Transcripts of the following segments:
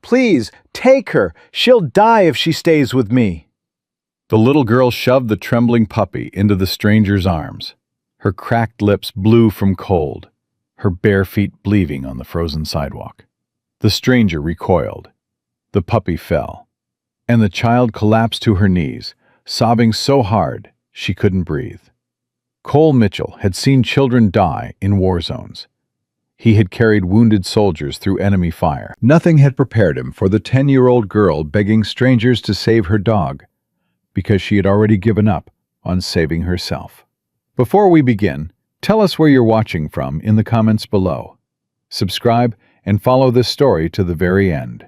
Please, take her. She'll die if she stays with me." The little girl shoved the trembling puppy into the stranger's arms. Her cracked lips blue from cold, her bare feet bleeding on the frozen sidewalk. The stranger recoiled. The puppy fell, and the child collapsed to her knees, sobbing so hard she couldn't breathe. Cole Mitchell had seen children die in war zones. He had carried wounded soldiers through enemy fire. Nothing had prepared him for the 10-year-old girl begging strangers to save her dog, because she had already given up on saving herself. Before we begin, tell us where you're watching from in the comments below. Subscribe and follow this story to the very end.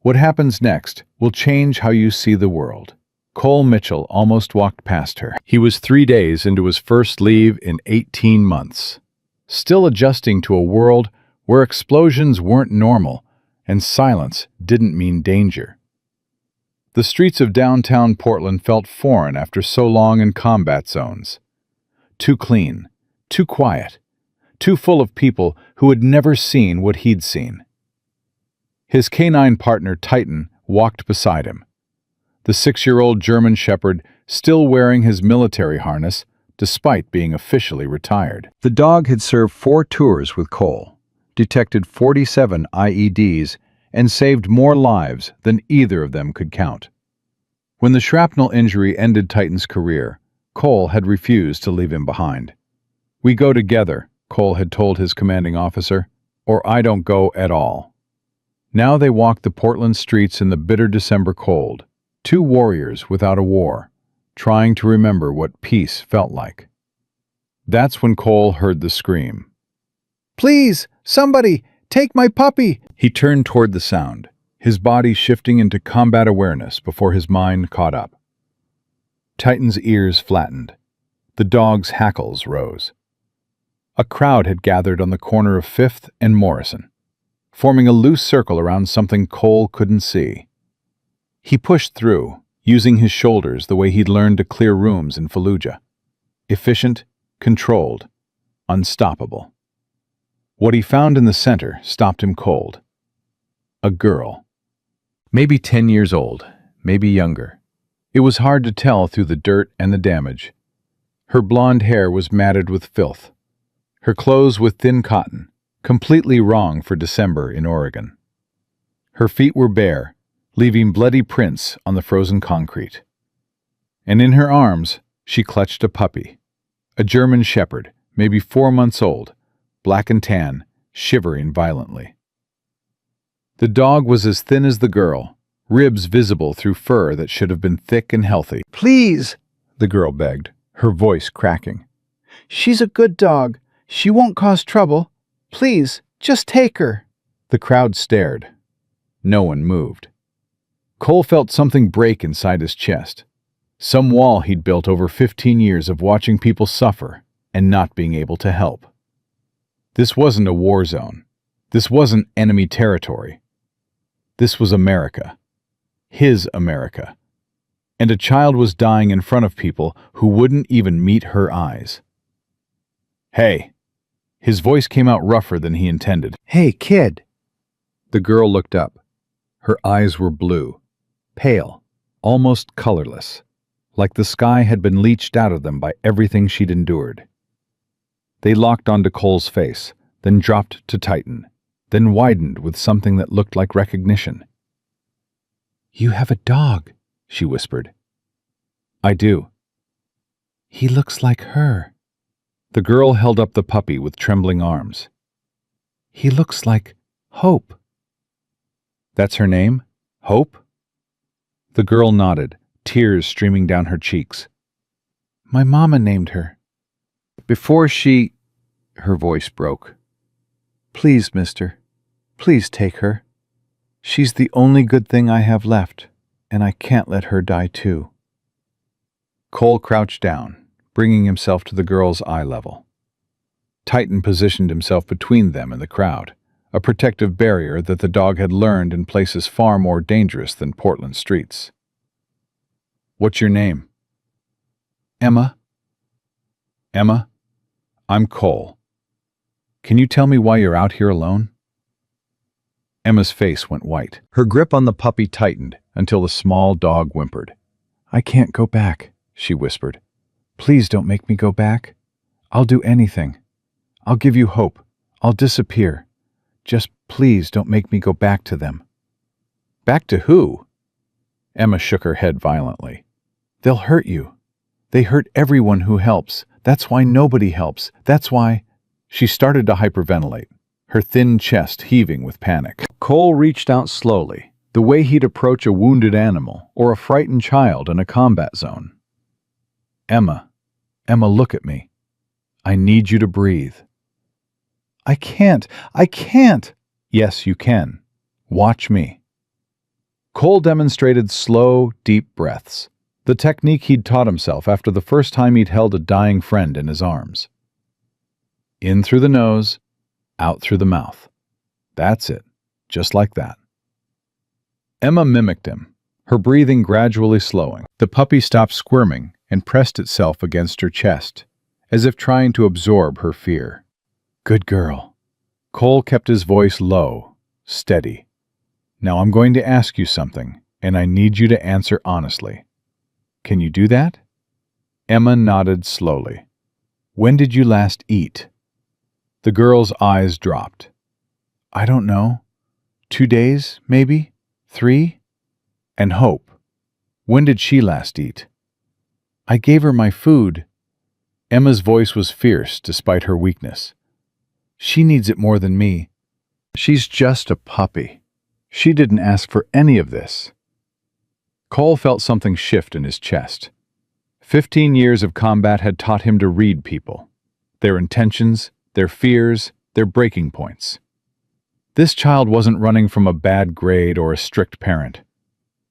What happens next will change how you see the world. Cole Mitchell almost walked past her. He was 3 days into his first leave in 18 months, still adjusting to a world where explosions weren't normal and silence didn't mean danger. The streets of downtown Portland felt foreign after so long in combat zones. Too clean, too quiet, too full of people who had never seen what he'd seen. His canine partner, Titan, walked beside him. The 6-year-old German Shepherd still wearing his military harness despite being officially retired. The dog had served 4 tours with Cole, detected 47 IEDs, and saved more lives than either of them could count. When the shrapnel injury ended Titan's career, Cole had refused to leave him behind. "We go together," Cole had told his commanding officer, "or I don't go at all." Now they walked the Portland streets in the bitter December cold, 2 warriors without a war, trying to remember what peace felt like. That's when Cole heard the scream. "Please, somebody, take my puppy!" He turned toward the sound, his body shifting into combat awareness before his mind caught up. Titan's ears flattened. The dog's hackles rose. A crowd had gathered on the corner of 5th and Morrison, forming a loose circle around something Cole couldn't see. He pushed through, using his shoulders the way he'd learned to clear rooms in Fallujah. Efficient, controlled, unstoppable. What he found in the center stopped him cold. A girl. Maybe 10 years old, maybe younger. It was hard to tell through the dirt and the damage. Her blonde hair was matted with filth. Her clothes with thin cotton, completely wrong for December in Oregon. Her feet were bare, leaving bloody prints on the frozen concrete. And in her arms, she clutched a puppy. A German Shepherd, maybe 4 months old, black and tan, shivering violently. The dog was as thin as the girl, ribs visible through fur that should have been thick and healthy. "Please," the girl begged, her voice cracking. "She's a good dog. She won't cause trouble. Please, just take her." The crowd stared. No one moved. Cole felt something break inside his chest. Some wall he'd built over 15 years of watching people suffer and not being able to help. This wasn't a war zone. This wasn't enemy territory. This was America. His America. And a child was dying in front of people who wouldn't even meet her eyes. "Hey." His voice came out rougher than he intended. "Hey, kid." The girl looked up. Her eyes were blue, pale, almost colorless, like the sky had been leached out of them by everything she'd endured. They locked onto Cole's face, then dropped to Titan, then widened with something that looked like recognition. "You have a dog," she whispered. "I do." "He looks like her." The girl held up the puppy with trembling arms. "He looks like Hope." "That's her name? Hope?" The girl nodded, tears streaming down her cheeks. "My mama named her. Before she—" Her voice broke. "Please, mister, please take her. She's the only good thing I have left, and I can't let her die too." Cole crouched down, bringing himself to the girl's eye level. Titan positioned himself between them and the crowd, a protective barrier that the dog had learned in places far more dangerous than Portland streets. "What's your name?" "Emma." "Emma, I'm Cole. Can you tell me why you're out here alone?" Emma's face went white. Her grip on the puppy tightened until the small dog whimpered. "I can't go back," she whispered. "Please don't make me go back. I'll do anything. I'll give you hope. I'll disappear. Just please don't make me go back to them." "Back to who?" Emma shook her head violently. "They'll hurt you. They hurt everyone who helps. That's why nobody helps. That's why—" She started to hyperventilate, her thin chest heaving with panic. Cole reached out slowly, the way he'd approach a wounded animal or a frightened child in a combat zone. Emma, look at me. I need you to breathe." I can't. "Yes, you can. Watch me." Cole demonstrated slow, deep breaths, the technique he'd taught himself after the first time he'd held a dying friend in his arms. In through the nose, out through the mouth. That's it, just like that. Emma mimicked him, her breathing gradually slowing. The puppy stopped squirming and pressed itself against her chest, as if trying to absorb her fear. "Good girl." Cole kept his voice low, steady. "Now I'm going to ask you something, and I need you to answer honestly. Can you do that?" Emma nodded slowly. "When did you last eat?" The girl's eyes dropped. "I don't know. 2 days, maybe? 3? And Hope, when did she last eat?" "I gave her my food." Emma's voice was fierce despite her weakness. "She needs it more than me. She's just a puppy. She didn't ask for any of this." Cole felt something shift in his chest. 15 years of combat had taught him to read people, their intentions, their fears, their breaking points. This child wasn't running from a bad grade or a strict parent.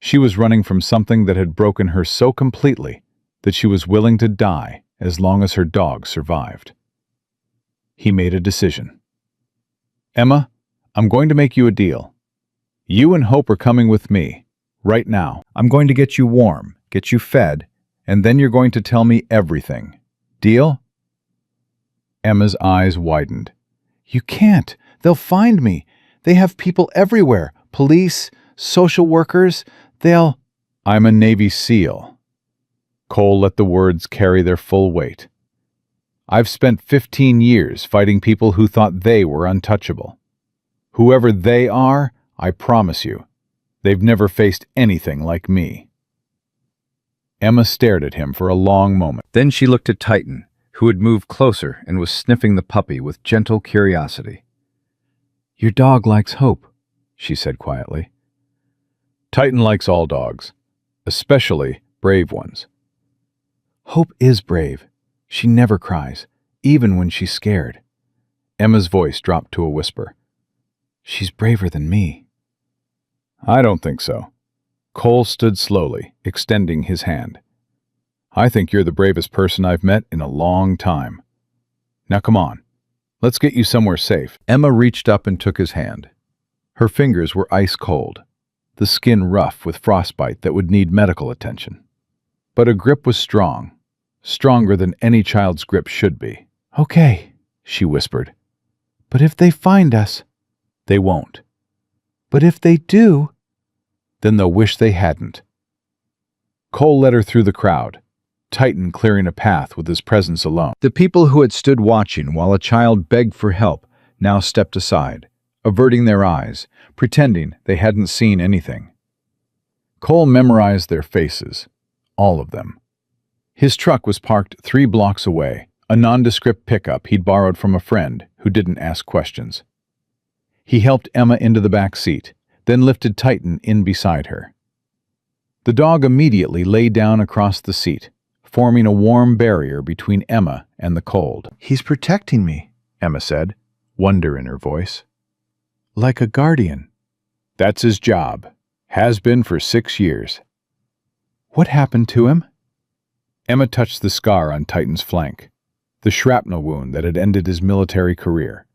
She was running from something that had broken her so completely that she was willing to die as long as her dog survived. He made a decision. "Emma, I'm going to make you a deal. You and Hope are coming with me, right now. I'm going to get you warm, get you fed, and then you're going to tell me everything. Deal?" Emma's eyes widened. "You can't. They'll find me. They have people everywhere. Police, social workers. They'll—" "I'm a Navy SEAL." Cole let the words carry their full weight. "I've spent 15 years fighting people who thought they were untouchable. Whoever they are, I promise you, they've never faced anything like me." Emma stared at him for a long moment. Then she looked at Titan, who had moved closer and was sniffing the puppy with gentle curiosity. "Your dog likes Hope," she said quietly. "Titan likes all dogs, especially brave ones." "Hope is brave. She never cries, even when she's scared." Emma's voice dropped to a whisper. "She's braver than me." "I don't think so." Cole stood slowly, extending his hand. "I think you're the bravest person I've met in a long time. Now come on, let's get you somewhere safe." Emma reached up and took his hand. Her fingers were ice cold, the skin rough with frostbite that would need medical attention. But her grip was strong, stronger than any child's grip should be. "Okay," she whispered. "But if they find us—" "They won't." "But if they do—" "Then they'll wish they hadn't." Cole led her through the crowd, Titan clearing a path with his presence alone. The people who had stood watching while a child begged for help now stepped aside, averting their eyes, pretending they hadn't seen anything. Cole memorized their faces, all of them. His truck was parked 3 blocks away, a nondescript pickup he'd borrowed from a friend who didn't ask questions. He helped Emma into the back seat, then lifted Titan in beside her. The dog immediately lay down across the seat, forming a warm barrier between Emma and the cold. "He's protecting me," Emma said, wonder in her voice. "Like a guardian." "That's his job. Has been for 6 years." "What happened to him?" Emma touched the scar on Titan's flank, the shrapnel wound that had ended his military career.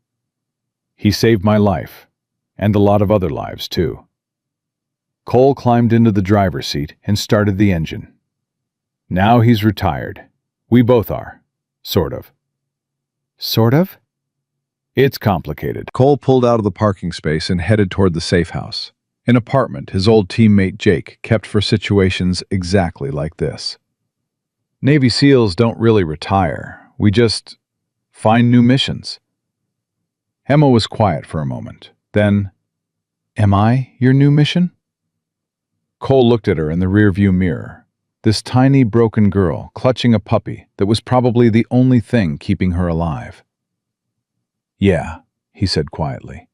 "He saved my life, and a lot of other lives, too." Cole climbed into the driver's seat and started the engine. "Now he's retired. We both are. Sort of." "Sort of?" It's complicated. Cole pulled out of the parking space and headed toward the safe house, an apartment his old teammate Jake kept for situations exactly like this. Navy SEALs don't really retire. We just find new missions. Emma was quiet for a moment. Then, am I your new mission? Cole looked at her in the rearview mirror. This tiny, broken girl clutching a puppy that was probably the only thing keeping her alive. Yeah, he said quietly.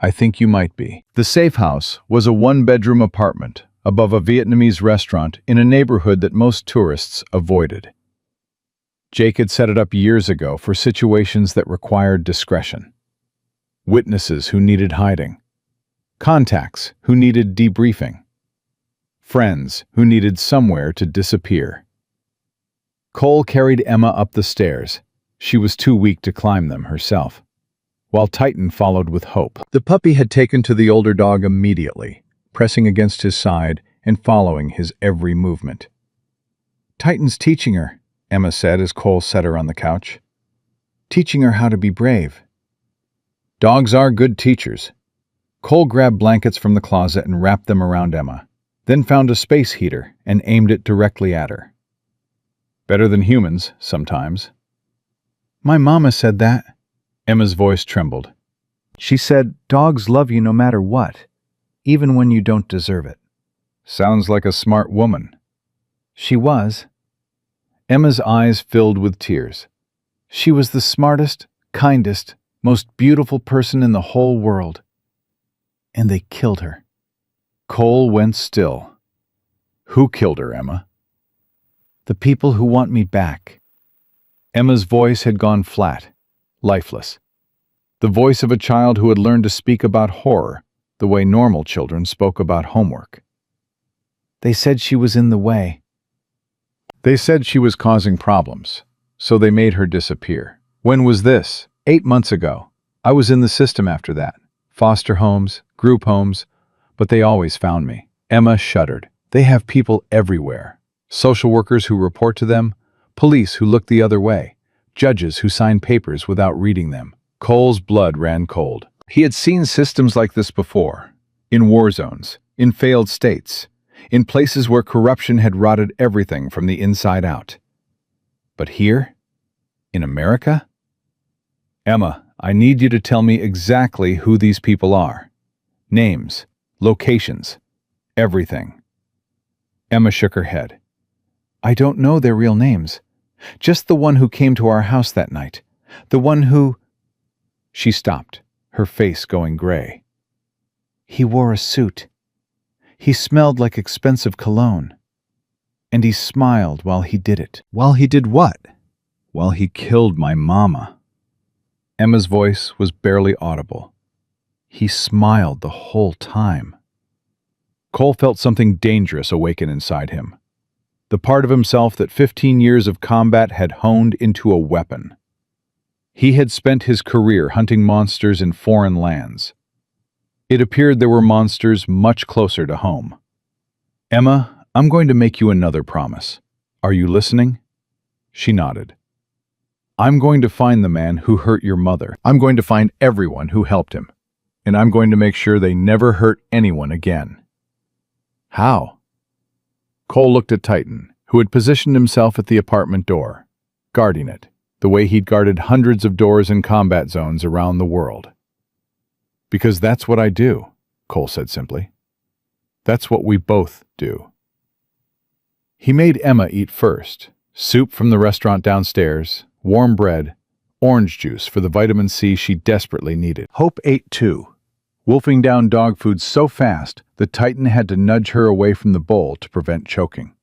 I think you might be. The safe house was a one-bedroom apartment above a Vietnamese restaurant in a neighborhood that most tourists avoided. Jake had set it up years ago for situations that required discretion. Witnesses who needed hiding. Contacts who needed debriefing. Friends who needed somewhere to disappear. Cole carried Emma up the stairs. She was too weak to climb them herself, while Titan followed with hope. The puppy had taken to the older dog immediately, pressing against his side and following his every movement. Titan's teaching her, Emma said as Cole set her on the couch. Teaching her how to be brave. Dogs are good teachers. Cole grabbed blankets from the closet and wrapped them around Emma, then found a space heater and aimed it directly at her. Better than humans, sometimes. My mama said that. Emma's voice trembled. She said, dogs love you no matter what, even when you don't deserve it. Sounds like a smart woman. She was. Emma's eyes filled with tears. She was the smartest, kindest, most beautiful person in the whole world. And they killed her. Cole went still. Who killed her, Emma? The people who want me back. Emma's voice had gone flat, lifeless. The voice of a child who had learned to speak about horror the way normal children spoke about homework. They said she was in the way. They said she was causing problems, so they made her disappear. When was this? 8 months ago. I was in the system after that. Foster homes, group homes, but they always found me. Emma shuddered. They have people everywhere. Social workers who report to them, police who look the other way, judges who sign papers without reading them. Cole's blood ran cold. He had seen systems like this before, in war zones, in failed states, in places where corruption had rotted everything from the inside out. But here? In America? Emma, I need you to tell me exactly who these people are. Names, locations, everything. Emma shook her head. I don't know their real names. Just the one who came to our house that night. The one who... She stopped, her face going gray. He wore a suit. He smelled like expensive cologne. And he smiled while he did it. While he did what? While he killed my mama. Emma's voice was barely audible. He smiled the whole time. Cole felt something dangerous awaken inside him. The part of himself that 15 years of combat had honed into a weapon. He had spent his career hunting monsters in foreign lands. It appeared there were monsters much closer to home. Emma, I'm going to make you another promise. Are you listening? She nodded. I'm going to find the man who hurt your mother. I'm going to find everyone who helped him. And I'm going to make sure they never hurt anyone again. How? Cole looked at Titan, who had positioned himself at the apartment door, guarding it, the way he'd guarded hundreds of doors in combat zones around the world. Because that's what I do, Cole said simply. That's what we both do. He made Emma eat first, soup from the restaurant downstairs, warm bread, orange juice for the vitamin C she desperately needed. Hope ate too, wolfing down dog food so fast that Titan had to nudge her away from the bowl to prevent choking.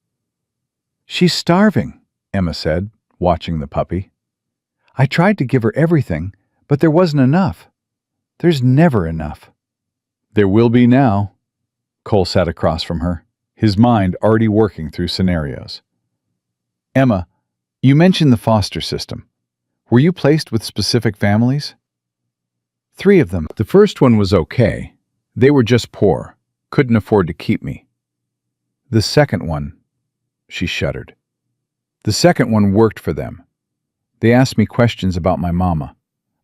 She's starving, Emma said, watching the puppy. I tried to give her everything, but there wasn't enough. There's never enough. There will be now. Cole sat across from her, his mind already working through scenarios. Emma, you mentioned the foster system. Were you placed with specific families? 3 of them. The first one was okay. They were just poor, couldn't afford to keep me. The second one, she shuddered. The second one worked for them. They asked me questions about my mama.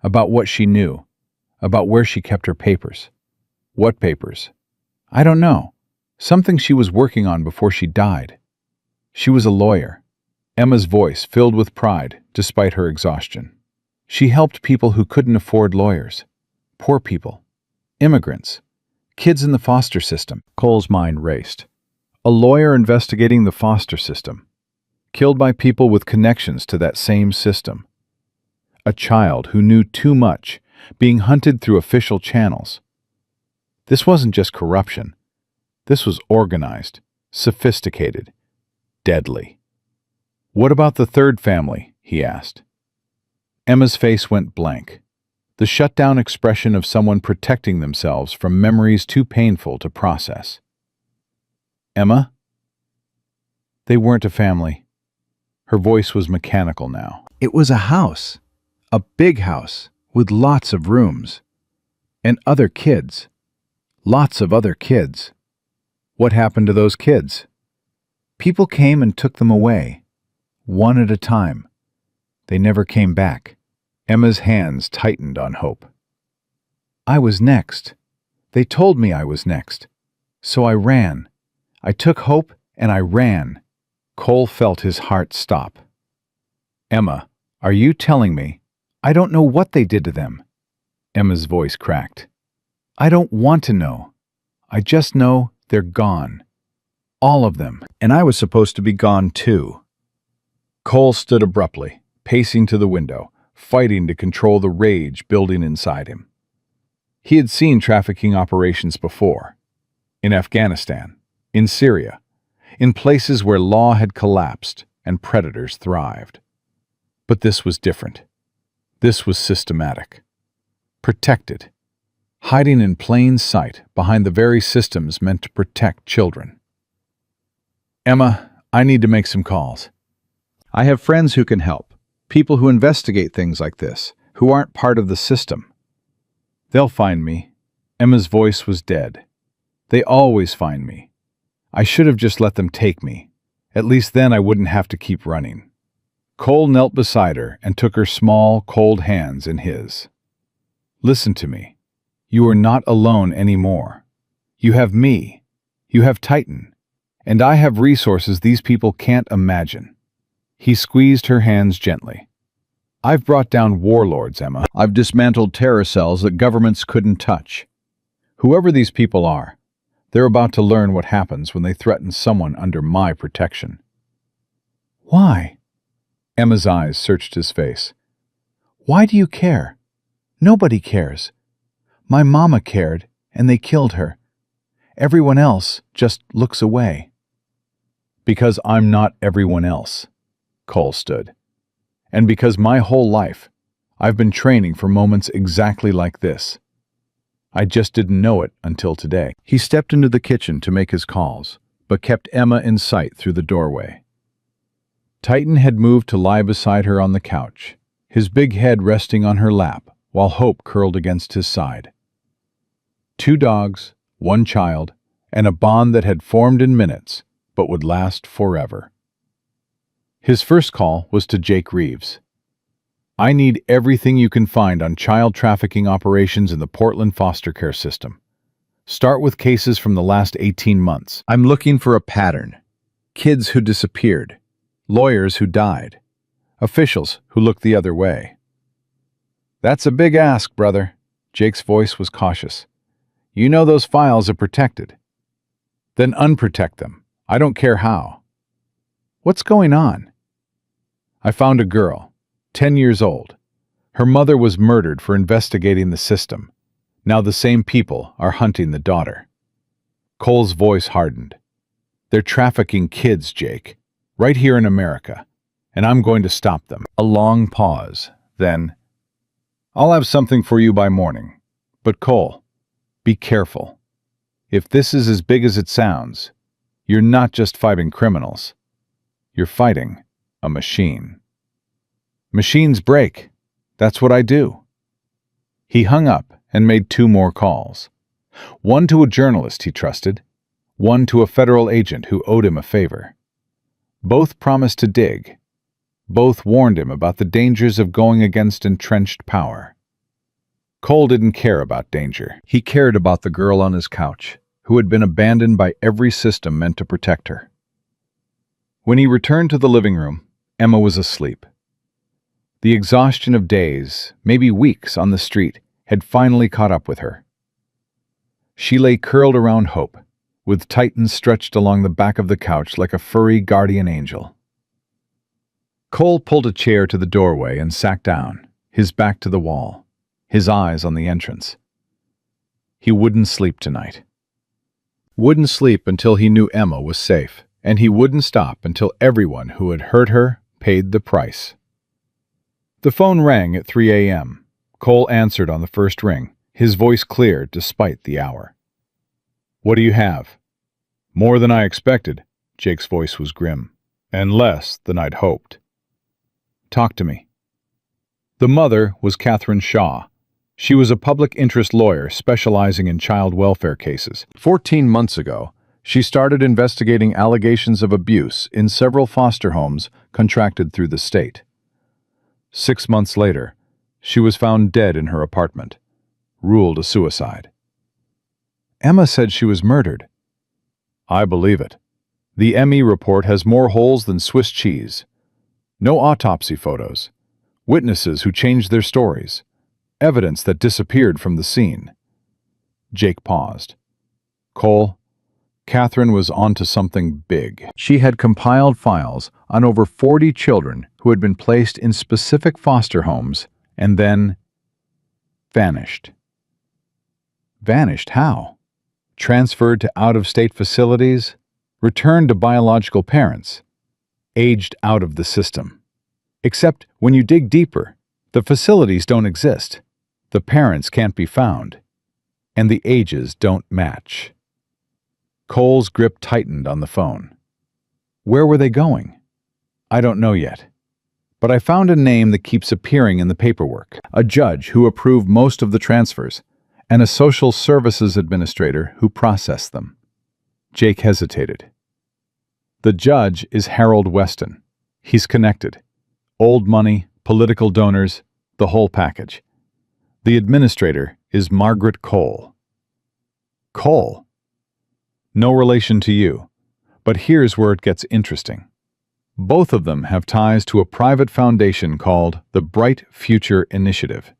about what she knew, about where she kept her papers. What papers? I don't know. Something she was working on before she died. She was a lawyer. Emma's voice filled with pride despite her exhaustion. She helped people who couldn't afford lawyers. Poor people. Immigrants. Kids in the foster system. Cole's mind raced. A lawyer investigating the foster system. Killed by people with connections to that same system. A child who knew too much, being hunted through official channels. This wasn't just corruption. This was organized, sophisticated, deadly. What about the third family? He asked. Emma's face went blank. The shut-down expression of someone protecting themselves from memories too painful to process. Emma? They weren't a family. Her voice was mechanical now. It was a house. A big house with lots of rooms. And other kids. Lots of other kids. What happened to those kids? People came and took them away, one at a time. They never came back. Emma's hands tightened on Hope. I was next. They told me I was next. So I ran. I took Hope and I ran. Cole felt his heart stop. Emma, are you telling me? I don't know what they did to them. Emma's voice cracked. I don't want to know. I just know they're gone. All of them. And I was supposed to be gone too. Cole stood abruptly, pacing to the window, fighting to control the rage building inside him. He had seen trafficking operations before. In Afghanistan, in Syria, in places where law had collapsed and predators thrived. But this was different. This was systematic. Protected. Hiding in plain sight behind the very systems meant to protect children. Emma, I need to make some calls. I have friends who can help. People who investigate things like this, who aren't part of the system. They'll find me. Emma's voice was dead. They always find me. I should have just let them take me. At least then I wouldn't have to keep running. Cole knelt beside her and took her small, cold hands in his. Listen to me. You are not alone anymore. You have me. You have Titan. And I have resources these people can't imagine. He squeezed her hands gently. I've brought down warlords, Emma. I've dismantled terror cells that governments couldn't touch. Whoever these people are, they're about to learn what happens when they threaten someone under my protection. Why? Emma's eyes searched his face. Why do you care? Nobody cares. My mama cared, and they killed her. Everyone else just looks away. Because I'm not everyone else. Cole stood. And because my whole life, I've been training for moments exactly like this. I just didn't know it until today. He stepped into the kitchen to make his calls, but kept Emma in sight through the doorway. Titan had moved to lie beside her on the couch, his big head resting on her lap, while Hope curled against his side. 2 dogs, 1 child, and a bond that had formed in minutes, but would last forever. His first call was to Jake Reeves. I need everything you can find on child trafficking operations in the Portland foster care system. Start with cases from the last 18 months. I'm looking for a pattern. Kids who disappeared. Lawyers who died. Officials who looked the other way. That's a big ask, brother. Jake's voice was cautious. You know those files are protected. Then unprotect them. I don't care how. What's going on? I found a girl, 10 years old. Her mother was murdered for investigating the system. Now the same people are hunting the daughter. Cole's voice hardened. They're trafficking kids, Jake, right here in America, and I'm going to stop them. A long pause, then, I'll have something for you by morning. But Cole, be careful. If this is as big as it sounds, you're not just fighting criminals. You're fighting a machine. Machines break. That's what I do. He hung up and made 2 more calls. One to a journalist he trusted, one to a federal agent who owed him a favor. Both promised to dig. Both warned him about the dangers of going against entrenched power. Cole didn't care about danger. He cared about the girl on his couch, who had been abandoned by every system meant to protect her. When he returned to the living room, Emma was asleep. The exhaustion of days, maybe weeks on the street, had finally caught up with her. She lay curled around Hope, with Titan stretched along the back of the couch like a furry guardian angel. Cole pulled a chair to the doorway and sat down, his back to the wall, his eyes on the entrance. He wouldn't sleep tonight. Wouldn't sleep until he knew Emma was safe, and he wouldn't stop until everyone who had hurt her paid the price. The phone rang at 3 a.m. Cole answered on the first ring, his voice clear despite the hour. "What do you have?" "More than I expected." Jake's voice was grim. "And less than I'd hoped." "Talk to me." The mother was Catherine Shaw. She was a public interest lawyer specializing in child welfare cases. 14 months ago, she started investigating allegations of abuse in several foster homes contracted through the state. 6 months later, she was found dead in her apartment, ruled a suicide. Emma said she was murdered. I believe it. The ME report has more holes than Swiss cheese. No autopsy photos. Witnesses who changed their stories. Evidence that disappeared from the scene. Jake paused. Cole, Catherine was onto something big. She had compiled files on over 40 children who had been placed in specific foster homes and then vanished. Vanished how? Transferred to out-of-state facilities? Returned to biological parents? Aged out of the system? Except when you dig deeper, the facilities don't exist, the parents can't be found, and the ages don't match. Cole's grip tightened on the phone. Where were they going? I don't know yet. But I found a name that keeps appearing in the paperwork. A judge who approved most of the transfers, and a social services administrator who processed them. Jake hesitated. The judge is Harold Weston. He's connected. Old money, political donors, the whole package. The administrator is Margaret Cole. Cole? No relation to you, but here's where it gets interesting. Both of them have ties to a private foundation called the Bright Future Initiative.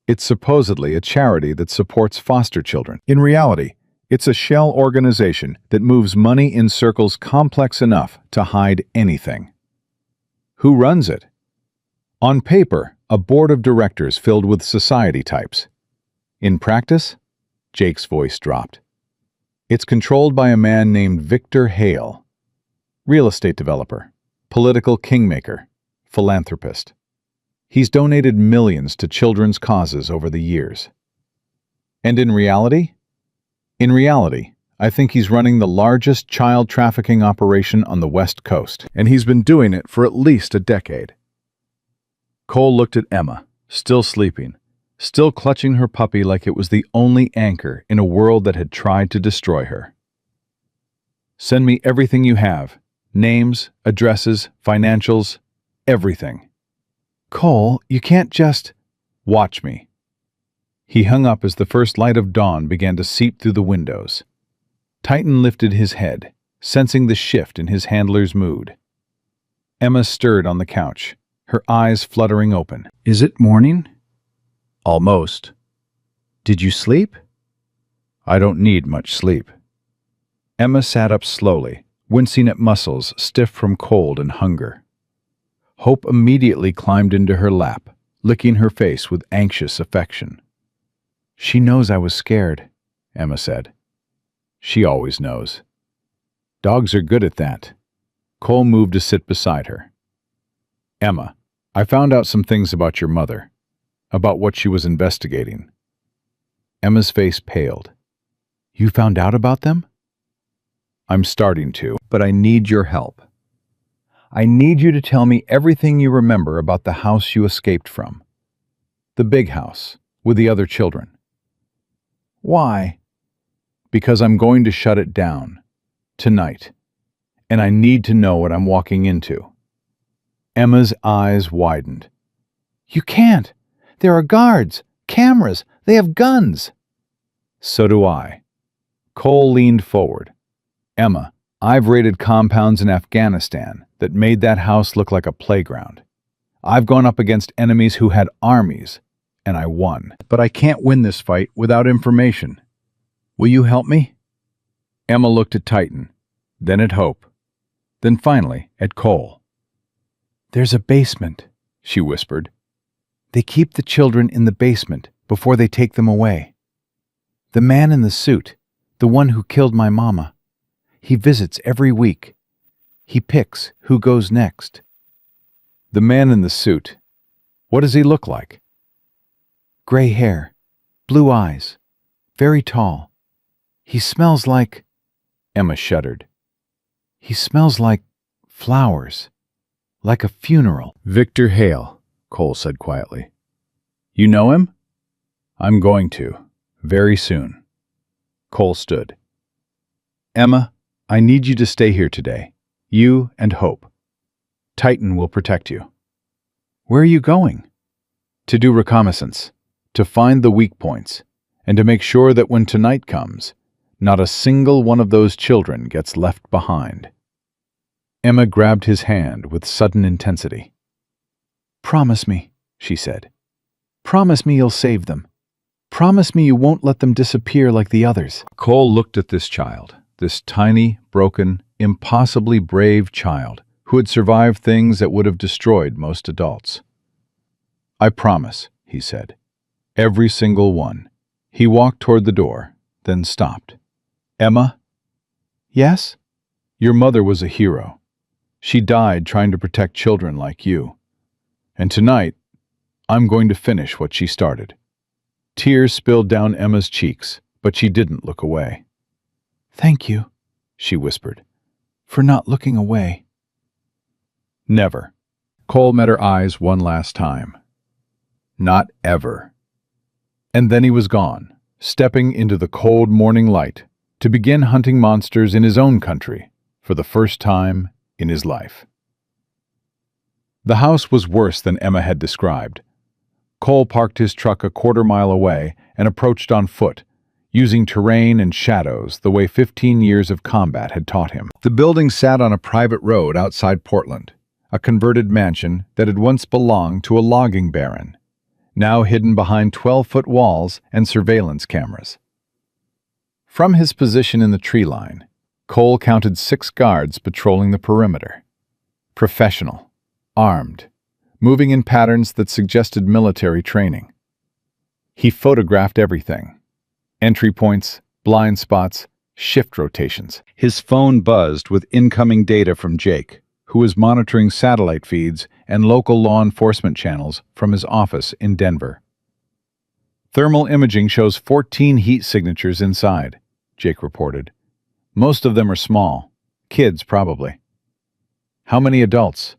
It's supposedly a charity that supports foster children. In reality, it's a shell organization that moves money in circles complex enough to hide anything. Who runs it? On paper, a board of directors filled with society types. In practice, Jake's voice dropped. It's controlled by a man named Victor Hale, real estate developer, political kingmaker, philanthropist. He's donated millions to children's causes over the years. And in reality? In reality, I think he's running the largest child trafficking operation on the West Coast, and he's been doing it for at least a decade. Cole looked at Emma, still sleeping, still clutching her puppy like it was the only anchor in a world that had tried to destroy her. Send me everything you have. Names, addresses, financials, everything. Cole, you can't just... Watch me. He hung up as the first light of dawn began to seep through the windows. Titan lifted his head, sensing the shift in his handler's mood. Emma stirred on the couch, her eyes fluttering open. Is it morning? Almost. Did you sleep? I don't need much sleep. Emma sat up slowly, wincing at muscles stiff from cold and hunger. Hope immediately climbed into her lap, licking her face with anxious affection. She knows I was scared, Emma said. She always knows. Dogs are good at that. Cole moved to sit beside her. Emma, I found out some things about your mother, about what she was investigating. Emma's face paled. You found out about them? I'm starting to, but I need your help. I need you to tell me everything you remember about the house you escaped from. The big house, with the other children. Why? Because I'm going to shut it down. Tonight. And I need to know what I'm walking into. Emma's eyes widened. You can't. There are guards, cameras, They have guns. So do I. Cole leaned forward. Emma, I've raided compounds in Afghanistan that made that house look like a playground. I've gone up against enemies who had armies, and I won. But I can't win this fight without information. Will you help me? Emma looked at Titan, then at Hope, then finally at Cole. There's a basement, she whispered. They keep the children in the basement before they take them away. The man in the suit, the one who killed my mama, he visits every week. He picks who goes next. The man in the suit. What does he look like? Gray hair, blue eyes, very tall. He smells like... Emma shuddered. He smells like flowers, like a funeral. Victor Hale, Cole said quietly. You know him? I'm going to, very soon. Cole stood. Emma, I need you to stay here today. You and Hope. Titan will protect you. Where are you going? To do reconnaissance, to find the weak points, and to make sure that when tonight comes, not a single one of those children gets left behind. Emma grabbed his hand with sudden intensity. Promise me, she said. Promise me you'll save them. Promise me you won't let them disappear like the others. Cole looked at this child, this tiny, broken, impossibly brave child who had survived things that would have destroyed most adults. I promise, he said. Every single one. He walked toward the door, then stopped. Emma? Yes? Your mother was a hero. She died trying to protect children like you. And tonight, I'm going to finish what she started. Tears spilled down Emma's cheeks, but she didn't look away. Thank you, she whispered. For not looking away. Never. Cole met her eyes one last time. Not ever. And then he was gone, stepping into the cold morning light to begin hunting monsters in his own country for the first time in his life. The house was worse than Emma had described. Cole parked his truck a quarter-mile away and approached on foot, using terrain and shadows the way 15 years of combat had taught him. The building sat on a private road outside Portland, a converted mansion that had once belonged to a logging baron, now hidden behind 12-foot walls and surveillance cameras. From his position in the tree line, Cole counted 6 guards patrolling the perimeter. Professional, armed, moving in patterns that suggested military training. He photographed everything. Entry points, blind spots, shift rotations. His phone buzzed with incoming data from Jake, who was monitoring satellite feeds and local law enforcement channels from his office in Denver. Thermal imaging shows 14 heat signatures inside, Jake reported. Most of them are small. Kids, probably. How many adults?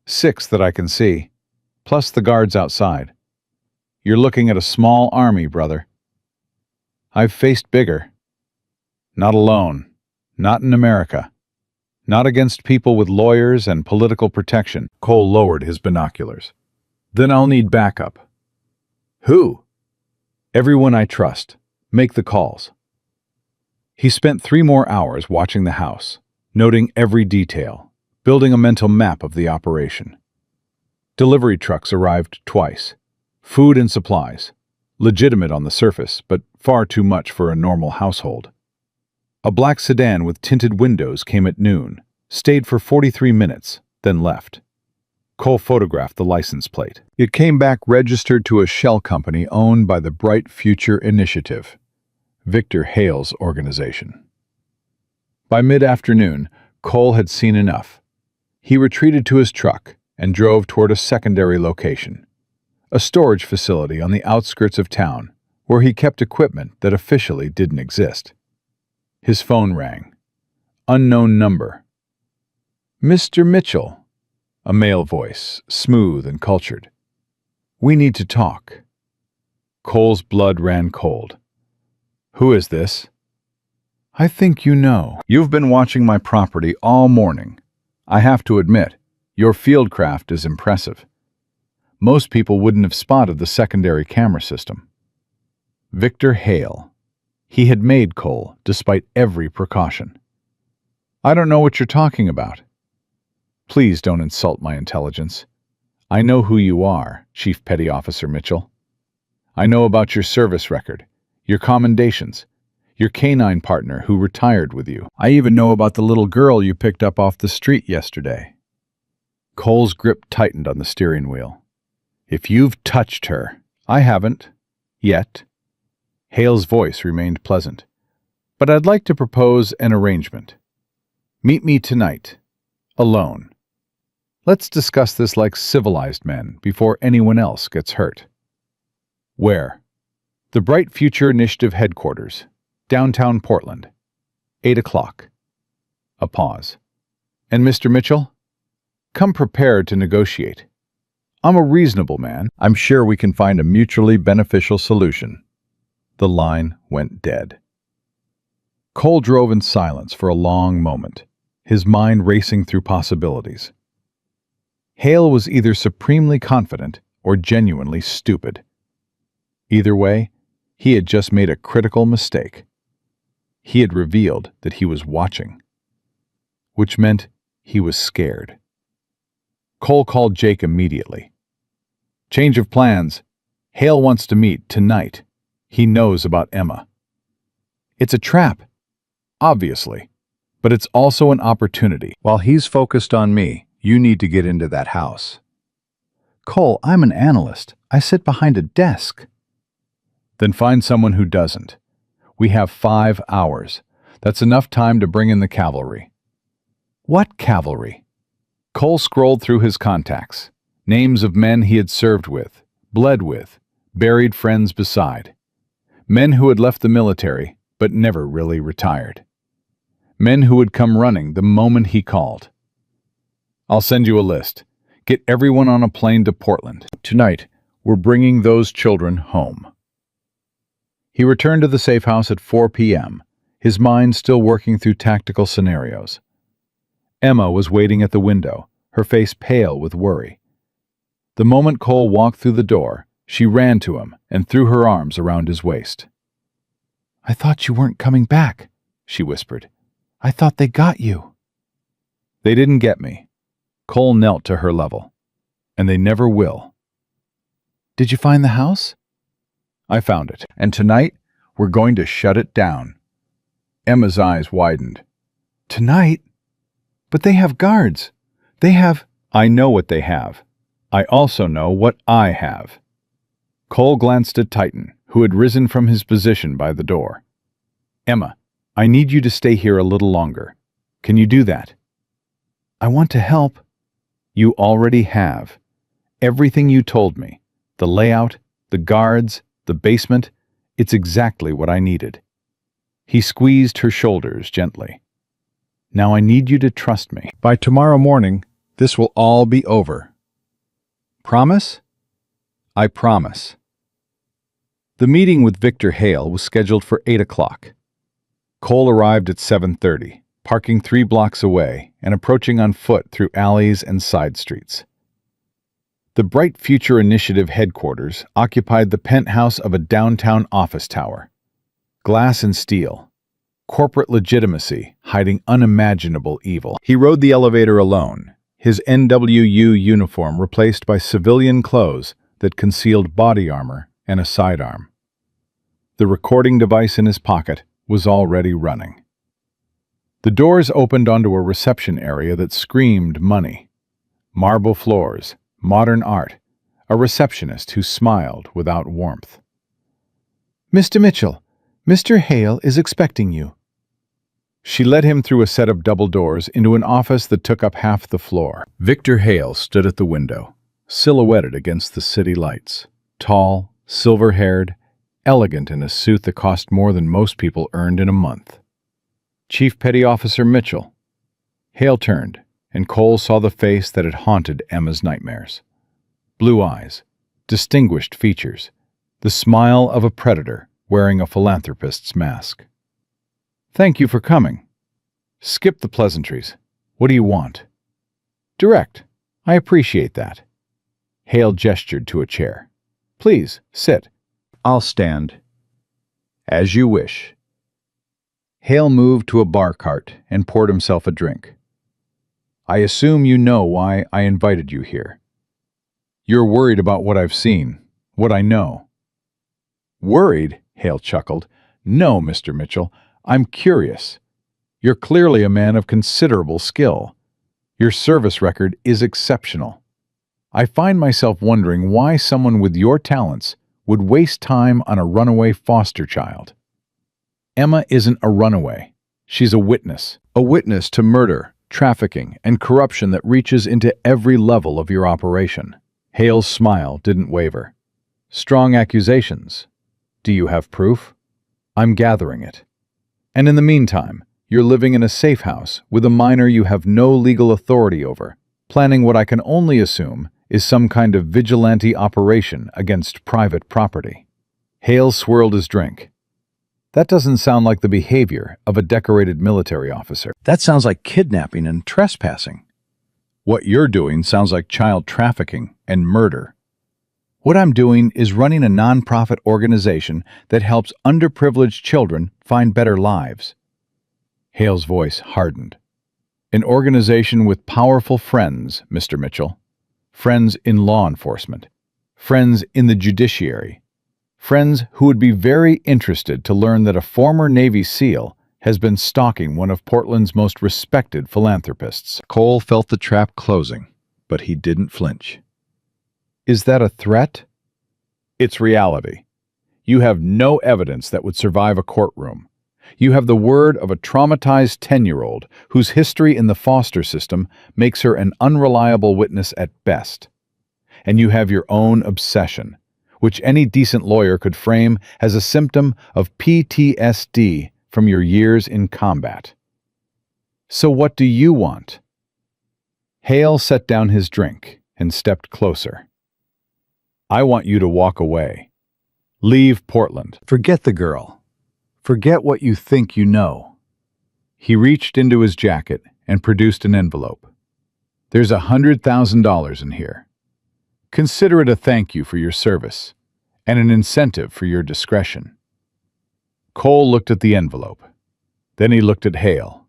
6 that I can see, plus the guards outside. You're looking at a small army, brother. I've faced bigger. Not alone. Not in America. Not against people with lawyers and political protection. Cole lowered his binoculars. Then I'll need backup. Who? Everyone I trust. Make the calls. He spent 3 more hours watching the house, noting every detail, building a mental map of the operation. Delivery trucks arrived twice. Food and supplies. Legitimate on the surface, but far too much for a normal household. A black sedan with tinted windows came at noon, stayed for 43 minutes, then left. Cole photographed the license plate. It came back registered to a shell company owned by the Bright Future Initiative, Victor Hale's organization. By mid-afternoon, Cole had seen enough. He retreated to his truck and drove toward a secondary location, a storage facility on the outskirts of town, where he kept equipment that officially didn't exist. His phone rang. Unknown number. Mr. Mitchell, a male voice, smooth and cultured. We need to talk. Cole's blood ran cold. Who is this? I think you know. You've been watching my property all morning. I have to admit, your fieldcraft is impressive. Most people wouldn't have spotted the secondary camera system. Victor Hale. He had made Cole, despite every precaution. I don't know what you're talking about. Please don't insult my intelligence. I know who you are, Chief Petty Officer Mitchell. I know about your service record, your commendations, your canine partner who retired with you. I even know about the little girl you picked up off the street yesterday. Cole's grip tightened on the steering wheel. If you've touched her, I haven't. Yet. Hale's voice remained pleasant. But I'd like to propose an arrangement. Meet me tonight. Alone. Let's discuss this like civilized men before anyone else gets hurt. Where? The Bright Future Initiative headquarters, downtown Portland. 8 o'clock. A pause. And Mr. Mitchell? Come prepared to negotiate. I'm a reasonable man. I'm sure we can find a mutually beneficial solution. The line went dead. Cole drove in silence for a long moment, his mind racing through possibilities. Hale was either supremely confident or genuinely stupid. Either way, he had just made a critical mistake. He had revealed that he was watching, which meant he was scared. Cole called Jake immediately. Change of plans. Hale wants to meet tonight. He knows about Emma. It's a trap, obviously, but it's also an opportunity. While he's focused on me, you need to get into that house. Cole, I'm an analyst. I sit behind a desk. Then find someone who doesn't. We have 5 hours. That's enough time to bring in the cavalry. What cavalry? Cole scrolled through his contacts. Names of men he had served with, bled with, buried friends beside. Men who had left the military, but never really retired. Men who would come running the moment he called. I'll send you a list. Get everyone on a plane to Portland. Tonight, we're bringing those children home. He returned to the safe house at 4 p.m., his mind still working through tactical scenarios. Emma was waiting at the window, her face pale with worry. The moment Cole walked through the door, she ran to him and threw her arms around his waist. "I thought you weren't coming back," she whispered. "I thought they got you." They didn't get me. Cole knelt to her level. And they never will. Did you find the house? I found it, and tonight we're going to shut it down. Emma's eyes widened. Tonight? But they have guards. They have... I know what they have. I also know what I have. Cole glanced at Titan, who had risen from his position by the door. Emma, I need you to stay here a little longer. Can you do that? I want to help. You already have. Everything you told me, the layout, the guards, the basement, it's exactly what I needed. He squeezed her shoulders gently. Now I need you to trust me. By tomorrow morning, this will all be over. Promise? I promise. The meeting with Victor Hale was scheduled for 8 o'clock. Cole arrived at 7:30, parking 3 blocks away and approaching on foot through alleys and side streets. The Bright Future Initiative headquarters occupied the penthouse of a downtown office tower. Glass and steel. Corporate legitimacy hiding unimaginable evil. He rode the elevator alone, his NWU uniform replaced by civilian clothes that concealed body armor and a sidearm. The recording device in his pocket was already running. The doors opened onto a reception area that screamed money. Marble floors, modern art, a receptionist who smiled without warmth. Mr. Mitchell, Mr. Hale is expecting you. She led him through a set of double doors into an office that took up half the floor. Victor Hale stood at the window, silhouetted against the city lights, tall, silver-haired, elegant in a suit that cost more than most people earned in a month. Chief Petty Officer Mitchell. Hale turned, and Cole saw the face that had haunted Emma's nightmares. Blue eyes, distinguished features, the smile of a predator wearing a philanthropist's mask. Thank you for coming. Skip the pleasantries. What do you want? Direct. I appreciate that. Hale gestured to a chair. Please, sit. I'll stand. As you wish. Hale moved to a bar cart and poured himself a drink. I assume you know why I invited you here. You're worried about what I've seen, what I know. Worried? Hale chuckled. No, Mr. Mitchell, I'm curious. You're clearly a man of considerable skill. Your service record is exceptional. I find myself wondering why someone with your talents would waste time on a runaway foster child. Emma isn't a runaway. She's a witness to murder, trafficking, and corruption that reaches into every level of your operation. Hale's smile didn't waver. Strong accusations. Do you have proof? I'm gathering it. And in the meantime, you're living in a safe house with a minor you have no legal authority over, planning what I can only assume is some kind of vigilante operation against private property. Hale swirled his drink. That doesn't sound like the behavior of a decorated military officer. That sounds like kidnapping and trespassing. What you're doing sounds like child trafficking and murder. What I'm doing is running a nonprofit organization that helps underprivileged children find better lives. Hale's voice hardened. An organization with powerful friends, Mr. Mitchell. Friends in law enforcement. Friends in the judiciary. Friends who would be very interested to learn that a former Navy SEAL has been stalking one of Portland's most respected philanthropists. Cole felt the trap closing, but he didn't flinch. Is that a threat? It's reality. You have no evidence that would survive a courtroom. You have the word of a traumatized 10-year-old whose history in the foster system makes her an unreliable witness at best. And you have your own obsession, which any decent lawyer could frame as a symptom of PTSD from your years in combat. So what do you want? Hale set down his drink and stepped closer. I want you to walk away. Leave Portland. Forget the girl. Forget what you think you know. He reached into his jacket and produced an envelope. There's $100,000 in here. Consider it a thank you for your service and an incentive for your discretion. Cole looked at the envelope. Then he looked at Hale.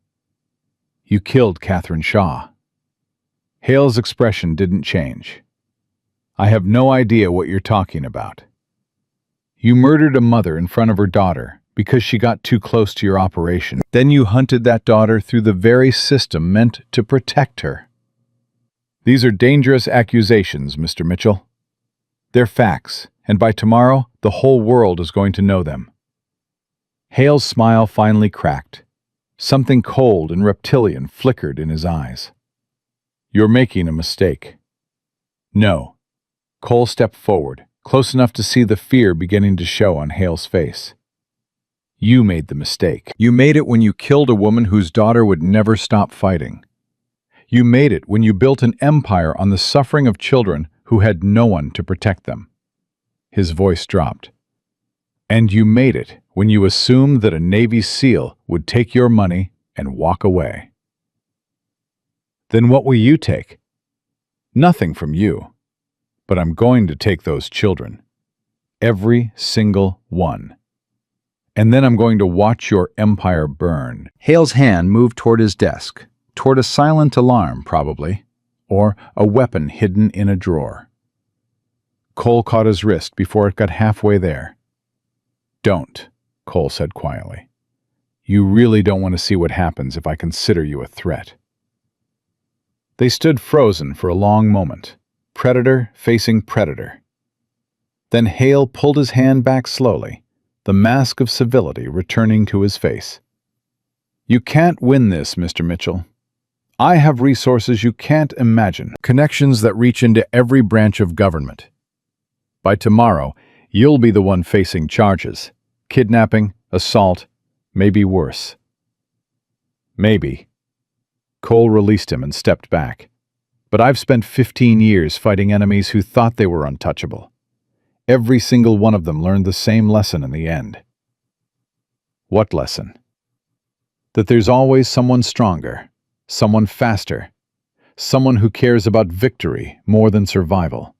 You killed Catherine Shaw. Hale's expression didn't change. I have no idea what you're talking about. You murdered a mother in front of her daughter because she got too close to your operation. Then you hunted that daughter through the very system meant to protect her. These are dangerous accusations, Mr. Mitchell. They're facts, and by tomorrow, the whole world is going to know them. Hale's smile finally cracked. Something cold and reptilian flickered in his eyes. You're making a mistake. No. Cole stepped forward, close enough to see the fear beginning to show on Hale's face. You made the mistake. You made it when you killed a woman whose daughter would never stop fighting. You made it when you built an empire on the suffering of children who had no one to protect them. His voice dropped. And you made it when you assumed that a Navy SEAL would take your money and walk away. Then what will you take? Nothing from you. But I'm going to take those children. Every single one. And then I'm going to watch your empire burn. Hale's hand moved toward his desk, toward a silent alarm, probably, or a weapon hidden in a drawer. Cole caught his wrist before it got halfway there. Don't, Cole said quietly. You really don't want to see what happens if I consider you a threat. They stood frozen for a long moment, predator facing predator. Then Hale pulled his hand back slowly, the mask of civility returning to his face. You can't win this, Mr. Mitchell. I have resources you can't imagine, connections that reach into every branch of government. By tomorrow, you'll be the one facing charges. Kidnapping, assault, maybe worse. Maybe. Cole released him and stepped back. But I've spent 15 years fighting enemies who thought they were untouchable. Every single one of them learned the same lesson in the end. What lesson? That there's always someone stronger, someone faster, someone who cares about victory more than survival.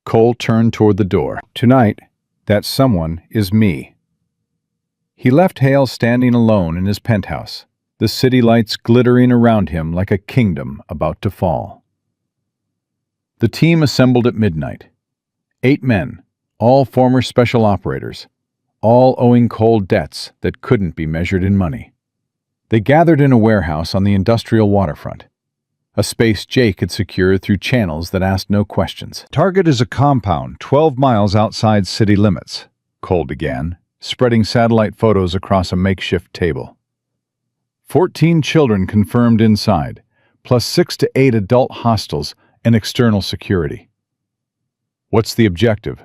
Cole turned toward the door. Tonight, that someone is me. He left Hale standing alone in his penthouse, the city lights glittering around him like a kingdom about to fall. The team assembled at midnight. 8 men, all former special operators, all owing Cole debts that couldn't be measured in money. They gathered in a warehouse on the industrial waterfront, a space Jake had secured through channels that asked no questions. Target is a compound 12 miles outside city limits, Cole began, spreading satellite photos across a makeshift table. 14 children confirmed inside, plus 6 to 8 adult hostiles and external security. What's the objective?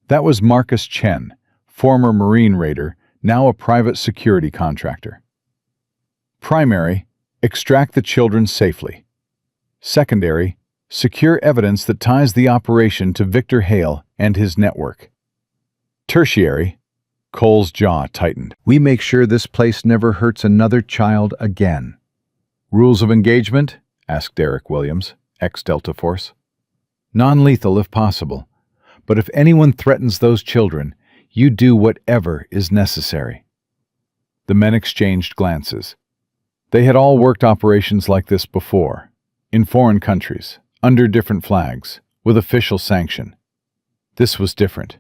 That was Marcus Chen, former Marine raider, now a private security contractor. Primary, extract the children safely. Secondary, secure evidence that ties the operation to Victor Hale and his network. Tertiary, Cole's jaw tightened. We make sure this place never hurts another child again. Rules of engagement? Asked Derek Williams, ex-Delta Force. Non-lethal if possible, but if anyone threatens those children, you do whatever is necessary. The men exchanged glances. They had all worked operations like this before, in foreign countries, under different flags, with official sanction. This was different.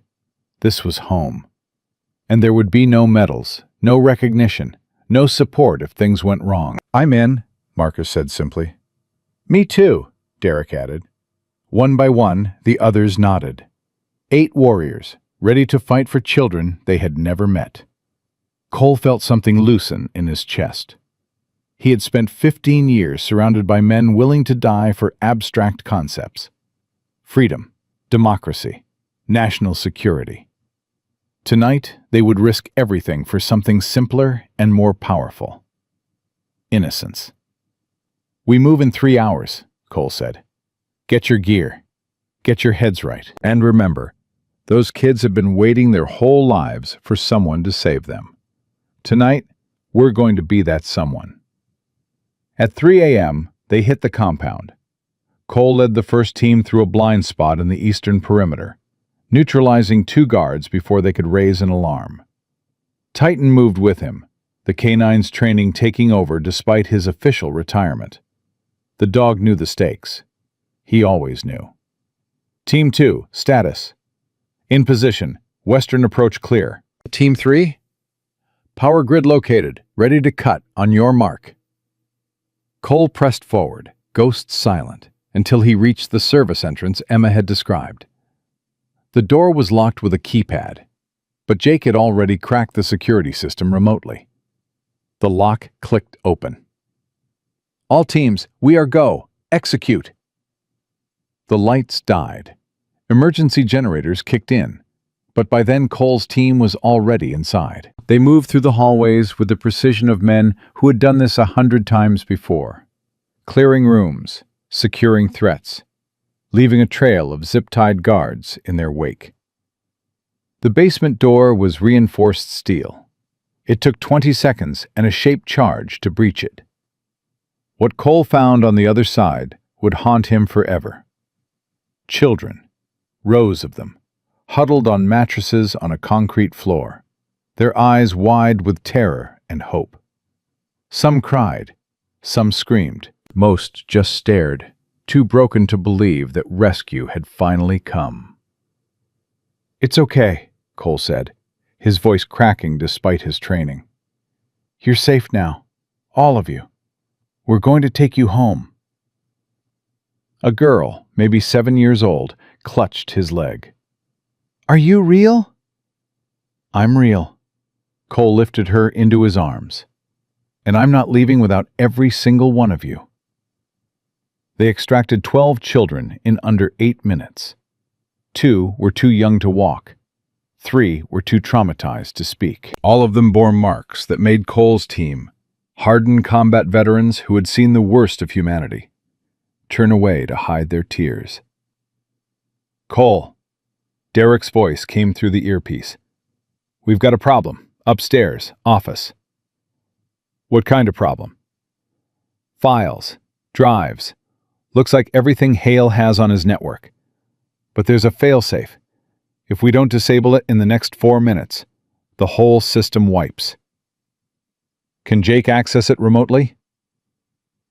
This was home. And there would be no medals, no recognition, no support if things went wrong. I'm in, Marcus said simply. Me too, Derek added. One by one, the others nodded. 8 warriors, ready to fight for children they had never met. Cole felt something loosen in his chest. He had spent 15 years surrounded by men willing to die for abstract concepts. Freedom, democracy, national security. Tonight, they would risk everything for something simpler and more powerful. Innocence. We move in 3 hours, Cole said. Get your gear. Get your heads right. And remember, those kids have been waiting their whole lives for someone to save them. Tonight, we're going to be that someone. At 3 a.m., they hit the compound. Cole led the first team through a blind spot in the eastern perimeter, neutralizing 2 guards before they could raise an alarm. Titan moved with him, the canine's training taking over despite his official retirement. The dog knew the stakes. He always knew. Team 2, status. In position, western approach clear. Team 3? Power grid located, ready to cut on your mark. Cole pressed forward, ghost silent, until he reached the service entrance Emma had described. The door was locked with a keypad, but Jake had already cracked the security system remotely. The lock clicked open. All teams, we are go. Execute. The lights died. Emergency generators kicked in, but by then Cole's team was already inside. They moved through the hallways with the precision of men who had done this 100 times before, clearing rooms, securing threats, leaving a trail of zip-tied guards in their wake. The basement door was reinforced steel. It took 20 seconds and a shaped charge to breach it. What Cole found on the other side would haunt him forever. Children, rows of them, huddled on mattresses on a concrete floor, their eyes wide with terror and hope. Some cried, some screamed, most just stared, too broken to believe that rescue had finally come. "It's okay," Cole said, his voice cracking despite his training. "You're safe now, all of you. We're going to take you home." A girl, maybe 7 years old, clutched his leg. "Are you real?" "I'm real." Cole lifted her into his arms. "And I'm not leaving without every single one of you." They extracted 12 children in under 8 minutes. 2 were too young to walk. 3 were too traumatized to speak. All of them bore marks that made Cole's team, hardened combat veterans who had seen the worst of humanity, turn away to hide their tears. "Cole," Derek's voice came through the earpiece. "We've got a problem. Upstairs, office." "What kind of problem?" "Files, drives. Looks like everything Hale has on his network. But there's a failsafe. If we don't disable it in the next 4 minutes, The whole system wipes. Can Jake access it remotely?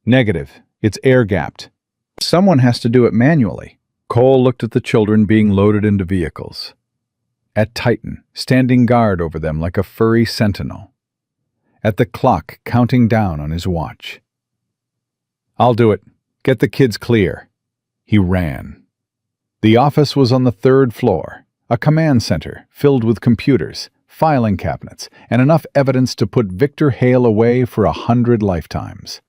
Negative. It's air-gapped. Someone has to do it manually. Cole looked at the children being loaded into vehicles. At Titan, standing guard over them like a furry sentinel. At the clock counting down on his watch. I'll do it. Get the kids clear. He ran. The office was on the 3rd floor, a command center filled with computers, filing cabinets, and enough evidence to put Victor Hale away for 100 lifetimes.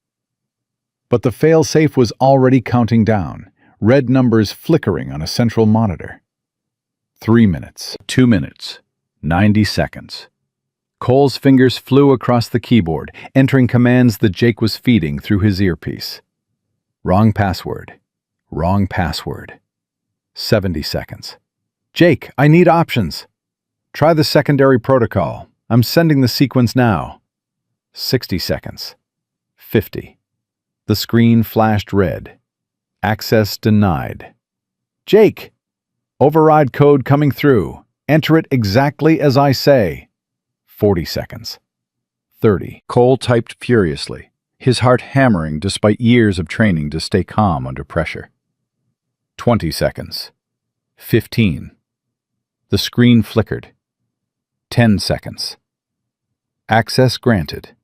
But the fail-safe was already counting down, red numbers flickering on a central monitor. 3 minutes, 2 minutes, 90 seconds. Cole's fingers flew across the keyboard, entering commands that Jake was feeding through his earpiece. Wrong password. Wrong password. 70 seconds. Jake, I need options. Try the secondary protocol. I'm sending the sequence now. 60 seconds. 50. The screen flashed red. Access denied. Jake! Override code coming through. Enter it exactly as I say. 40 seconds. 30. Cole typed furiously, his heart hammering despite years of training to stay calm under pressure. 20 seconds. 15. The screen flickered. 10 seconds. Access granted.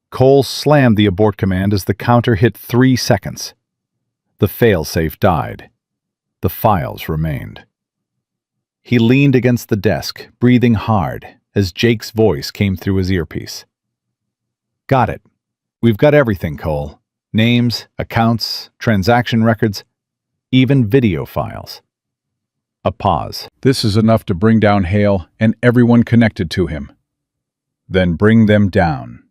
Cole slammed the abort command as the counter hit 3 seconds. The failsafe died. The files remained. He leaned against the desk, breathing hard, as Jake's voice came through his earpiece. Got it. We've got everything, Cole. Names, accounts, transaction records, even video files. A pause. This is enough to bring down Hale and everyone connected to him. Then bring them down.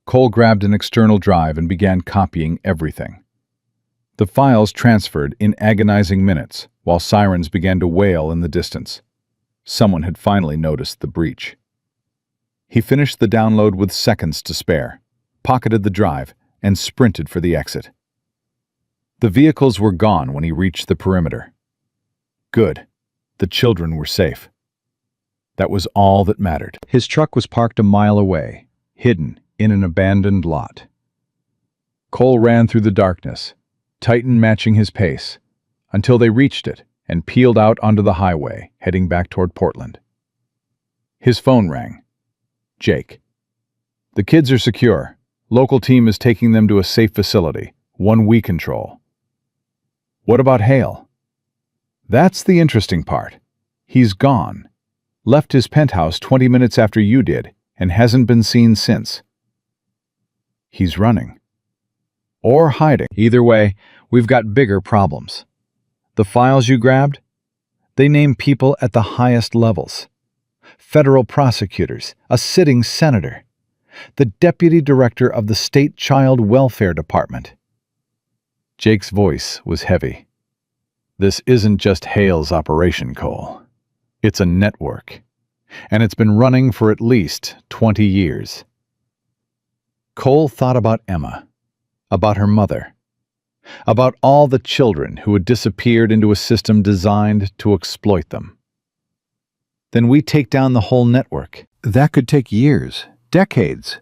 Cole grabbed an external drive and began copying everything. The files transferred in agonizing minutes, while sirens began to wail in the distance. Someone had finally noticed the breach. He finished the download with seconds to spare, pocketed the drive, and sprinted for the exit. The vehicles were gone when he reached the perimeter. Good. The children were safe. That was all that mattered. His truck was parked a mile away, hidden in an abandoned lot. Cole ran through the darkness, Titan matching his pace, until they reached it and peeled out onto the highway, heading back toward Portland. His phone rang. Jake. The kids are secure. Local team is taking them to a safe facility, one we control. What about Hale? That's the interesting part. He's gone. Left his penthouse 20 minutes after you did, and hasn't been seen since. He's running. Or hiding. Either way, we've got bigger problems. The files you grabbed? They name people at the highest levels. Federal prosecutors, a sitting senator, the deputy director of the State Child Welfare Department. Jake's voice was heavy. This isn't just Hale's operation, Cole. It's a network, and it's been running for at least 20 years. Cole thought about Emma, about her mother, about all the children who had disappeared into a system designed to exploit them. Then we take down the whole network. That could take years, decades.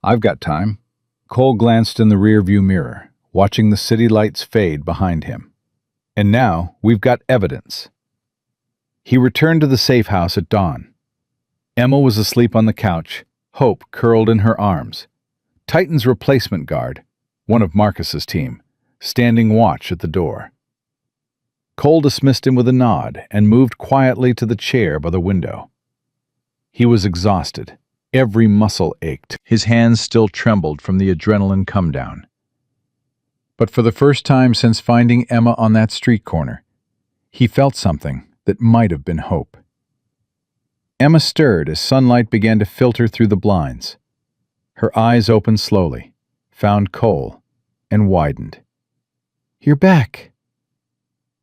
I've got time. Cole glanced in the rearview mirror, watching the city lights fade behind him. And now we've got evidence. He returned to the safe house at dawn. Emma was asleep on the couch, Hope curled in her arms. Titan's replacement guard, one of Marcus's team, standing watch at the door. Cole dismissed him with a nod and moved quietly to the chair by the window. He was exhausted. Every muscle ached. His hands still trembled from the adrenaline come-down. But for the first time since finding Emma on that street corner, he felt something that might have been hope. Emma stirred as sunlight began to filter through the blinds. Her eyes opened slowly, found Cole, and widened. "You're back."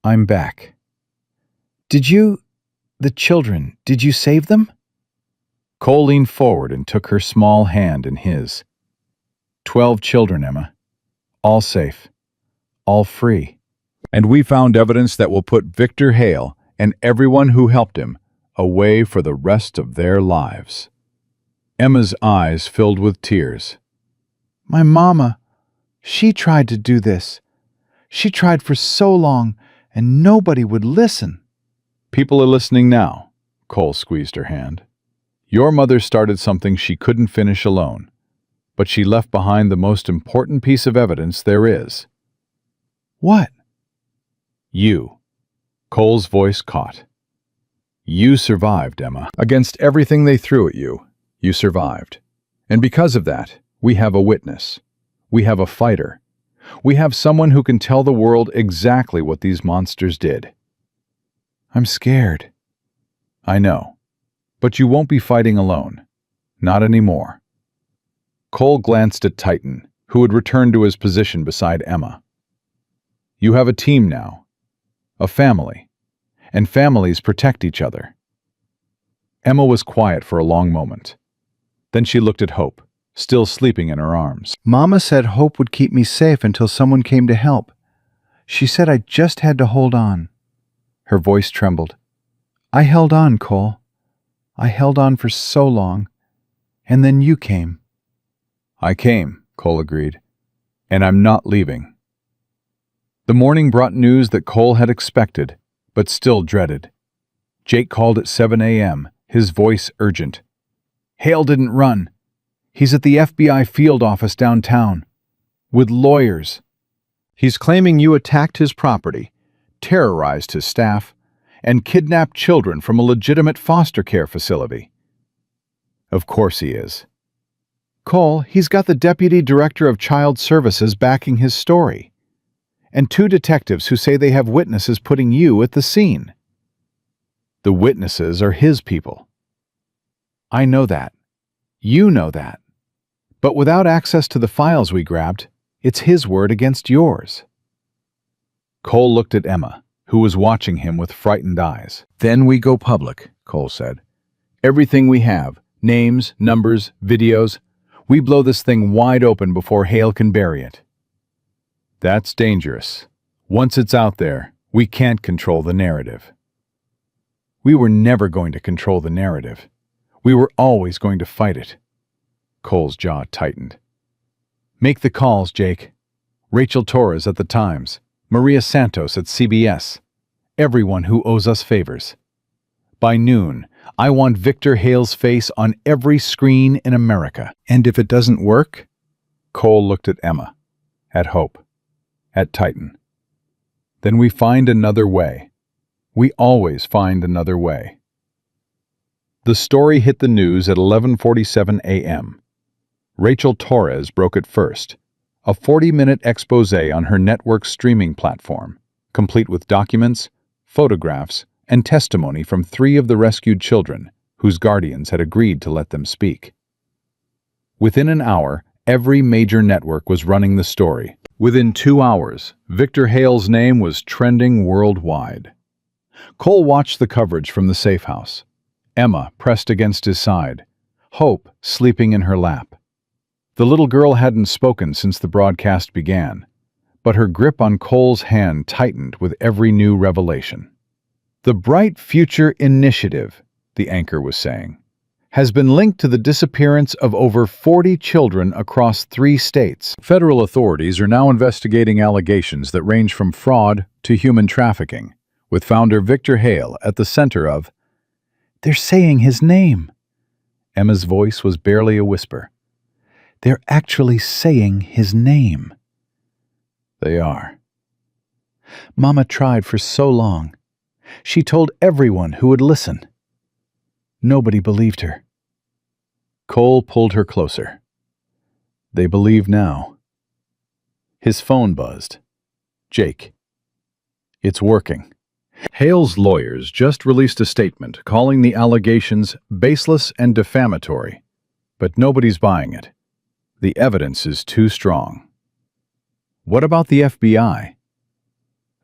"I'm back." The children, did you save them?" Cole leaned forward and took her small hand in his. 12 children, Emma. All safe. All free. And we found evidence that will put Victor Hale and everyone who helped him away for the rest of their lives. Emma's eyes filled with tears. My mama, she tried to do this. She tried for so long, and nobody would listen. People are listening now. Cole squeezed her hand. Your mother started something she couldn't finish alone, but she left behind the most important piece of evidence there is. What? You. Cole's voice caught. You survived, Emma. Against everything they threw at you, you survived. And because of that, we have a witness. We have a fighter. We have someone who can tell the world exactly what these monsters did. I'm scared. I know. But you won't be fighting alone. Not anymore. Cole glanced at Titan, who had returned to his position beside Emma. You have a team now. A family. And families protect each other. Emma was quiet for a long moment. Then she looked at Hope, still sleeping in her arms. Mama said Hope would keep me safe until someone came to help. She said I just had to hold on. Her voice trembled. I held on, Cole. I held on for so long. And then you came. I came, Cole agreed. And I'm not leaving. The morning brought news that Cole had expected, but still dreaded. Jake called at 7 a.m., his voice urgent. Hale didn't run. He's at the FBI field office downtown. With lawyers. He's claiming you attacked his property, terrorized his staff, and kidnapped children from a legitimate foster care facility. Of course he is. Cole, he's got the Deputy Director of Child Services backing his story. And 2 detectives who say they have witnesses putting you at the scene. The witnesses are his people. I know that. You know that. But without access to the files we grabbed, it's his word against yours. Cole looked at Emma, who was watching him with frightened eyes. Then we go public, Cole said. Everything we have, names, numbers, videos, we blow this thing wide open before Hale can bury it. That's dangerous. Once it's out there, we can't control the narrative. We were never going to control the narrative. We were always going to fight it. Cole's jaw tightened. Make the calls, Jake. Rachel Torres at the Times. Maria Santos at CBS. Everyone who owes us favors. By noon, I want Victor Hale's face on every screen in America. And if it doesn't work? Cole looked at Emma, at Hope, at Titan. Then we find another way. We always find another way. The story hit the news at 11:47 a.m. Rachel Torres broke it first, a 40-minute expose on her network streaming platform, complete with documents, photographs, and testimony from 3 of the rescued children, whose guardians had agreed to let them speak. Within an hour, every major network was running the story. Within 2 hours, Victor Hale's name was trending worldwide. Cole watched the coverage from the safe house. Emma pressed against his side, Hope sleeping in her lap. The little girl hadn't spoken since the broadcast began, but her grip on Cole's hand tightened with every new revelation. The Bright Future Initiative, the anchor was saying, has been linked to the disappearance of over 40 children across 3 states. Federal authorities are now investigating allegations that range from fraud to human trafficking, with founder Victor Hale at the center of... They're saying his name. Emma's voice was barely a whisper. They're actually saying his name. They are. Mama tried for so long. She told everyone who would listen. Nobody believed her. Cole pulled her closer. They believe now. His phone buzzed. Jake. It's working. Hale's lawyers just released a statement calling the allegations baseless and defamatory, but nobody's buying it. The evidence is too strong. What about the FBI?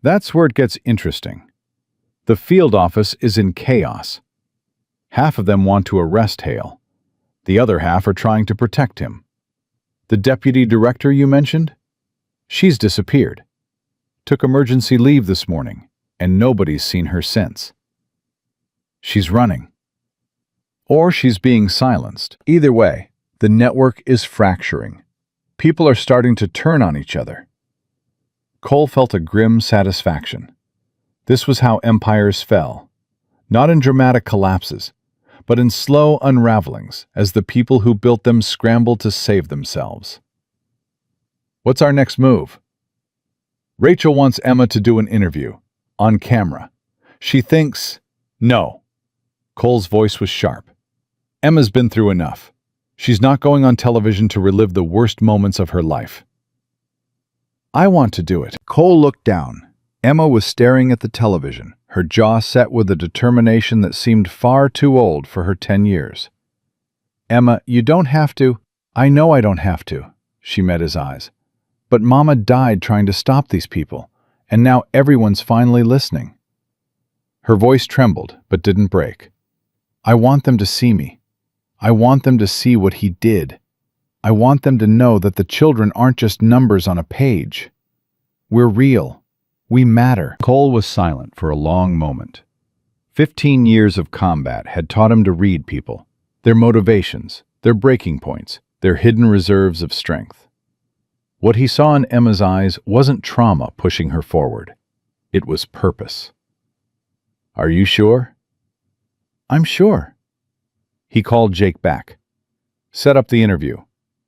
That's where it gets interesting. The field office is in chaos. Half of them want to arrest Hale. The other half are trying to protect him. The deputy director you mentioned? She's disappeared. Took emergency leave this morning, and nobody's seen her since. She's running. Or she's being silenced. Either way, the network is fracturing. People are starting to turn on each other. Cole felt a grim satisfaction. This was how empires fell, not in dramatic collapses, but in slow unravelings as the people who built them scrambled to save themselves. What's our next move? Rachel wants Emma to do an interview, on camera. She thinks, no. Cole's voice was sharp. Emma's been through enough. She's not going on television to relive the worst moments of her life. I want to do it. Cole looked down. Emma was staring at the television, her jaw set with a determination that seemed far too old for her 10 years. Emma, you don't have to. I know I don't have to. She met his eyes. But Mama died trying to stop these people, and now everyone's finally listening. Her voice trembled, but didn't break. I want them to see me. I want them to see what he did. I want them to know that the children aren't just numbers on a page. We're real. We matter. Cole was silent for a long moment. 15 years of combat had taught him to read people, their motivations, their breaking points, their hidden reserves of strength. What he saw in Emma's eyes wasn't trauma pushing her forward. It was purpose. Are you sure? I'm sure. He called Jake back. Set up the interview.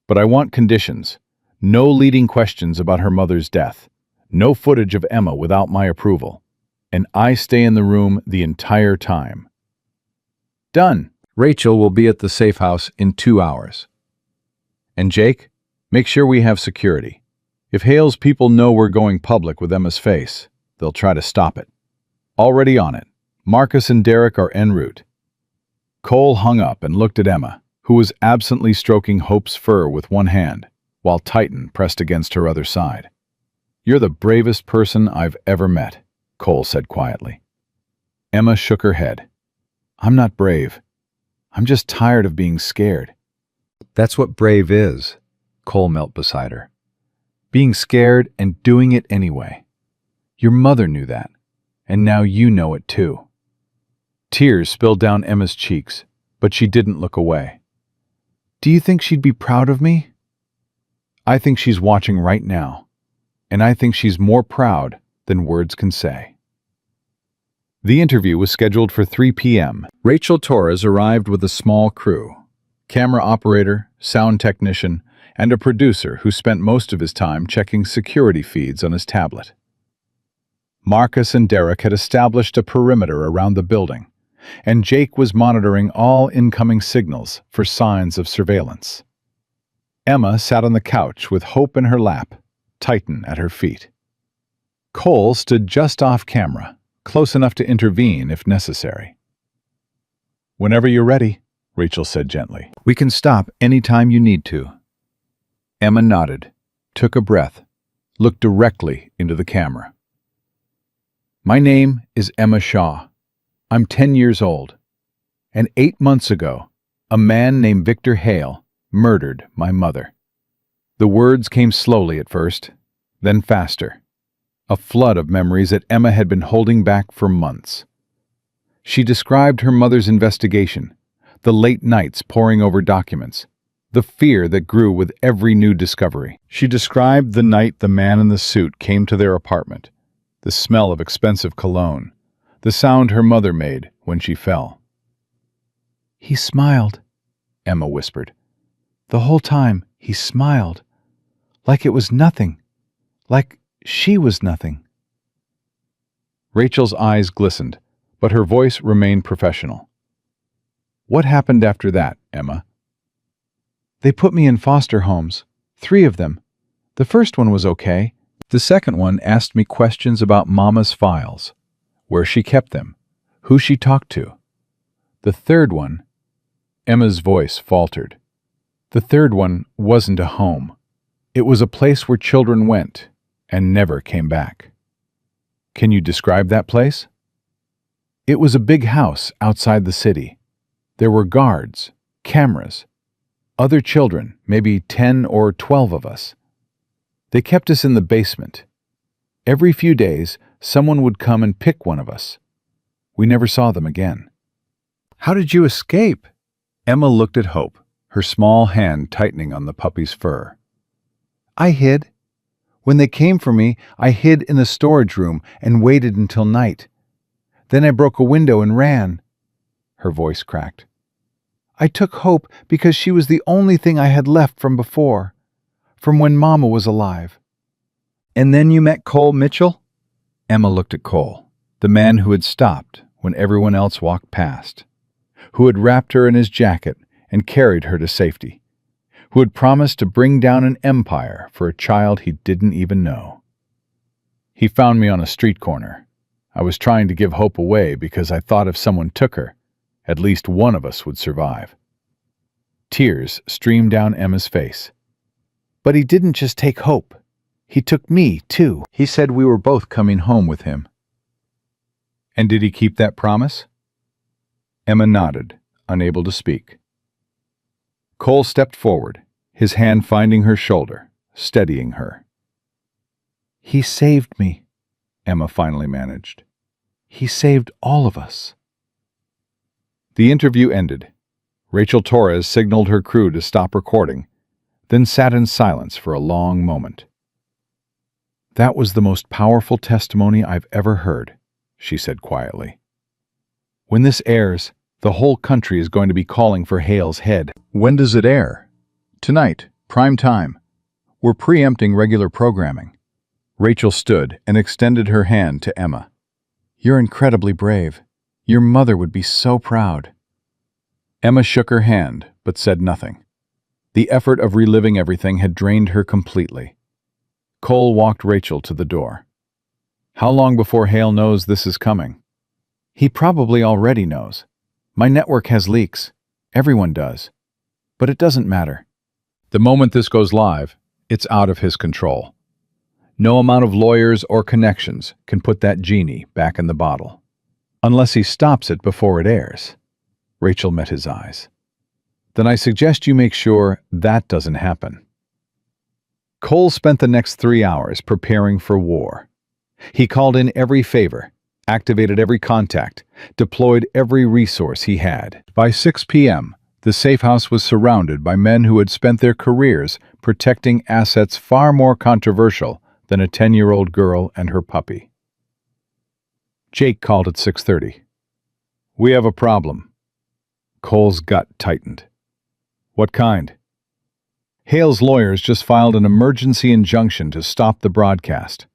But I want conditions. No leading questions about her mother's death. No footage of Emma without my approval. And I stay in the room the entire time. Done. Rachel will be at the safe house in 2 hours. And Jake, make sure we have security. If Hale's people know we're going public with Emma's face, they'll try to stop it. Already on it. Marcus and Derek are en route. Cole hung up and looked at Emma, who was absently stroking Hope's fur with one hand, while Titan pressed against her other side. You're the bravest person I've ever met, Cole said quietly. Emma shook her head. I'm not brave. I'm just tired of being scared. That's what brave is, Cole knelt beside her. Being scared and doing it anyway. Your mother knew that, and now you know it too. Tears spilled down Emma's cheeks, but she didn't look away. Do you think she'd be proud of me? I think she's watching right now, and I think she's more proud than words can say. The interview was scheduled for 3 p.m. Rachel Torres arrived with a small crew, camera operator, sound technician, and a producer who spent most of his time checking security feeds on his tablet. Marcus and Derek had established a perimeter around the building, and Jake was monitoring all incoming signals for signs of surveillance. Emma sat on the couch with Hope in her lap, Titan at her feet. Cole stood just off camera, close enough to intervene if necessary. Whenever you're ready, Rachel said gently. We can stop any time you need to. Emma nodded, took a breath, looked directly into the camera. My name is Emma Shaw. I'm 10 years old. And 8 months ago, a man named Victor Hale murdered my mother. The words came slowly at first, then faster. A flood of memories that Emma had been holding back for months. She described her mother's investigation, the late nights poring over documents, the fear that grew with every new discovery. She described the night the man in the suit came to their apartment, the smell of expensive cologne, the sound her mother made when she fell. He smiled, Emma whispered. The whole time he smiled, like it was nothing, like she was nothing. Rachel's eyes glistened, but her voice remained professional. What happened after that, Emma? They put me in foster homes, 3 of them. The first one was okay. The second one asked me questions about Mama's files, where she kept them, who she talked to. The third one, Emma's voice faltered. The third one wasn't a home. It was a place where children went and never came back. Can you describe that place? It was a big house outside the city. There were guards, cameras, other children, maybe 10 or 12 of us. They kept us in the basement. Every few days, someone would come and pick one of us. We never saw them again. How did you escape? Emma looked at Hope, her small hand tightening on the puppy's fur. I hid. When they came for me, I hid in the storage room and waited until night. Then I broke a window and ran. Her voice cracked. I took Hope because she was the only thing I had left from before, from when Mama was alive. And then you met Cole Mitchell? Emma looked at Cole, the man who had stopped when everyone else walked past, who had wrapped her in his jacket and carried her to safety, who had promised to bring down an empire for a child he didn't even know. He found me on a street corner. I was trying to give Hope away because I thought if someone took her, at least one of us would survive. Tears streamed down Emma's face. But he didn't just take Hope. He took me, too. He said we were both coming home with him. And did he keep that promise? Emma nodded, unable to speak. Cole stepped forward, his hand finding her shoulder, steadying her. He saved me, Emma finally managed. He saved all of us. The interview ended. Rachel Torres signaled her crew to stop recording, then sat in silence for a long moment. That was the most powerful testimony I've ever heard, she said quietly. When this airs, the whole country is going to be calling for Hale's head. When does it air? Tonight, prime time. We're preempting regular programming. Rachel stood and extended her hand to Emma. You're incredibly brave. Your mother would be so proud. Emma shook her hand, but said nothing. The effort of reliving everything had drained her completely. Cole walked Rachel to the door. How long before Hale knows this is coming? He probably already knows. My network has leaks. Everyone does. But it doesn't matter. The moment this goes live, it's out of his control. No amount of lawyers or connections can put that genie back in the bottle. Unless he stops it before it airs. Rachel met his eyes. Then I suggest you make sure that doesn't happen. Cole spent the next 3 hours preparing for war. He called in every favor, activated every contact, deployed every resource he had. By 6 p.m., the safe house was surrounded by men who had spent their careers protecting assets far more controversial than a 10-year-old girl and her puppy. Jake called at 6:30. We have a problem. Cole's gut tightened. What kind? Hale's lawyers just filed an emergency injunction to stop the broadcast.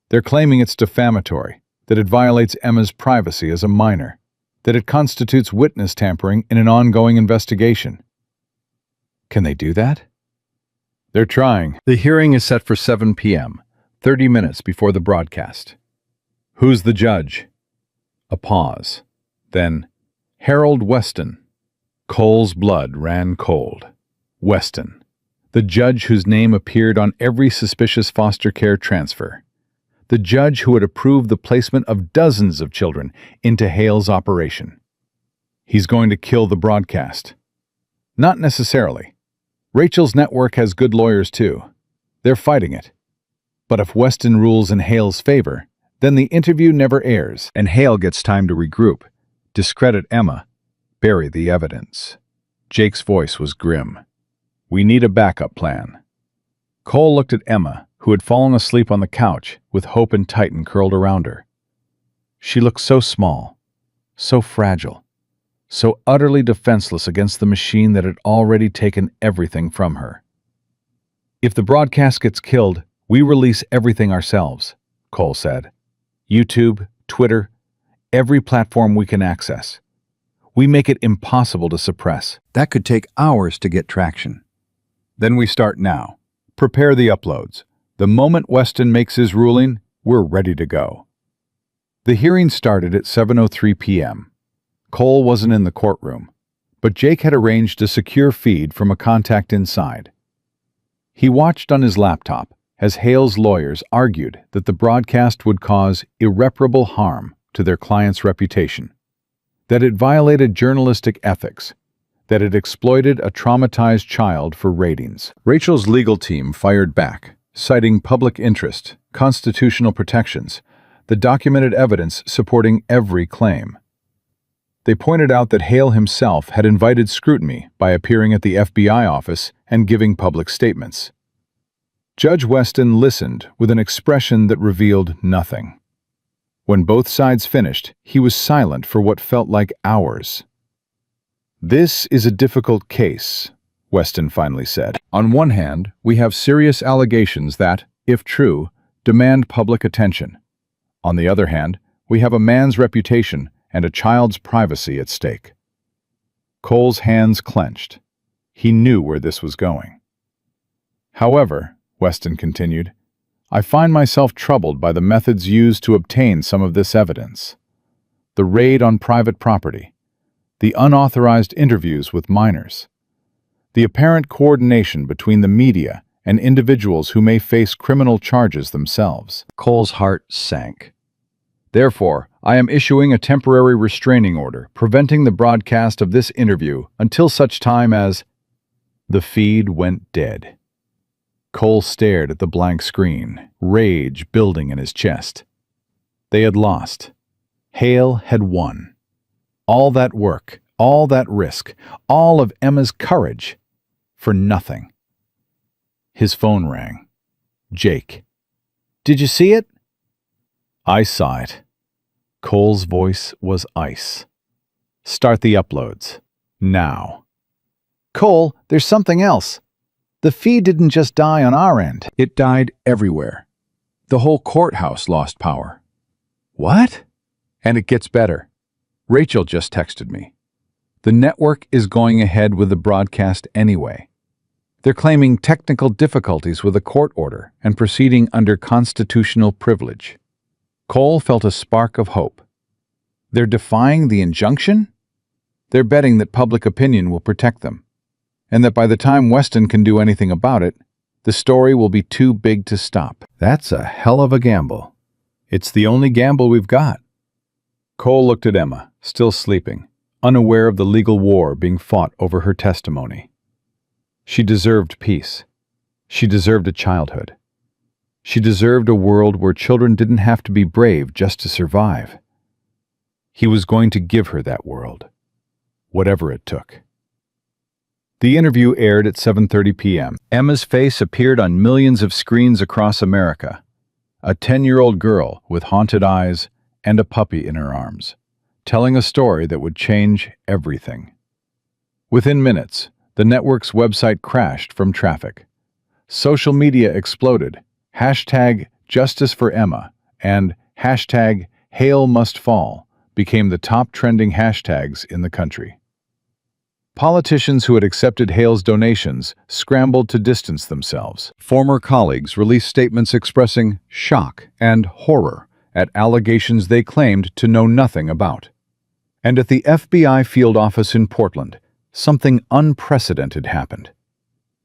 They're claiming it's defamatory, that it violates Emma's privacy as a minor, that it constitutes witness tampering in an ongoing investigation. Can they do that? They're trying. The hearing is set for 7 p.m., 30 minutes before the broadcast. Who's the judge? A pause. Then, Harold Weston. Cole's blood ran cold. Weston, the judge whose name appeared on every suspicious foster care transfer. The judge who had approved the placement of dozens of children into Hale's operation. He's going to kill the broadcast. Not necessarily. Rachel's network has good lawyers too. They're fighting it. But if Weston rules in Hale's favor, then the interview never airs, and Hale gets time to regroup, discredit Emma, bury the evidence. Jake's voice was grim. We need a backup plan. Cole looked at Emma, who had fallen asleep on the couch with Hope and Titan curled around her. She looked so small, so fragile, so utterly defenseless against the machine that had already taken everything from her. If the broadcast gets killed, we release everything ourselves, Cole said. YouTube, Twitter, every platform we can access. We make it impossible to suppress. That could take hours to get traction. Then we start now. Prepare the uploads. The moment Weston makes his ruling, we're ready to go. The hearing started at 7:03 p.m. Cole wasn't in the courtroom, but Jake had arranged a secure feed from a contact inside. He watched on his laptop as Hale's lawyers argued that the broadcast would cause irreparable harm to their client's reputation, that it violated journalistic ethics, that it exploited a traumatized child for ratings. Rachel's legal team fired back, citing public interest, constitutional protections, the documented evidence supporting every claim. They pointed out that Hale himself had invited scrutiny by appearing at the FBI office and giving public statements. Judge Weston listened with an expression that revealed nothing. When both sides finished, he was silent for what felt like hours. "This is a difficult case," Weston finally said. "On one hand, we have serious allegations that, if true, demand public attention. On the other hand, we have a man's reputation and a child's privacy at stake." Cole's hands clenched. He knew where this was going. "However," Weston continued, "I find myself troubled by the methods used to obtain some of this evidence. The raid on private property, the unauthorized interviews with minors, the apparent coordination between the media and individuals who may face criminal charges themselves." Cole's heart sank. "Therefore, I am issuing a temporary restraining order preventing the broadcast of this interview until such time as—" The feed went dead. Cole stared at the blank screen, rage building in his chest. They had lost. Hale had won. All that work, all that risk, all of Emma's courage, for nothing. His phone rang. Jake. "Did you see it?" "I saw it." Cole's voice was ice. "Start the uploads. Now." "Cole, there's something else. The feed didn't just die on our end. It died everywhere. The whole courthouse lost power." "What?" "And it gets better. Rachel just texted me. The network is going ahead with the broadcast anyway. They're claiming technical difficulties with a court order and proceeding under constitutional privilege." Cole felt a spark of hope. They're defying the injunction? They're betting that public opinion will protect them, and that by the time Weston can do anything about it, the story will be too big to stop. "That's a hell of a gamble. It's the only gamble we've got." Cole looked at Emma, still sleeping, unaware of the legal war being fought over her testimony. She deserved peace. She deserved a childhood. She deserved a world where children didn't have to be brave just to survive. He was going to give her that world, whatever it took. The interview aired at 7:30 p.m. Emma's face appeared on millions of screens across America. A 10-year-old girl with haunted eyes and a puppy in her arms, telling a story that would change everything. Within minutes, the network's website crashed from traffic. Social media exploded. #JusticeForEmma and #HaleMustFall became the top trending hashtags in the country. Politicians who had accepted Hale's donations scrambled to distance themselves. Former colleagues released statements expressing shock and horror at allegations they claimed to know nothing about. And at the FBI field office in Portland, something unprecedented happened.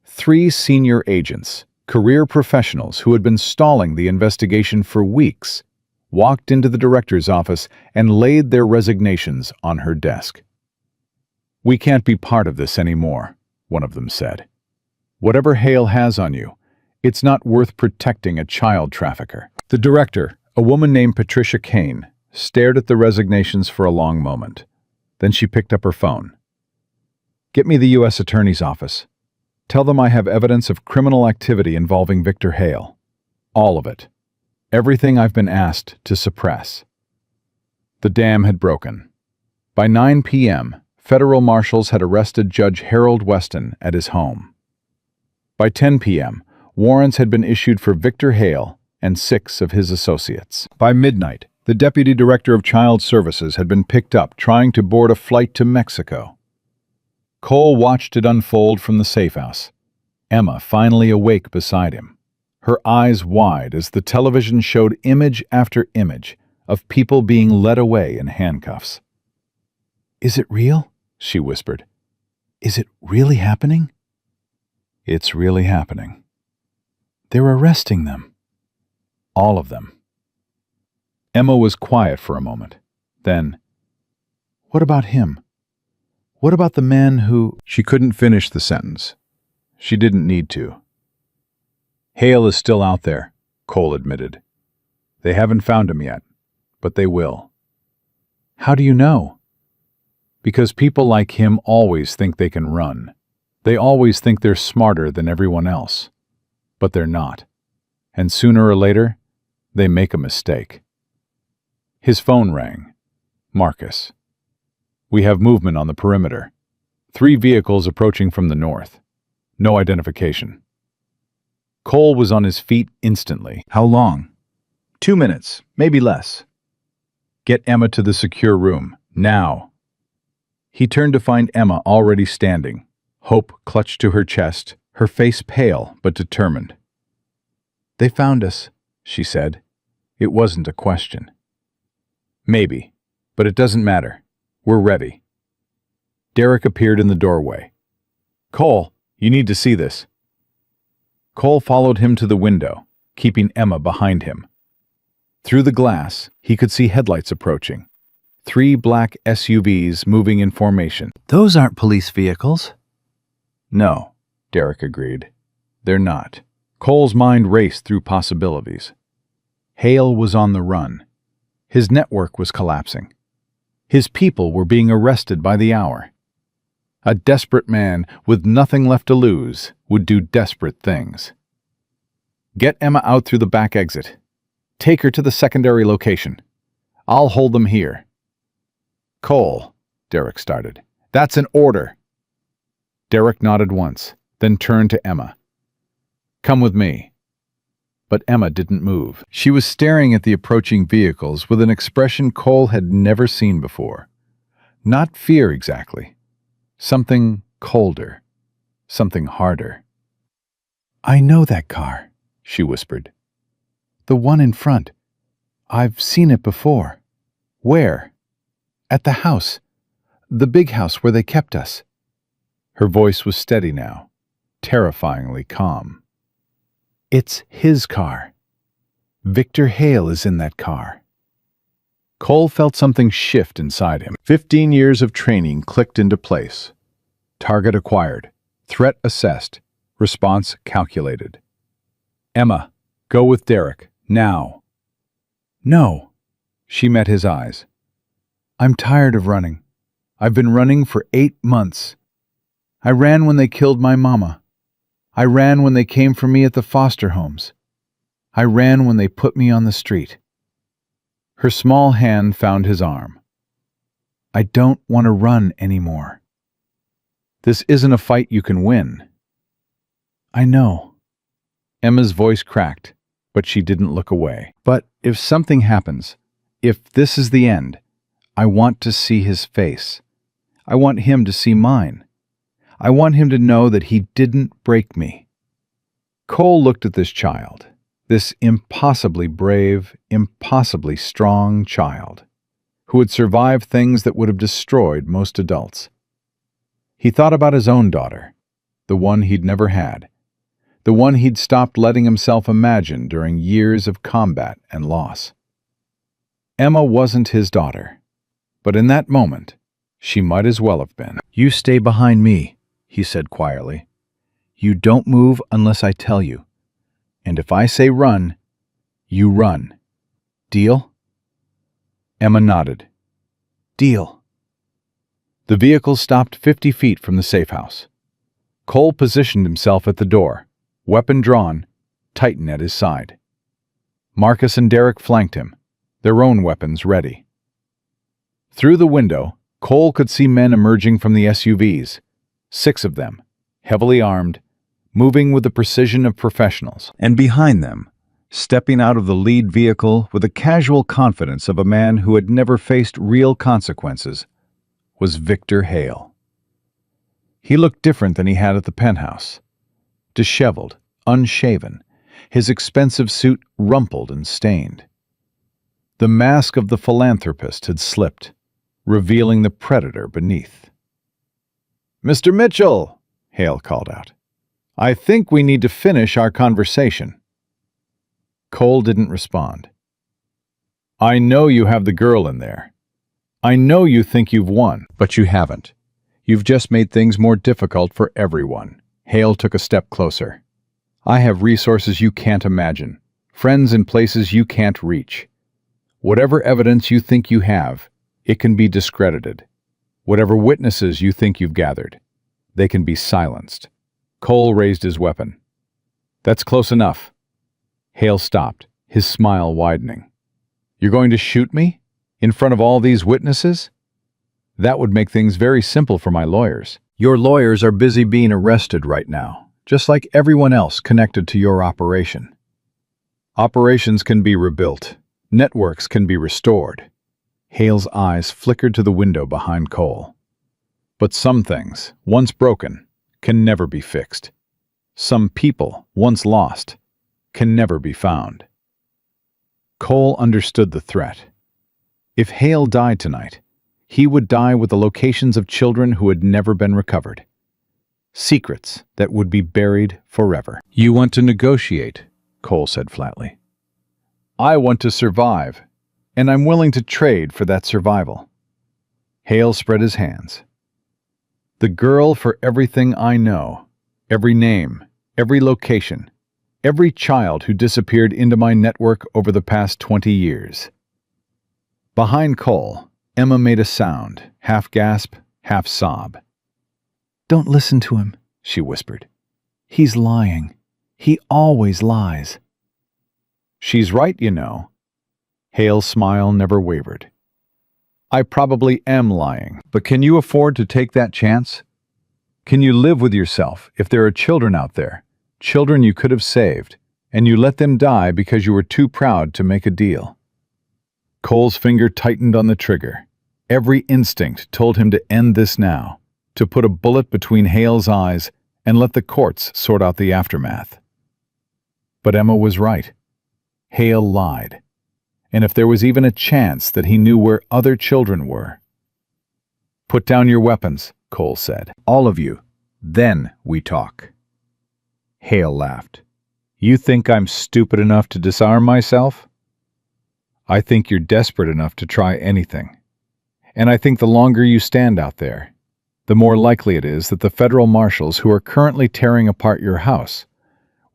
3 senior agents, career professionals who had been stalling the investigation for weeks, walked into the director's office and laid their resignations on her desk. "We can't be part of this anymore," one of them said. "Whatever Hale has on you, it's not worth protecting a child trafficker." The director, a woman named Patricia Kane, stared at the resignations for a long moment. Then she picked up her phone. "Get me the U.S. Attorney's office. Tell them I have evidence of criminal activity involving Victor Hale. All of it. Everything I've been asked to suppress." The dam had broken. By 9 p.m., federal marshals had arrested Judge Harold Weston at his home. By 10 p.m., warrants had been issued for Victor Hale and 6 of his associates. By midnight, the Deputy Director of Child Services had been picked up trying to board a flight to Mexico. Cole watched it unfold from the safe house. Emma finally awake beside him, her eyes wide as the television showed image after image of people being led away in handcuffs. "Is it real?" she whispered. "Is it really happening?" "It's really happening. They're arresting them. All of them." Emma was quiet for a moment. Then, "What about him? What about the man who—" She couldn't finish the sentence. She didn't need to. "Hale is still out there," Cole admitted. "They haven't found him yet, but they will." "How do you know?" Because people like him always think they can run. They always think they're smarter than everyone else. But they're not. And sooner or later, they make a mistake. His phone rang. Marcus. We have movement on the perimeter. 3 vehicles approaching from the north. No identification. Cole was on his feet instantly. How long? 2 minutes, maybe less. Get Emma to the secure room, now. He turned to find Emma already standing, hope clutched to her chest, her face pale but determined. They found us, she said. It wasn't a question. Maybe, but it doesn't matter. We're ready. Derek appeared in the doorway. Cole, you need to see this. Cole followed him to the window, keeping Emma behind him. Through the glass, he could see headlights approaching. 3 black SUVs moving in formation. Those aren't police vehicles. No, Derek agreed. They're not. Cole's mind raced through possibilities. Hale was on the run. His network was collapsing. His people were being arrested by the hour. A desperate man with nothing left to lose would do desperate things. Get Emma out through the back exit. Take her to the secondary location. I'll hold them here. Cole, Derek started. That's an order. Derek nodded once, then turned to Emma. Come with me. But Emma didn't move. She was staring at the approaching vehicles with an expression Cole had never seen before. Not fear exactly. Something colder. Something harder. I know that car, she whispered. The one in front. I've seen it before. Where? At the house. The big house where they kept us. Her voice was steady now, terrifyingly calm. It's his car. Victor Hale is in that car. Cole felt something shift inside him. 15 years of training clicked into place. Target acquired. Threat assessed. Response calculated. Emma, go with Derek, now. No. She met his eyes. I'm tired of running. I've been running for 8 months. I ran when they killed my mama. I ran when they came for me at the foster homes. I ran when they put me on the street. Her small hand found his arm. I don't want to run anymore. This isn't a fight you can win. I know. Emma's voice cracked, but she didn't look away. But if something happens, if this is the end, I want to see his face. I want him to see mine. I want him to know that he didn't break me. Cole looked at this child, this impossibly brave, impossibly strong child, who had survived things that would have destroyed most adults. He thought about his own daughter, the one he'd never had, the one he'd stopped letting himself imagine during years of combat and loss. Emma wasn't his daughter, but in that moment, she might as well have been. You stay behind me, he said quietly. You don't move unless I tell you. And if I say run, you run. Deal? Emma nodded. Deal. The vehicle stopped 50 feet from the safe house. Cole positioned himself at the door, weapon drawn, Titan at his side. Marcus and Derek flanked him, their own weapons ready. Through the window, Cole could see men emerging from the SUVs, 6 of them, heavily armed, moving with the precision of professionals. And behind them, stepping out of the lead vehicle with the casual confidence of a man who had never faced real consequences, was Victor Hale. He looked different than he had at the penthouse. Disheveled, unshaven, his expensive suit rumpled and stained. The mask of the philanthropist had slipped, revealing the predator beneath. Mr. Mitchell, Hale called out. I think we need to finish our conversation. Cole didn't respond. I know you have the girl in there. I know you think you've won, but you haven't. You've just made things more difficult for everyone. Hale took a step closer. I have resources you can't imagine, friends in places you can't reach. Whatever evidence you think you have, it can be discredited. Whatever witnesses you think you've gathered, they can be silenced. Cole raised his weapon. That's close enough. Hale stopped, his smile widening. You're going to shoot me? In front of all these witnesses? That would make things very simple for my lawyers. Your lawyers are busy being arrested right now, just like everyone else connected to your operation. Operations can be rebuilt. Networks can be restored. Hale's eyes flickered to the window behind Cole. But some things, once broken, can never be fixed. Some people, once lost, can never be found. Cole understood the threat. If Hale died tonight, he would die with the locations of children who had never been recovered. Secrets that would be buried forever. You want to negotiate, Cole said flatly. I want to survive, and I'm willing to trade for that survival. Hale spread his hands. The girl for everything I know, every name, every location, every child who disappeared into my network over the past 20 years. Behind Cole, Emma made a sound, half gasp, half sob. Don't listen to him, she whispered. He's lying. He always lies. She's right, you know. Hale's smile never wavered. I probably am lying, but can you afford to take that chance? Can you live with yourself if there are children out there, children you could have saved, and you let them die because you were too proud to make a deal? Cole's finger tightened on the trigger. Every instinct told him to end this now, to put a bullet between Hale's eyes and let the courts sort out the aftermath. But Emma was right. Hale lied. And if there was even a chance that he knew where other children were. Put down your weapons, Cole said. All of you. Then we talk. Hale laughed. You think I'm stupid enough to disarm myself? I think you're desperate enough to try anything. And I think the longer you stand out there, the more likely it is that the federal marshals who are currently tearing apart your house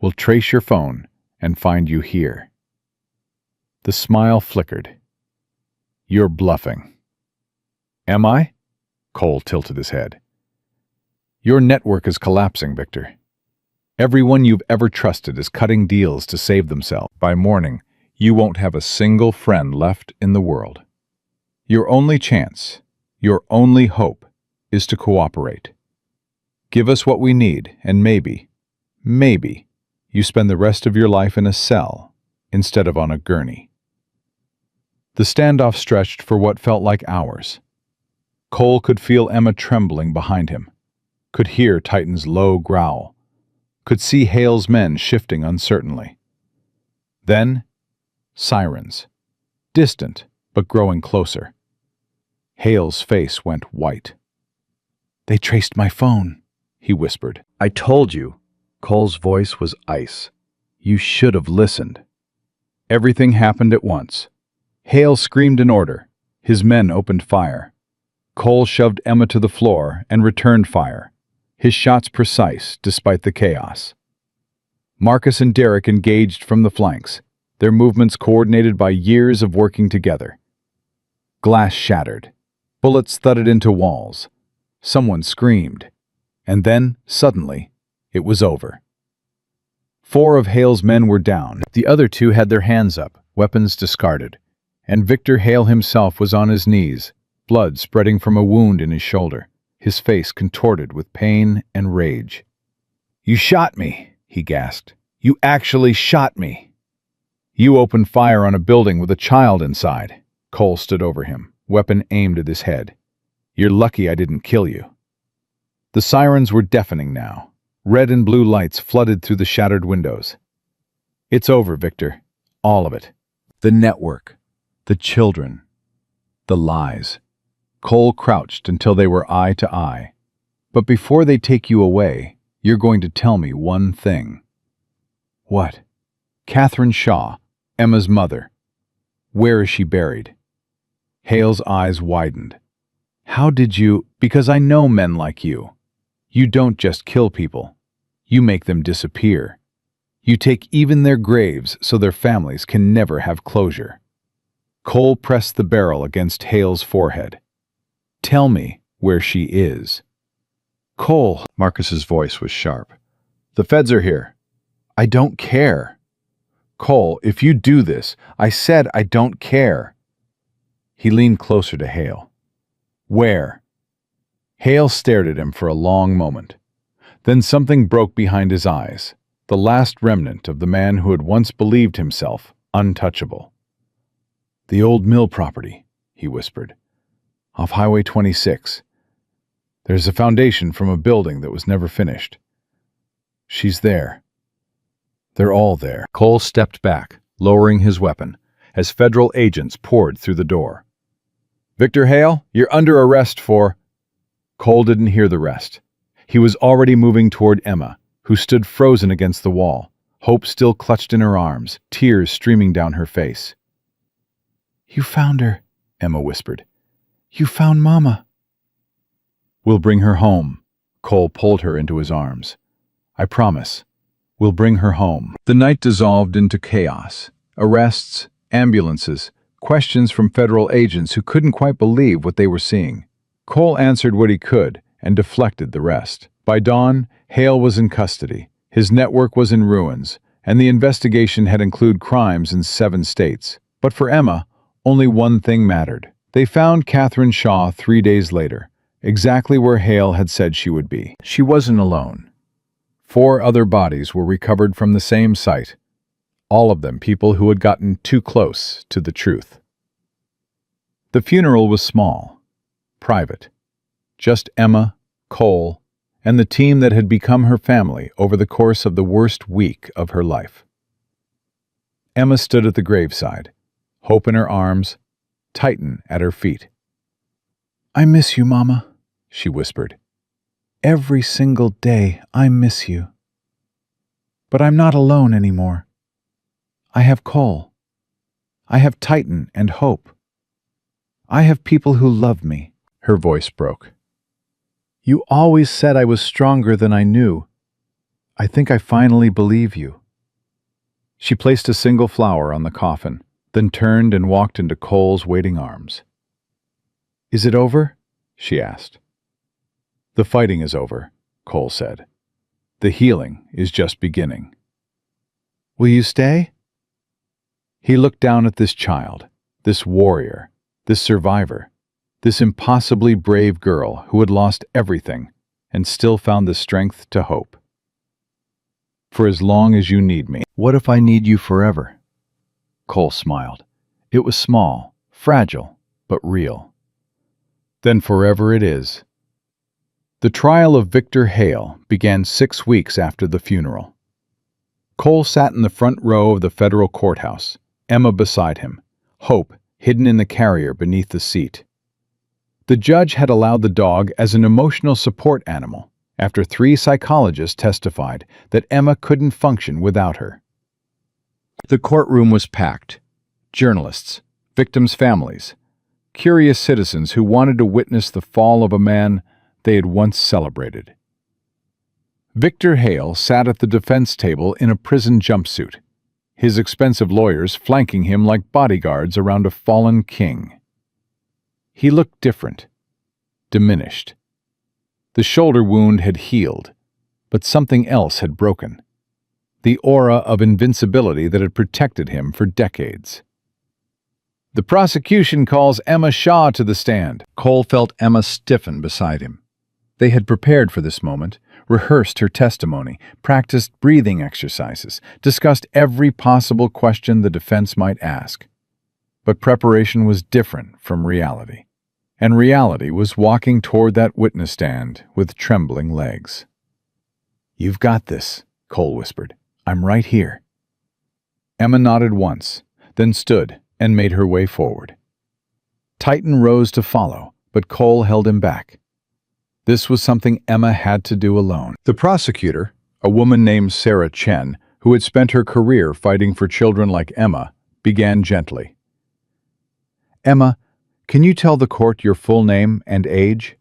will trace your phone and find you here. The smile flickered. You're bluffing. Am I? Cole tilted his head. Your network is collapsing, Victor. Everyone you've ever trusted is cutting deals to save themselves. By morning, you won't have a single friend left in the world. Your only chance, your only hope, is to cooperate. Give us what we need, and maybe, you spend the rest of your life in a cell instead of on a gurney. The standoff stretched for what felt like hours. Cole could feel Emma trembling behind him, could hear Titan's low growl, could see Hale's men shifting uncertainly. Then, sirens, distant but growing closer. Hale's face went white. They traced my phone, he whispered. I told you. Cole's voice was ice. You should have listened. Everything happened at once. Hale screamed an order. His men opened fire. Cole shoved Emma to the floor and returned fire, his shots precise despite the chaos. Marcus and Derek engaged from the flanks, their movements coordinated by years of working together. Glass shattered. Bullets thudded into walls. Someone screamed. And then, suddenly, it was over. 4 of Hale's men were down. The other 2 had their hands up, weapons discarded. And Victor Hale himself was on his knees, blood spreading from a wound in his shoulder, his face contorted with pain and rage. You shot me, he gasped. You actually shot me. You opened fire on a building with a child inside. Cole stood over him, weapon aimed at his head. You're lucky I didn't kill you. The sirens were deafening now. Red and blue lights flooded through the shattered windows. It's over, Victor. All of it. The network. The children. The lies. Cole crouched until they were eye to eye. But before they take you away, you're going to tell me one thing. What? Catherine Shaw, Emma's mother. Where is she buried? Hale's eyes widened. How did you... Because I know men like you. You don't just kill people. You make them disappear. You take even their graves so their families can never have closure. Cole pressed the barrel against Hale's forehead. Tell me where she is. Cole, Marcus's voice was sharp. The feds are here. I don't care. Cole, if you do this, I said I don't care. He leaned closer to Hale. Where? Hale stared at him for a long moment. Then something broke behind his eyes, the last remnant of the man who had once believed himself untouchable. The old mill property, he whispered. Off Highway 26. There's a foundation from a building that was never finished. She's there. They're all there. Cole stepped back, lowering his weapon, as federal agents poured through the door. Victor Hale, you're under arrest for... Cole didn't hear the rest. He was already moving toward Emma, who stood frozen against the wall, hope still clutched in her arms, tears streaming down her face. You found her, Emma whispered. You found Mama. We'll bring her home. Cole pulled her into his arms. I promise. We'll bring her home. The night dissolved into chaos. Arrests, ambulances, questions from federal agents who couldn't quite believe what they were seeing. Cole answered what he could and deflected the rest. By dawn, Hale was in custody. His network was in ruins, and the investigation had included crimes in 7 states. But for Emma, only one thing mattered. They found Catherine Shaw 3 days later, exactly where Hale had said she would be. She wasn't alone. 4 other bodies were recovered from the same site, all of them people who had gotten too close to the truth. The funeral was small, private. Just Emma, Cole, and the team that had become her family over the course of the worst week of her life. Emma stood at the graveside, hope in her arms, Titan at her feet. I miss you, Mama, she whispered. Every single day I miss you. But I'm not alone anymore. I have Cole. I have Titan and hope. I have people who love me. Her voice broke. You always said I was stronger than I knew. I think I finally believe you. She placed a single flower on the coffin, then turned and walked into Cole's waiting arms. Is it over? She asked. The fighting is over, Cole said. The healing is just beginning. Will you stay? He looked down at this child, this warrior, this survivor, this impossibly brave girl who had lost everything and still found the strength to hope. For as long as you need me. What if I need you forever? Cole smiled. It was small, fragile, but real. Then forever it is. The trial of Victor Hale began 6 weeks after the funeral. Cole sat in the front row of the federal courthouse, Emma beside him, hope hidden in the carrier beneath the seat. The judge had allowed the dog as an emotional support animal after 3 psychologists testified that Emma couldn't function without her. The courtroom was packed. Journalists, victims' families, curious citizens who wanted to witness the fall of a man they had once celebrated. Victor Hale sat at the defense table in a prison jumpsuit, his expensive lawyers flanking him like bodyguards around a fallen king. He looked different, diminished. The shoulder wound had healed, but something else had broken. The aura of invincibility that had protected him for decades. The prosecution calls Emma Shaw to the stand. Cole felt Emma stiffen beside him. They had prepared for this moment, rehearsed her testimony, practiced breathing exercises, discussed every possible question the defense might ask. But preparation was different from reality, and reality was walking toward that witness stand with trembling legs. You've got this, Cole whispered. I'm right here. Emma nodded once, then stood and made her way forward. Titan rose to follow, but Cole held him back. This was something Emma had to do alone. The prosecutor, a woman named Sarah Chen, who had spent her career fighting for children like Emma, began gently. Emma, can you tell the court your full name and age?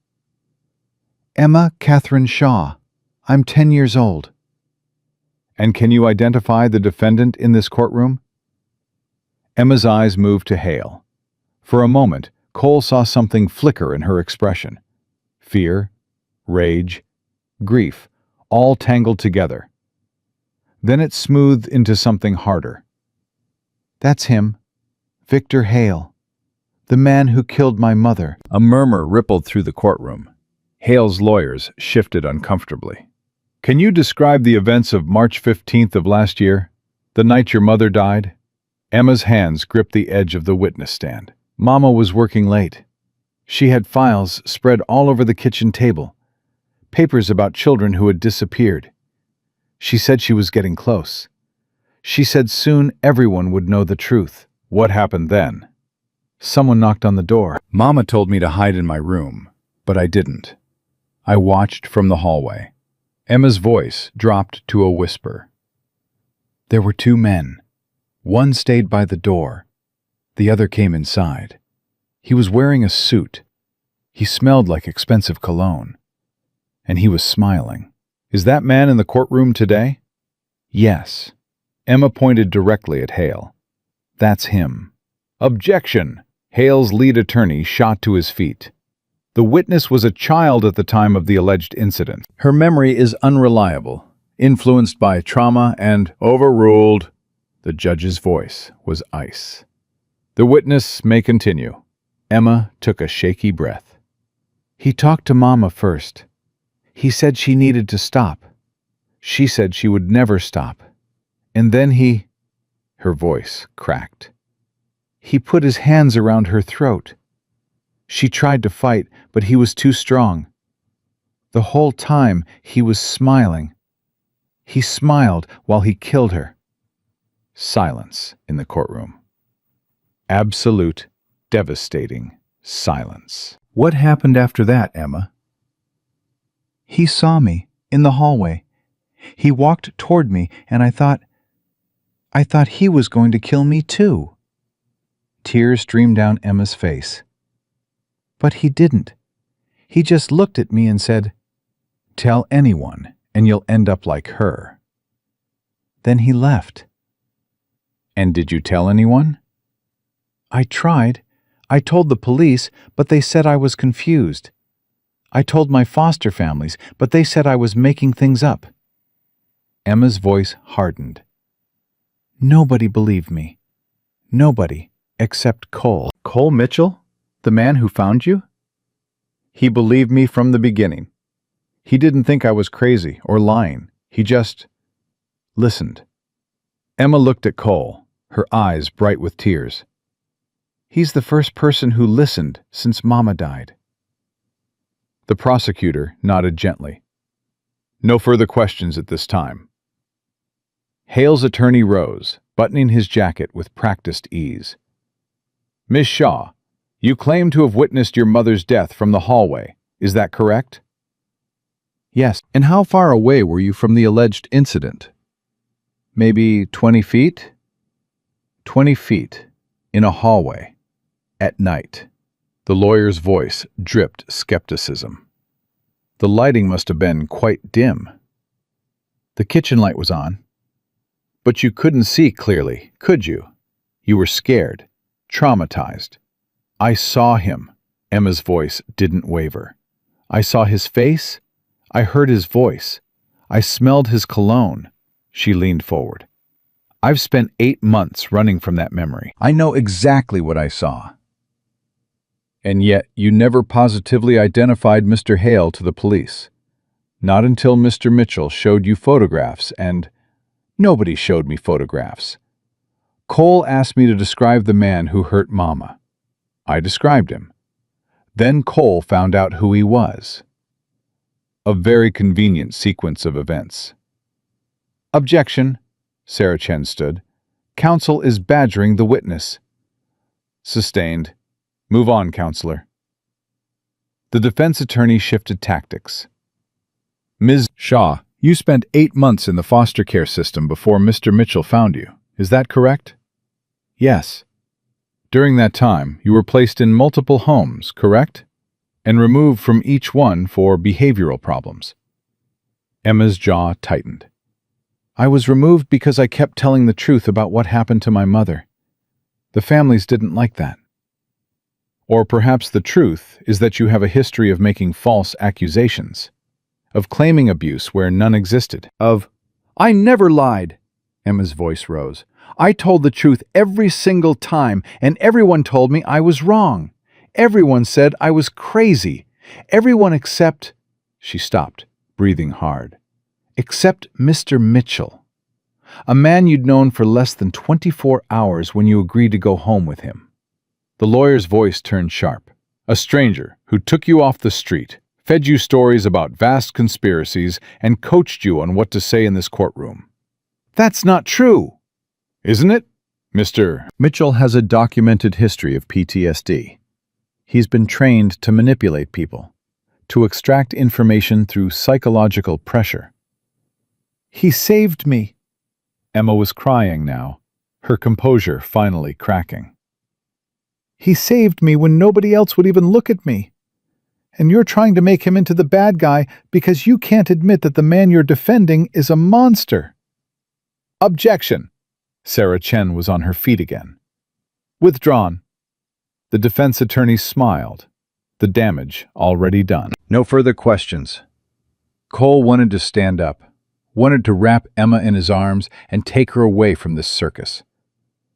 Emma Catherine Shaw. I'm 10 years old. And can you identify the defendant in this courtroom? Emma's eyes moved to Hale. For a moment, Cole saw something flicker in her expression. fear, rage, grief, all tangled together. Then it smoothed into something harder. That's him, Victor Hale, the man who killed my mother. A murmur rippled through the courtroom. Hale's lawyers shifted uncomfortably. Can you describe the events of March 15th of last year, the night your mother died? Emma's hands gripped the edge of the witness stand. Mama was working late. She had files spread all over the kitchen table, papers about children who had disappeared. She said she was getting close. She said soon everyone would know the truth. What happened then? Someone knocked on the door. Mama told me to hide in my room, but I didn't. I watched from the hallway. Emma's voice dropped to a whisper. There were two men. One stayed by the door. The other came inside. He was wearing a suit. He smelled like expensive cologne. And he was smiling. Is that man in the courtroom today? Yes. Emma pointed directly at Hale. That's him. Objection! Hale's lead attorney shot to his feet. The witness was a child at the time of the alleged incident. Her memory is unreliable, influenced by trauma and overruled. The judge's voice was ice. The witness may continue. Emma took a shaky breath. He talked to Mama first. He said she needed to stop. She said she would never stop. And then her voice cracked. He put his hands around her throat. She tried to fight, but he was too strong. The whole time he was smiling. He smiled while he killed her. Silence in the courtroom. Absolute, devastating silence. What happened after that, Emma? He saw me in the hallway. He walked toward me, and I thought he was going to kill me too. Tears streamed down Emma's face. But he didn't. He just looked at me and said, "Tell anyone, and you'll end up like her." Then he left. And did you tell anyone? I tried. I told the police, but they said I was confused. I told my foster families, but they said I was making things up. Emma's voice hardened. Nobody believed me. Nobody, except Cole. Cole Mitchell? The man who found you? He believed me from the beginning. He didn't think I was crazy or lying. He just listened. Emma looked at Cole, her eyes bright with tears. He's the first person who listened since Mama died. The prosecutor nodded gently. No further questions at this time. Hale's attorney rose, buttoning his jacket with practiced ease. Miss Shaw, you claim to have witnessed your mother's death from the hallway. Is that correct? Yes. And how far away were you from the alleged incident? Maybe 20 feet? 20 feet, in a hallway, at night. The lawyer's voice dripped skepticism. The lighting must have been quite dim. The kitchen light was on. But you couldn't see clearly, could you? You were scared, traumatized. I saw him. Emma's voice didn't waver. I saw his face. I heard his voice. I smelled his cologne. She leaned forward. I've spent 8 months running from that memory. I know exactly what I saw. And yet you never positively identified Mr. Hale to the police. Not until Mr. Mitchell showed you photographs, and nobody showed me photographs. Cole asked me to describe the man who hurt Mama. I described him. Then Cole found out who he was. A very convenient sequence of events. Objection. Sarah Chen stood. Counsel is badgering the witness. Sustained. Move on, counselor. The defense attorney shifted tactics. Ms. Shaw, you spent 8 months in the foster care system before Mr. Mitchell found you. Is that correct? Yes. During that time, you were placed in multiple homes, correct? And removed from each one for behavioral problems. Emma's jaw tightened. I was removed because I kept telling the truth about what happened to my mother. The families didn't like that. Or perhaps the truth is that you have a history of making false accusations, of claiming abuse where none existed, I never lied. Emma's voice rose. I told the truth every single time, and everyone told me I was wrong. Everyone said I was crazy. Everyone except... She stopped, breathing hard. Except Mr. Mitchell. A man you'd known for less than 24 hours when you agreed to go home with him. The lawyer's voice turned sharp. A stranger who took you off the street, fed you stories about vast conspiracies, and coached you on what to say in this courtroom. That's not true. Isn't it, Mr. Mitchell has a documented history of PTSD. He's been trained to manipulate people, to extract information through psychological pressure. He saved me. Emma was crying now, her composure finally cracking. He saved me when nobody else would even look at me. And you're trying to make him into the bad guy because you can't admit that the man you're defending is a monster. Objection! Sarah Chen was on her feet again. Withdrawn. The defense attorney smiled, the damage already done. No further questions. Cole wanted to stand up, wanted to wrap Emma in his arms and take her away from this circus.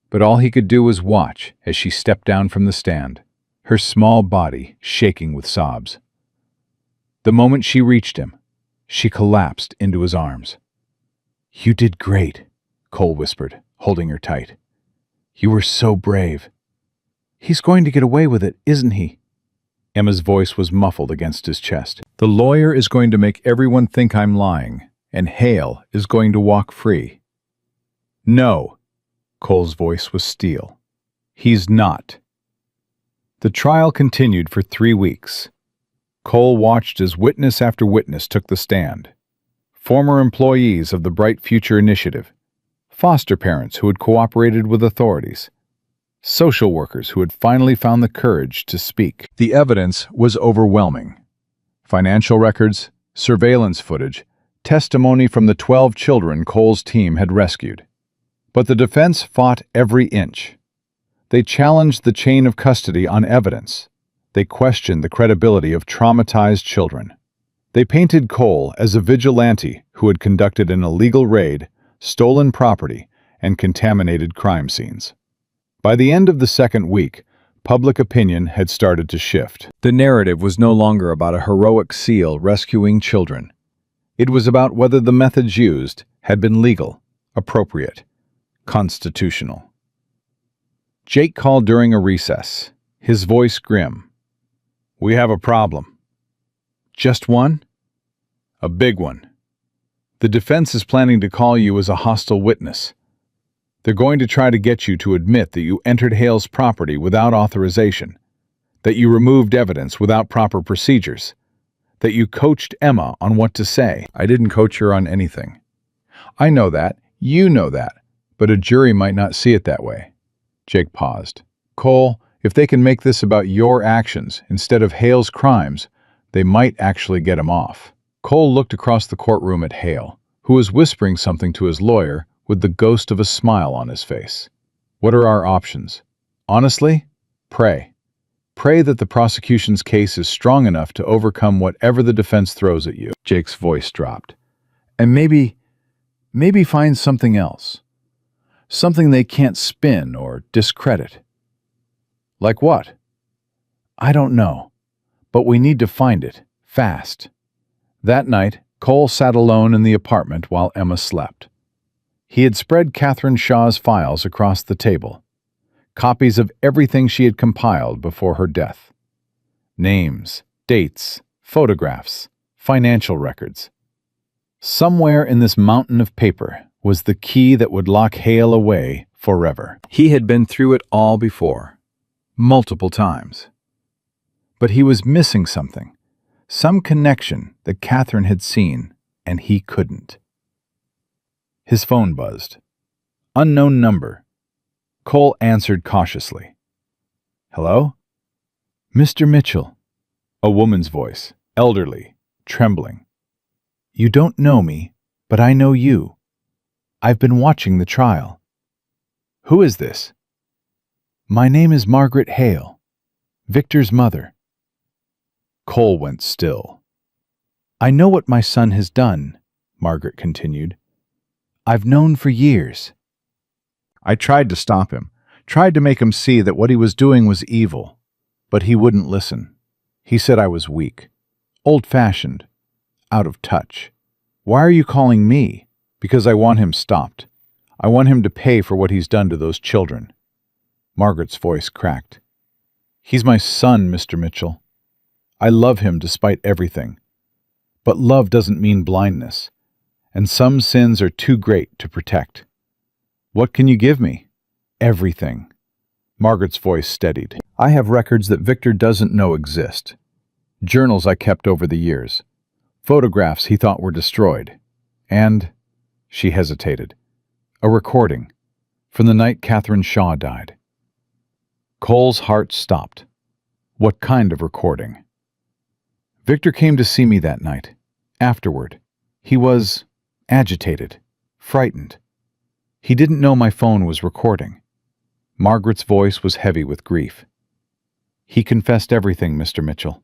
But all he could do was watch as she stepped down from the stand, her small body shaking with sobs. The moment she reached him, she collapsed into his arms. "You did great," Cole whispered, holding her tight. "You were so brave." He's going to get away with it, isn't he? Emma's voice was muffled against his chest. "The lawyer is going to make everyone think I'm lying, and Hale is going to walk free." "No." Cole's voice was steel. "He's not." The trial continued for 3 weeks. Cole watched as witness after witness took the stand. Former employees of the Bright Future Initiative, foster parents who had cooperated with authorities, social workers who had finally found the courage to speak. The evidence was overwhelming. Financial records, surveillance footage, testimony from the 12 children Cole's team had rescued. But the defense fought every inch. They challenged the chain of custody on evidence. They questioned the credibility of traumatized children. They painted Cole as a vigilante who had conducted an illegal raid, stolen property, and contaminated crime scenes. By the end of the second week, public opinion had started to shift. The narrative was no longer about a heroic SEAL rescuing children. It was about whether the methods used had been legal, appropriate, constitutional. Jake called during a recess, his voice grim. "We have a problem." Just one? "A big one. The defense is planning to call you as a hostile witness. They're going to try to get you to admit that you entered Hale's property without authorization, that you removed evidence without proper procedures, that you coached Emma on what to say." "I didn't coach her on anything. I know that, you know that, but a jury might not see it that way." Jake paused. "Cole, if they can make this about your actions instead of Hale's crimes, they might actually get him off." Cole looked across the courtroom at Hale, who was whispering something to his lawyer with the ghost of a smile on his face. "What are our options? Honestly, pray. Pray that the prosecution's case is strong enough to overcome whatever the defense throws at you." Jake's voice dropped. "And maybe find something else. Something they can't spin or discredit." "Like what?" "I don't know, but we need to find it, fast." That night, Cole sat alone in the apartment while Emma slept. He had spread Catherine Shaw's files across the table, copies of everything she had compiled before her death. Names, dates, photographs, financial records. Somewhere in this mountain of paper was the key that would lock Hale away forever. He had been through it all before, multiple times. But he was missing something. Some connection that Catherine had seen, and he couldn't. His phone buzzed. Unknown number. Cole answered cautiously. "Hello?" "Mr. Mitchell." A woman's voice, elderly, trembling. "You don't know me, but I know you. I've been watching the trial." "Who is this?" "My name is Margaret Hale." Victor's mother. Cole went still. I know what my son has done, Margaret continued. I've known for years. I tried to stop him, tried to make him see that what he was doing was evil, but he wouldn't listen. He said I was weak, old-fashioned, out of touch. Why are you calling me? Because I want him stopped. I want him to pay for what he's done to those children. Margaret's voice cracked. He's my son, Mr. Mitchell. I love him despite everything. But love doesn't mean blindness, and some sins are too great to protect. What can you give me? Everything. Margaret's voice steadied. I have records that Victor doesn't know exist. Journals I kept over the years. Photographs he thought were destroyed. And, she hesitated, a recording from the night Catherine Shaw died. Cole's heart stopped. What kind of recording? Victor came to see me that night. Afterward, he was agitated, frightened. He didn't know my phone was recording. Margaret's voice was heavy with grief. He confessed everything, Mr. Mitchell.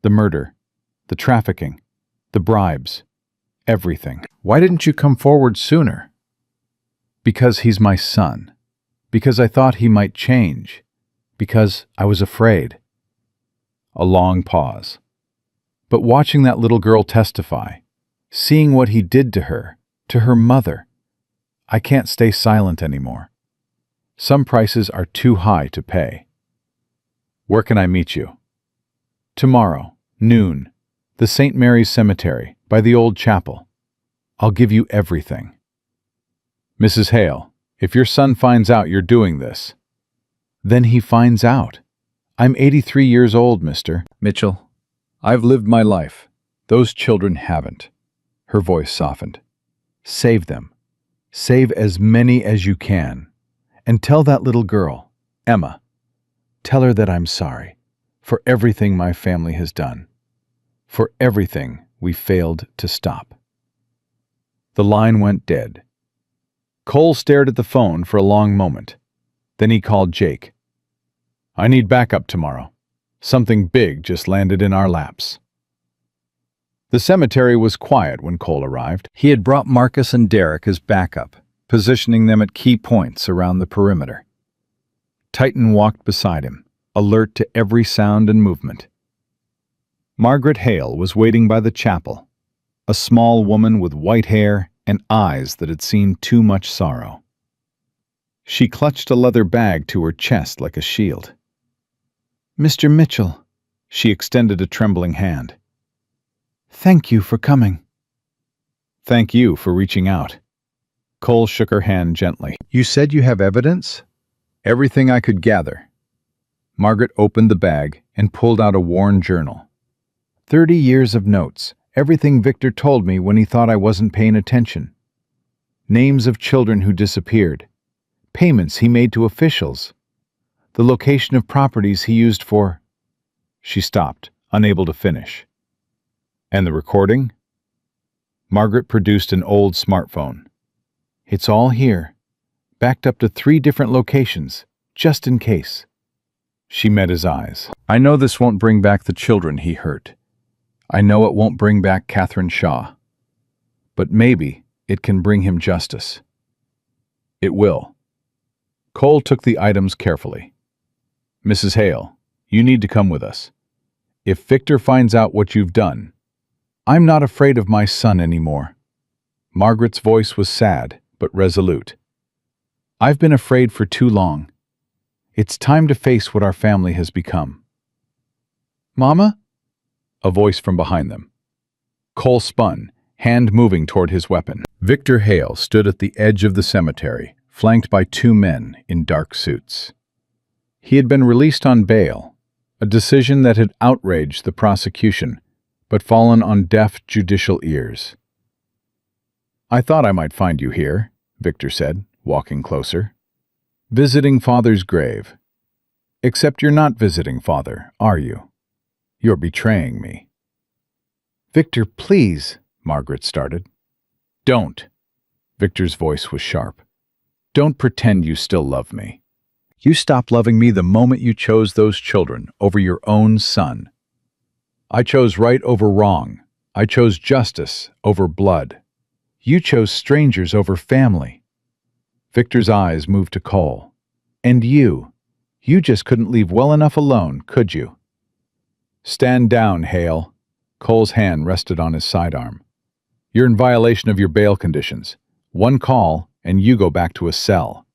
The murder, the trafficking, the bribes, everything. Why didn't you come forward sooner? Because he's my son. Because I thought he might change. Because I was afraid. A long pause. But watching that little girl testify, seeing what he did to her mother, I can't stay silent anymore. Some prices are too high to pay. Where can I meet you? Tomorrow, noon, the St. Mary's Cemetery, by the old chapel. I'll give you everything. Mrs. Hale, if your son finds out you're doing this, then he finds out. I'm 83 years old, Mr. Mitchell. I've lived my life. Those children haven't. Her voice softened. Save them. Save as many as you can. And tell that little girl, Emma, tell her that I'm sorry for everything my family has done, for everything we failed to stop. The line went dead. Cole stared at the phone for a long moment. Then he called Jake. I need backup tomorrow. Something big just landed in our laps. The cemetery was quiet when Cole arrived. He had brought Marcus and Derek as backup, positioning them at key points around the perimeter. Titan walked beside him, alert to every sound and movement. Margaret Hale was waiting by the chapel, a small woman with white hair and eyes that had seen too much sorrow. She clutched a leather bag to her chest like a shield. Mr. Mitchell, she extended a trembling hand. Thank you for coming. Thank you for reaching out. Cole shook her hand gently. You said you have evidence? Everything I could gather. Margaret opened the bag and pulled out a worn journal. 30 years of notes, everything Victor told me when he thought I wasn't paying attention. Names of children who disappeared. Payments he made to officials. The location of properties he used for... She stopped, unable to finish. And the recording? Margaret produced an old smartphone. It's all here, backed up to 3 different locations, just in case. She met his eyes. I know this won't bring back the children he hurt. I know it won't bring back Catherine Shaw. But maybe it can bring him justice. It will. Cole took the items carefully. Mrs. Hale, you need to come with us. If Victor finds out what you've done, I'm not afraid of my son anymore. Margaret's voice was sad, but resolute. I've been afraid for too long. It's time to face what our family has become. Mama? A voice from behind them. Cole spun, hand moving toward his weapon. Victor Hale stood at the edge of the cemetery, flanked by 2 men in dark suits. He had been released on bail, a decision that had outraged the prosecution, but fallen on deaf judicial ears. I thought I might find you here, Victor said, walking closer. Visiting Father's grave. Except you're not visiting Father, are you? You're betraying me. Victor, please, Margaret started. Don't. Victor's voice was sharp. Don't pretend you still love me. You stopped loving me the moment you chose those children over your own son. I chose right over wrong. I chose justice over blood. You chose strangers over family. Victor's eyes moved to Cole. And you just couldn't leave well enough alone, could you? Stand down, Hale. Cole's hand rested on his sidearm. You're in violation of your bail conditions. One call, and you go back to a cell.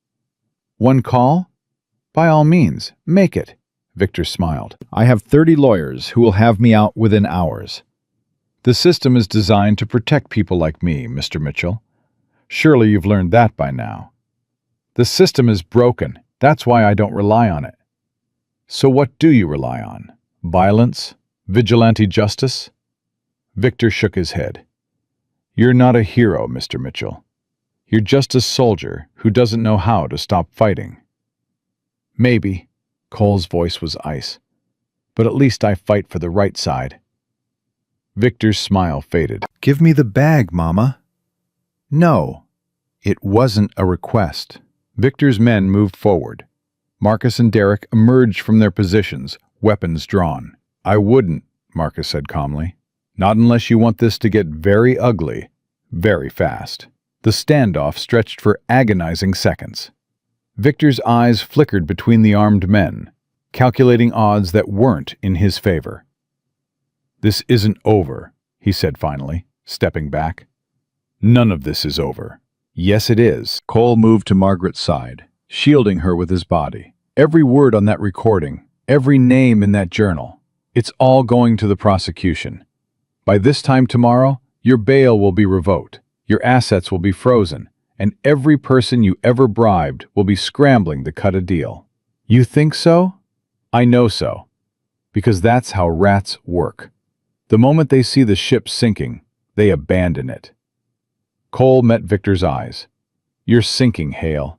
One call? By all means, make it. Victor smiled. I have 30 lawyers who will have me out within hours. The system is designed to protect people like me, Mr. Mitchell. Surely you've learned that by now. The system is broken. That's why I don't rely on it. So what do you rely on? Violence? Vigilante justice? Victor shook his head. You're not a hero, Mr. Mitchell. You're just a soldier who doesn't know how to stop fighting. Maybe. Cole's voice was ice. But at least I fight for the right side. Victor's smile faded. Give me the bag, Mama. No. It wasn't a request. Victor's men moved forward. Marcus and Derek emerged from their positions, weapons drawn. I wouldn't, Marcus said calmly. Not unless you want this to get very ugly, very fast. The standoff stretched for agonizing seconds. Victor's eyes flickered between the armed men, calculating odds that weren't in his favor. This isn't over, he said finally, stepping back. None of this is over. Yes, it is. Cole moved to Margaret's side, shielding her with his body. Every word on that recording, every name in that journal, it's all going to the prosecution. By this time tomorrow, your bail will be revoked, your assets will be frozen, and every person you ever bribed will be scrambling to cut a deal. You think so? I know so. Because that's how rats work. The moment they see the ship sinking, they abandon it. Cole met Victor's eyes. You're sinking, Hale,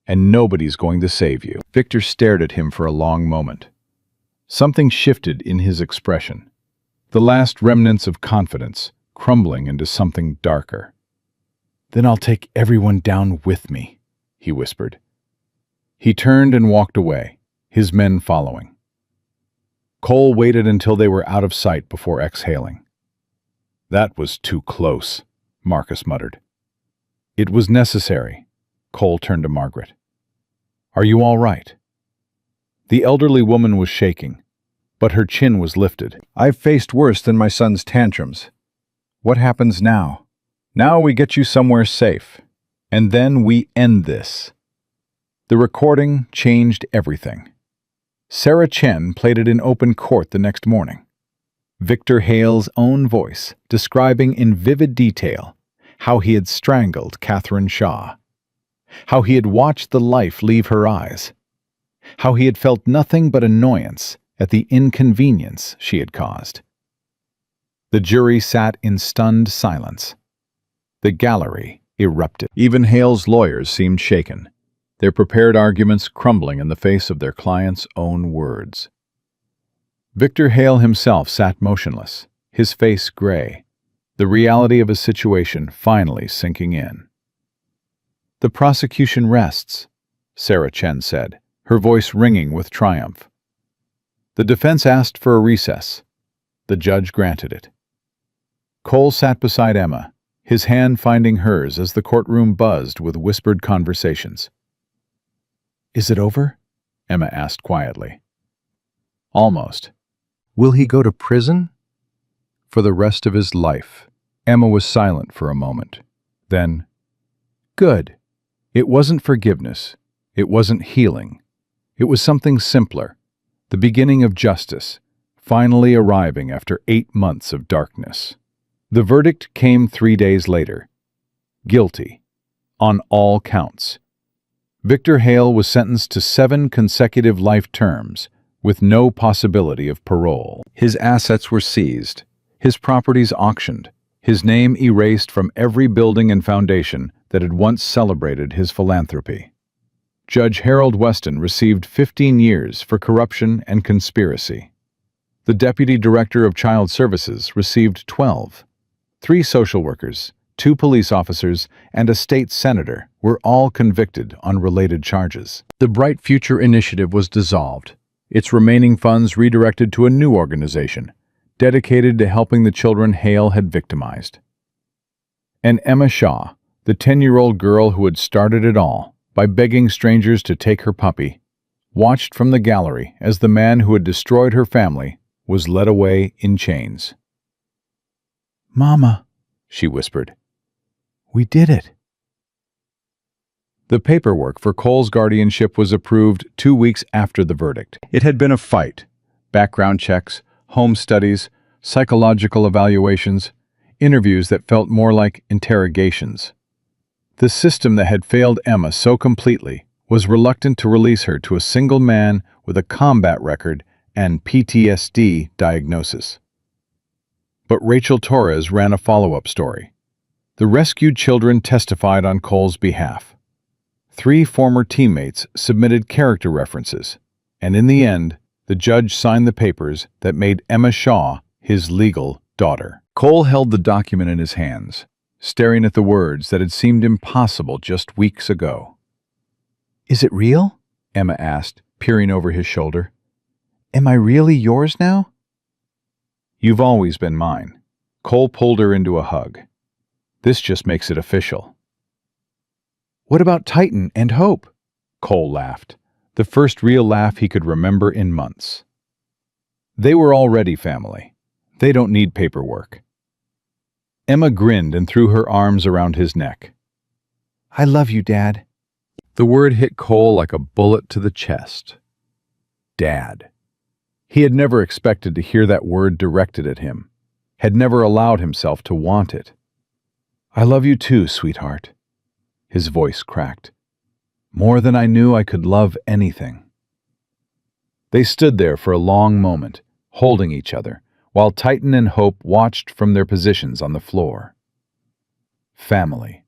and nobody's going to save you. Victor stared at him for a long moment. Something shifted in his expression. The last remnants of confidence crumbling into something darker. Then I'll take everyone down with me, he whispered. He turned and walked away, his men following. Cole waited until they were out of sight before exhaling. That was too close, Marcus muttered. It was necessary. Cole turned to Margaret. Are you all right? The elderly woman was shaking, but her chin was lifted. I've faced worse than my son's tantrums. What happens now? Now we get you somewhere safe, and then we end this. The recording changed everything. Sarah Chen played it in open court the next morning. Victor Hale's own voice, describing in vivid detail how he had strangled Catherine Shaw, how he had watched the life leave her eyes, how he had felt nothing but annoyance at the inconvenience she had caused. The jury sat in stunned silence. The gallery erupted. Even Hale's lawyers seemed shaken, their prepared arguments crumbling in the face of their client's own words. Victor Hale himself sat motionless, his face gray, the reality of his situation finally sinking in. The prosecution rests, Sarah Chen said, her voice ringing with triumph. The defense asked for a recess. The judge granted it. Cole sat beside Emma, his hand finding hers as the courtroom buzzed with whispered conversations. Is it over? Emma asked quietly. Almost. Will he go to prison? For the rest of his life. Emma was silent for a moment. Then, good. It wasn't forgiveness. It wasn't healing. It was something simpler. The beginning of justice, finally arriving after 8 months of darkness. The verdict came 3 days later. Guilty. On all counts. Victor Hale was sentenced to 7 consecutive life terms, with no possibility of parole. His assets were seized, his properties auctioned, his name erased from every building and foundation that had once celebrated his philanthropy. Judge Harold Weston received 15 years for corruption and conspiracy. The Deputy Director of Child Services received 12. 3 social workers, 2 police officers, and a state senator were all convicted on related charges. The Bright Future Initiative was dissolved, its remaining funds redirected to a new organization, dedicated to helping the children Hale had victimized. And Emma Shaw, the 10-year-old girl who had started it all by begging strangers to take her puppy, watched from the gallery as the man who had destroyed her family was led away in chains. "Mama," she whispered. "we did it." The paperwork for Cole's guardianship was approved 2 weeks after the verdict. It had been a fight. Background checks, home studies, psychological evaluations, interviews that felt more like interrogations. The system that had failed Emma so completely was reluctant to release her to a single man with a combat record and PTSD diagnosis. But Rachel Torres ran a follow-up story. The rescued children testified on Cole's behalf. 3 former teammates submitted character references, and in the end, the judge signed the papers that made Emma Shaw his legal daughter. Cole held the document in his hands, staring at the words that had seemed impossible just weeks ago. "Is it real?" Emma asked, peering over his shoulder. "Am I really yours now?" "You've always been mine." Cole pulled her into a hug. "This just makes it official." "What about Titan and Hope?" Cole laughed, the first real laugh he could remember in months. "They were already family. They don't need paperwork." Emma grinned and threw her arms around his neck. "I love you, Dad." The word hit Cole like a bullet to the chest. Dad. He had never expected to hear that word directed at him, had never allowed himself to want it. "I love you too, sweetheart." His voice cracked. "More than I knew I could love anything." They stood there for a long moment, holding each other, while Titan and Hope watched from their positions on the floor. Family.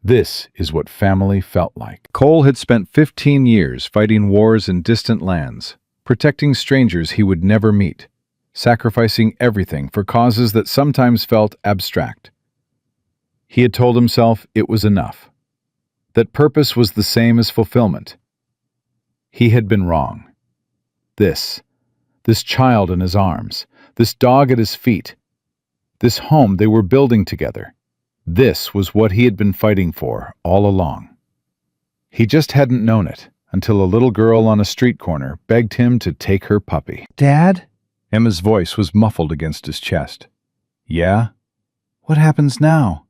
This is what family felt like. Cole had spent 15 years fighting wars in distant lands, protecting strangers he would never meet, sacrificing everything for causes that sometimes felt abstract. He had told himself it was enough, that purpose was the same as fulfillment. He had been wrong. This child in his arms, this dog at his feet, this home they were building together, this was what he had been fighting for all along. He just hadn't known it until a little girl on a street corner begged him to take her puppy. "Dad?" Emma's voice was muffled against his chest. "Yeah?" "What happens now?"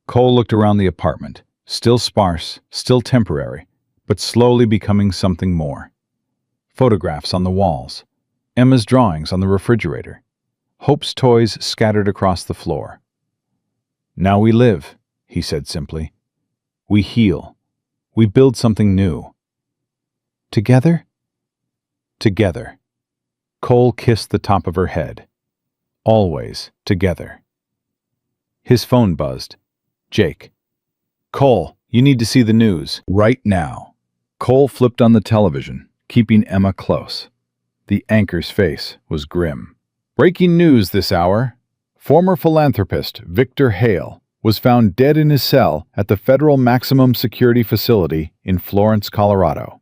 Cole looked around the apartment, still sparse, still temporary, but slowly becoming something more. Photographs on the walls, Emma's drawings on the refrigerator, Hope's toys scattered across the floor. "Now we live," he said simply. "We heal. We build something new." "Together?" Together. Cole kissed the top of her head. Always together. His phone buzzed. Jake. "Cole, you need to see the news. Right now." Cole flipped on the television, keeping Emma close. The anchor's face was grim. "Breaking news this hour. Former philanthropist Victor Hale was found dead in his cell at the federal maximum security facility in Florence, Colorado.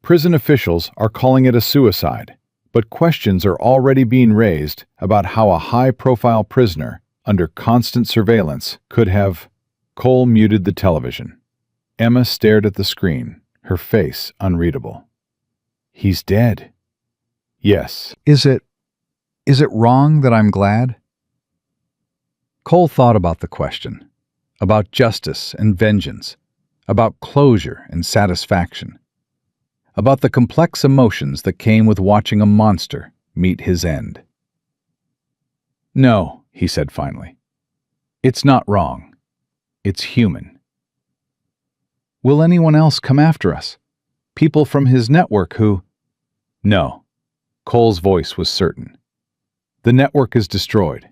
Prison officials are calling it a suicide, but questions are already being raised about how a high-profile prisoner under constant surveillance could have..." Cole muted the television. Emma stared at the screen, her face unreadable. "He's dead." "Yes." Is it wrong that I'm glad?" Cole thought about the question, about justice and vengeance, about closure and satisfaction, about the complex emotions that came with watching a monster meet his end. "No," he said finally. "It's not wrong. It's human." "Will anyone else come after us? People from his network who..." "No." Cole's voice was certain. "The network is destroyed.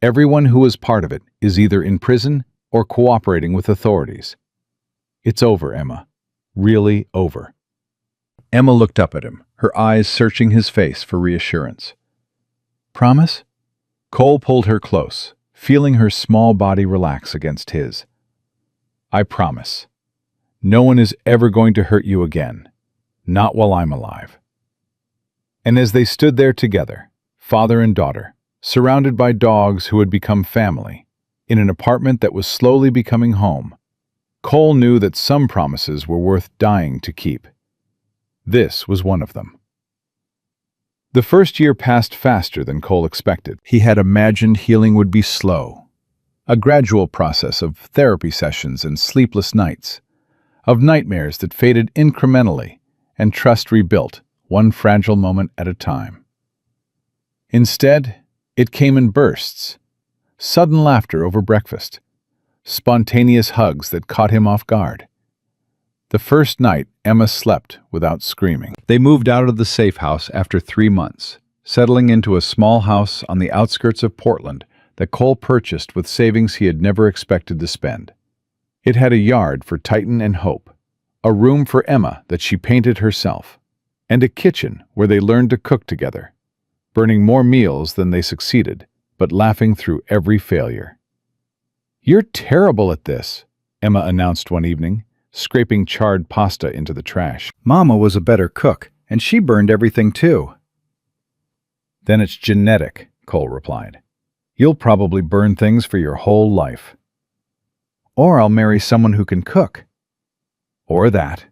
Everyone who was part of it is either in prison or cooperating with authorities. It's over, Emma. Really over." Emma looked up at him, her eyes searching his face for reassurance. "Promise?" Cole pulled her close, feeling her small body relax against his. "I promise. No one is ever going to hurt you again. Not while I'm alive." And as they stood there together, father and daughter, surrounded by dogs who had become family, in an apartment that was slowly becoming home, Cole knew that some promises were worth dying to keep. This was one of them. The first year passed faster than Cole expected. He had imagined healing would be slow, a gradual process of therapy sessions and sleepless nights, of nightmares that faded incrementally and trust rebuilt, one fragile moment at a time. Instead, it came in bursts, sudden laughter over breakfast, spontaneous hugs that caught him off guard. The first night, Emma slept without screaming. They moved out of the safe house after 3 months, settling into a small house on the outskirts of Portland that Cole purchased with savings he had never expected to spend. It had a yard for Titan and Hope, a room for Emma that she painted herself, and a kitchen where they learned to cook together, burning more meals than they succeeded, but laughing through every failure. "You're terrible at this," Emma announced one evening, scraping charred pasta into the trash. Mama was a better cook, and she burned everything too. "Then it's genetic," Cole replied. "You'll probably burn things for your whole life." Or I'll marry someone who can cook. "Or that."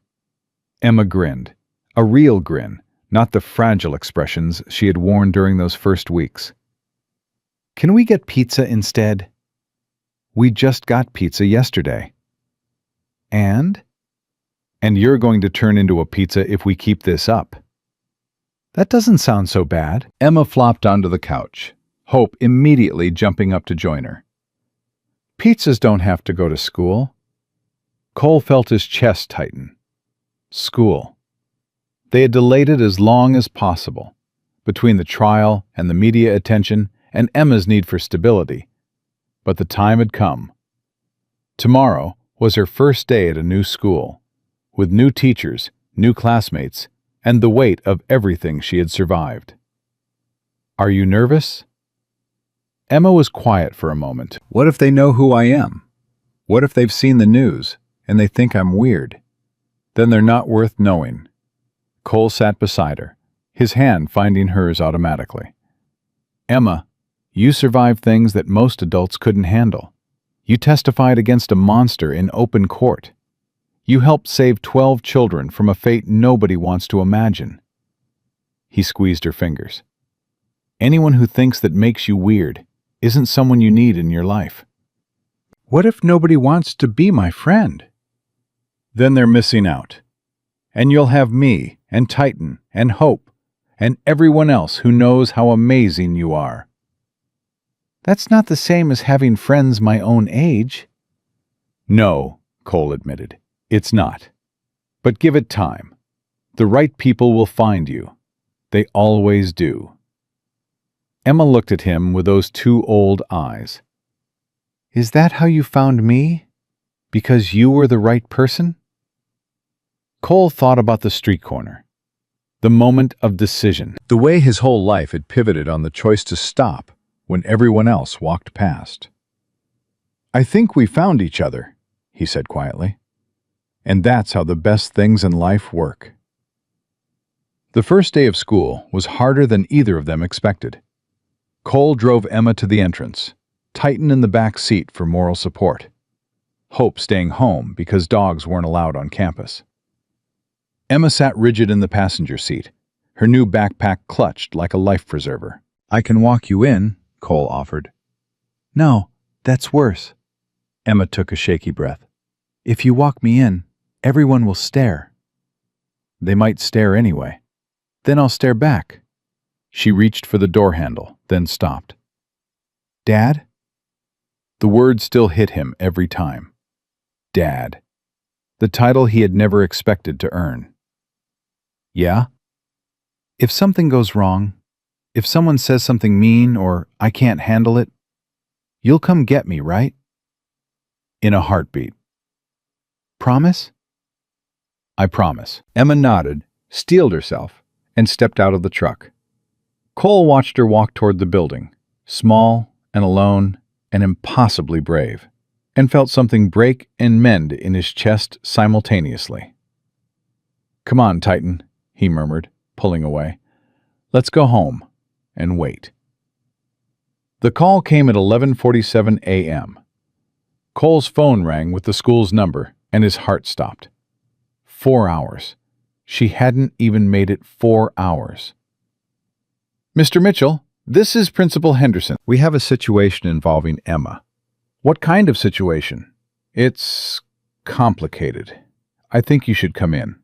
Emma grinned, a real grin, not the fragile expressions she had worn during those first weeks. Can we get pizza instead? "We just got pizza yesterday." And? "And you're going to turn into a pizza if we keep this up." That doesn't sound so bad. Emma flopped onto the couch, Hope immediately jumping up to join her. Pizzas don't have to go to school. Cole felt his chest tighten. School. They had delayed it as long as possible, between the trial and the media attention and Emma's need for stability. But the time had come. Tomorrow was her first day at a new school, with new teachers, new classmates, and the weight of everything she had survived. "Are you nervous?" Emma was quiet for a moment. What if they know who I am? What if they've seen the news and they think I'm weird? "Then they're not worth knowing." Cole sat beside her, his hand finding hers automatically. "Emma, you survived things that most adults couldn't handle. You testified against a monster in open court. You helped save 12 children from a fate nobody wants to imagine." He squeezed her fingers. "Anyone who thinks that makes you weird isn't someone you need in your life." What if nobody wants to be my friend? "Then they're missing out. And you'll have me, and Titan, and Hope, and everyone else who knows how amazing you are." That's not the same as having friends my own age. "No," Cole admitted, "it's not. But give it time. The right people will find you. They always do." Emma looked at him with those two old eyes. Is that how you found me? Because you were the right person? Cole thought about the street corner, the moment of decision, the way his whole life had pivoted on the choice to stop when everyone else walked past. "I think we found each other," he said quietly. "And that's how the best things in life work." The first day of school was harder than either of them expected. Cole drove Emma to the entrance, Titan in the back seat for moral support, Hope staying home because dogs weren't allowed on campus. Emma sat rigid in the passenger seat, her new backpack clutched like a life preserver. "I can walk you in," Cole offered. "No, that's worse." Emma took a shaky breath. "If you walk me in, everyone will stare." "They might stare anyway." "Then I'll stare back." She reached for the door handle, then stopped. "Dad?" The word still hit him every time. Dad. The title he had never expected to earn. "Yeah?" "If something goes wrong, if someone says something mean or I can't handle it, you'll come get me, right?" In a heartbeat. "Promise?" "I promise." Emma nodded, steeled herself, and stepped out of the truck. Cole watched her walk toward the building, small and alone and impossibly brave, and felt something break and mend in his chest simultaneously. "Come on, Titan," he murmured, pulling away. "Let's go home and wait." The call came at 11:47 a.m. Cole's phone rang with the school's number, and his heart stopped. 4 hours. She hadn't even made it 4 hours. "Mr. Mitchell, this is Principal Henderson. We have a situation involving Emma." "What kind of situation?" "It's complicated. I think you should come in."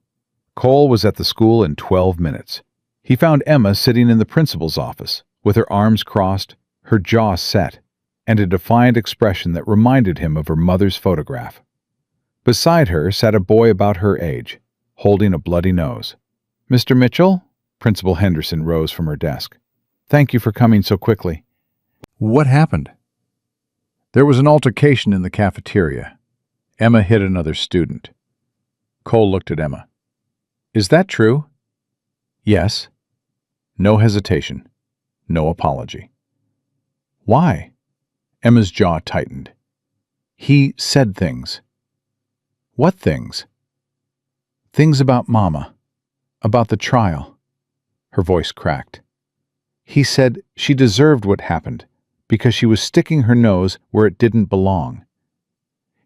Cole was at the school in 12 minutes. He found Emma sitting in the principal's office, with her arms crossed, her jaw set, and a defiant expression that reminded him of her mother's photograph. Beside her sat a boy about her age, holding a bloody nose. "Mr. Mitchell?" Principal Henderson rose from her desk. "Thank you for coming so quickly." What happened? There was an altercation in the cafeteria. Emma hit another student. Cole looked at Emma. "Is that true?" "Yes." No hesitation. No apology. "Why?" Emma's jaw tightened. "He said things." "What things?" "Things about Mama. About the trial." Her voice cracked. "He said she deserved what happened because she was sticking her nose where it didn't belong.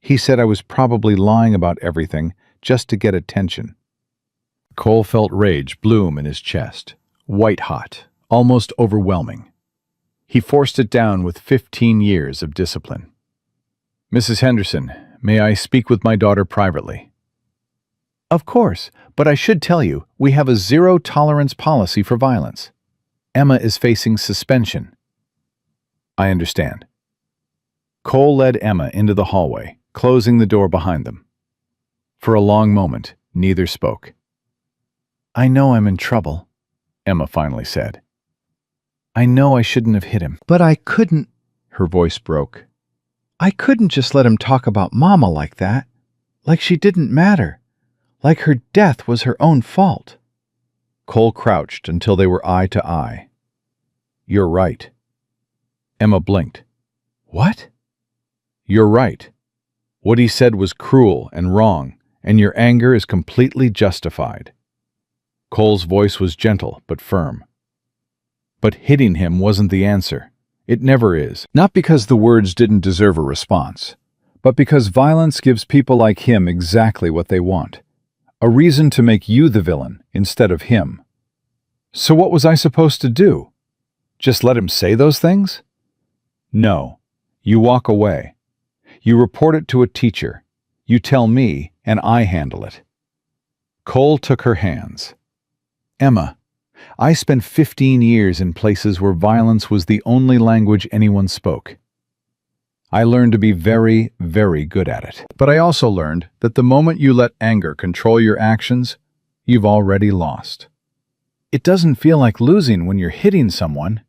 He said I was probably lying about everything just to get attention." Cole felt rage bloom in his chest, white-hot, almost overwhelming. He forced it down with 15 years of discipline. "Mrs. Henderson, may I speak with my daughter privately?" "Of course, but I should tell you, we have a zero-tolerance policy for violence. Emma is facing suspension." "I understand." Cole led Emma into the hallway, closing the door behind them. For a long moment, neither spoke. "I know I'm in trouble," Emma finally said. "I know I shouldn't have hit him. But I couldn't." Her voice broke. "I couldn't just let him talk about Mama like that. Like she didn't matter. Like her death was her own fault." Cole crouched until they were eye to eye. "You're right." Emma blinked. "What?" "You're right. What he said was cruel and wrong, and your anger is completely justified." Cole's voice was gentle but firm. "But hitting him wasn't the answer. It never is. Not because the words didn't deserve a response, but because violence gives people like him exactly what they want. A reason to make you the villain instead of him." "So what was I supposed to do? Just let him say those things?" "No. You walk away. You report it to a teacher. You tell me, and I handle it." Cole took her hands. "Emma, I spent 15 years in places where violence was the only language anyone spoke. I learned to be very, very good at it. But I also learned that the moment you let anger control your actions, you've already lost. It doesn't feel like losing when you're hitting someone."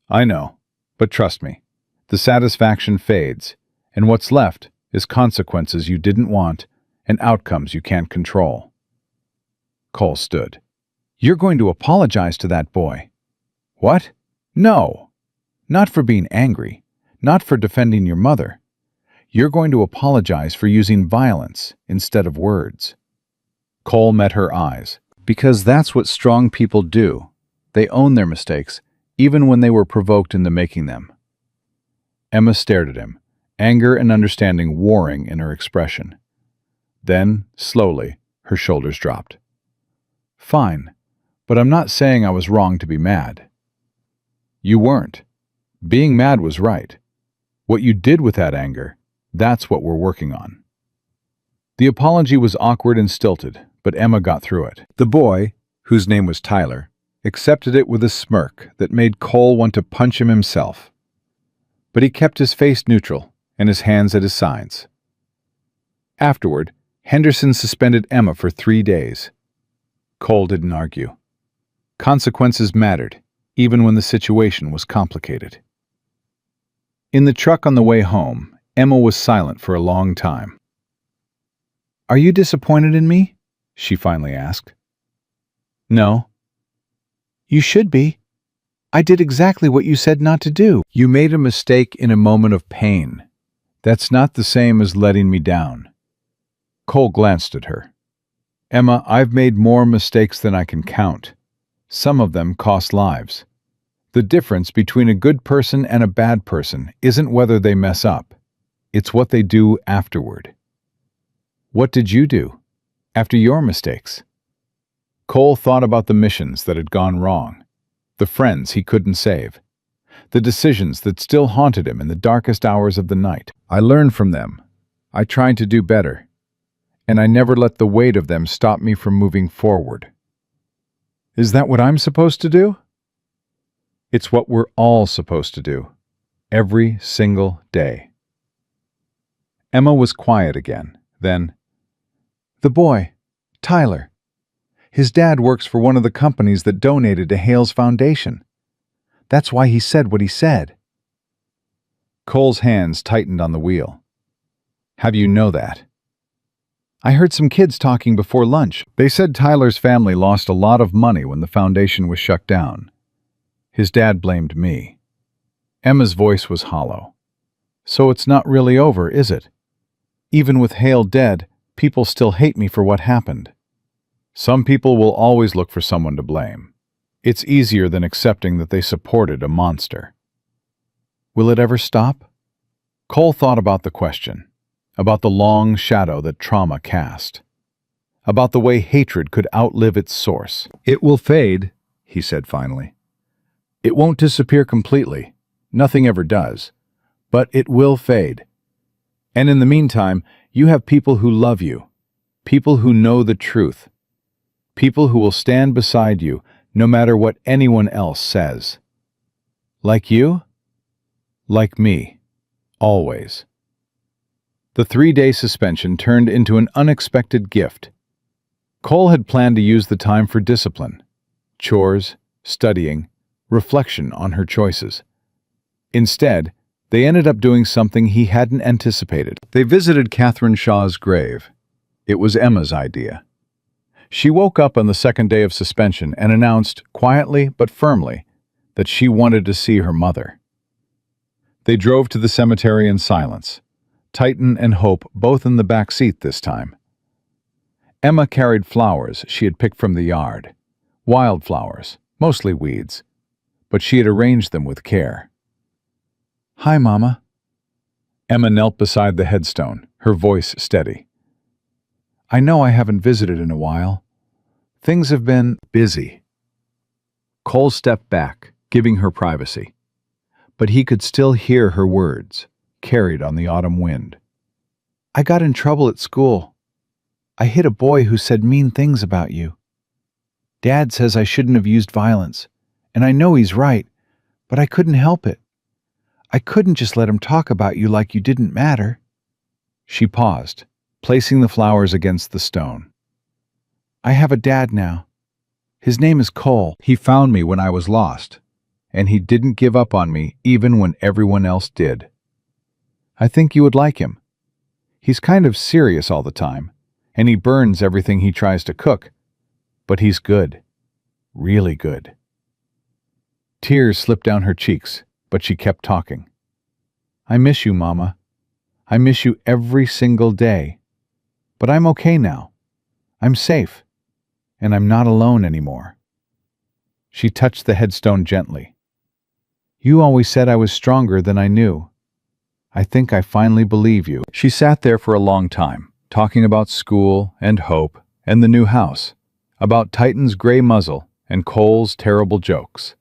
"I know, but trust me, the satisfaction fades, and what's left is consequences you didn't want and outcomes you can't control." Cole stood. "You're going to apologize to that boy." "What? No. Not for being angry. Not for defending your mother. You're going to apologize for using violence instead of words." Cole met her eyes. "Because that's what strong people do. They own their mistakes, even when they were provoked into making them." Emma stared at him, anger and understanding warring in her expression. Then, slowly, her shoulders dropped. "Fine, but I'm not saying I was wrong to be mad." "You weren't. Being mad was right. What you did with that anger, that's what we're working on." The apology was awkward and stilted, but Emma got through it. The boy, whose name was Tyler, accepted it with a smirk that made Cole want to punch him himself. But he kept his face neutral and his hands at his sides. Afterward, Henderson suspended Emma for 3 days. Cole didn't argue. Consequences mattered, even when the situation was complicated. In the truck on the way home, Emma was silent for a long time. "Are you disappointed in me?" she finally asked. "No." "You should be." I did exactly what you said not to do. You made a mistake in a moment of pain. That's not the same as letting me down. Cole glanced at her. Emma, I've made more mistakes than I can count. Some of them cost lives. The difference between a good person and a bad person isn't whether they mess up. It's what they do afterward. What did you do after your mistakes? Cole thought about the missions that had gone wrong, the friends he couldn't save, the decisions that still haunted him in the darkest hours of the night. I learned from them. I tried to do better. And I never let the weight of them stop me from moving forward. Is that what I'm supposed to do? It's what we're all supposed to do, every single day. Emma was quiet again. Then, the boy, Tyler. His dad works for one of the companies that donated to Hale's foundation. That's why he said what he said. Cole's hands tightened on the wheel. How do you know that? I heard some kids talking before lunch. They said Tyler's family lost a lot of money when the foundation was shut down. His dad blamed me. Emma's voice was hollow. So it's not really over, is it? Even with Hale dead, people still hate me for what happened. Some people will always look for someone to blame. It's easier than accepting that they supported a monster. Will it ever stop? Cole thought about the question, about the long shadow that trauma cast, about the way hatred could outlive its source. It will fade, he said finally. It won't disappear completely. Nothing ever does. But it will fade. And in the meantime, you have people who love you, people who know the truth, people who will stand beside you no matter what anyone else says. Like you? Like me. Always. The 3-day suspension turned into an unexpected gift. Cole had planned to use the time for discipline, chores, studying, reflection on her choices. Instead, they ended up doing something he hadn't anticipated. They visited Catherine Shaw's grave. It was Emma's idea. She woke up on the 2nd day of suspension and announced, quietly but firmly, that she wanted to see her mother. They drove to the cemetery in silence, Titan and Hope both in the back seat this time. Emma carried flowers she had picked from the yard, wildflowers, mostly weeds, but she had arranged them with care. Hi, Mama. Emma knelt beside the headstone, her voice steady. I know I haven't visited in a while. Things have been busy. Cole stepped back, giving her privacy. But he could still hear her words, carried on the autumn wind. I got in trouble at school. I hit a boy who said mean things about you. Dad says I shouldn't have used violence, and I know he's right, but I couldn't help it. I couldn't just let him talk about you like you didn't matter. She paused, placing the flowers against the stone. I have a dad now. His name is Cole. He found me when I was lost, and he didn't give up on me even when everyone else did. I think you would like him. He's kind of serious all the time, and he burns everything he tries to cook, but he's good, really good. Tears slipped down her cheeks, but she kept talking. I miss you, Mama. I miss you every single day. But I'm okay now. I'm safe. And I'm not alone anymore. She touched the headstone gently. You always said I was stronger than I knew. I think I finally believe you. She sat there for a long time, talking about school and hope and the new house, about Titan's gray muzzle and Cole's terrible jokes,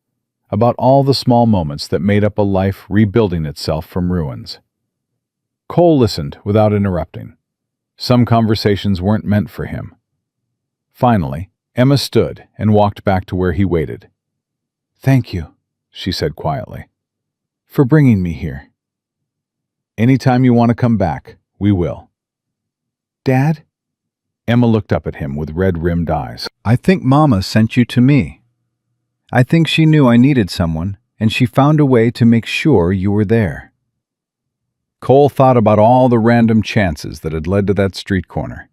about all the small moments that made up a life rebuilding itself from ruins. Cole listened without interrupting. Some conversations weren't meant for him. Finally, Emma stood and walked back to where he waited. Thank you, she said quietly, for bringing me here. Anytime you want to come back, we will. Dad? Emma looked up at him with red-rimmed eyes. I think Mama sent you to me. I think she knew I needed someone, and she found a way to make sure you were there. Cole thought about all the random chances that had led to that street corner.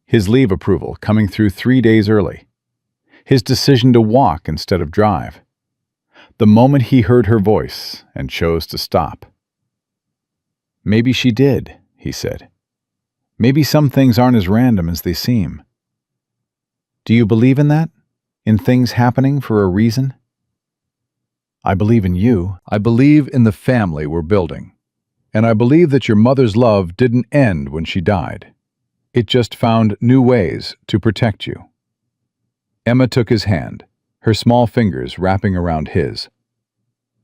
His leave approval coming through 3 days early. His decision to walk instead of drive. the moment he heard her voice and chose to stop. "Maybe she did," he said. "Maybe some things aren't as random as they seem." "Do you believe in that? In things happening for a reason?" "I believe in you. I believe in the family we're building. And I believe that your mother's love didn't end when she died. It just found new ways to protect you." Emma took his hand, her small fingers wrapping around his.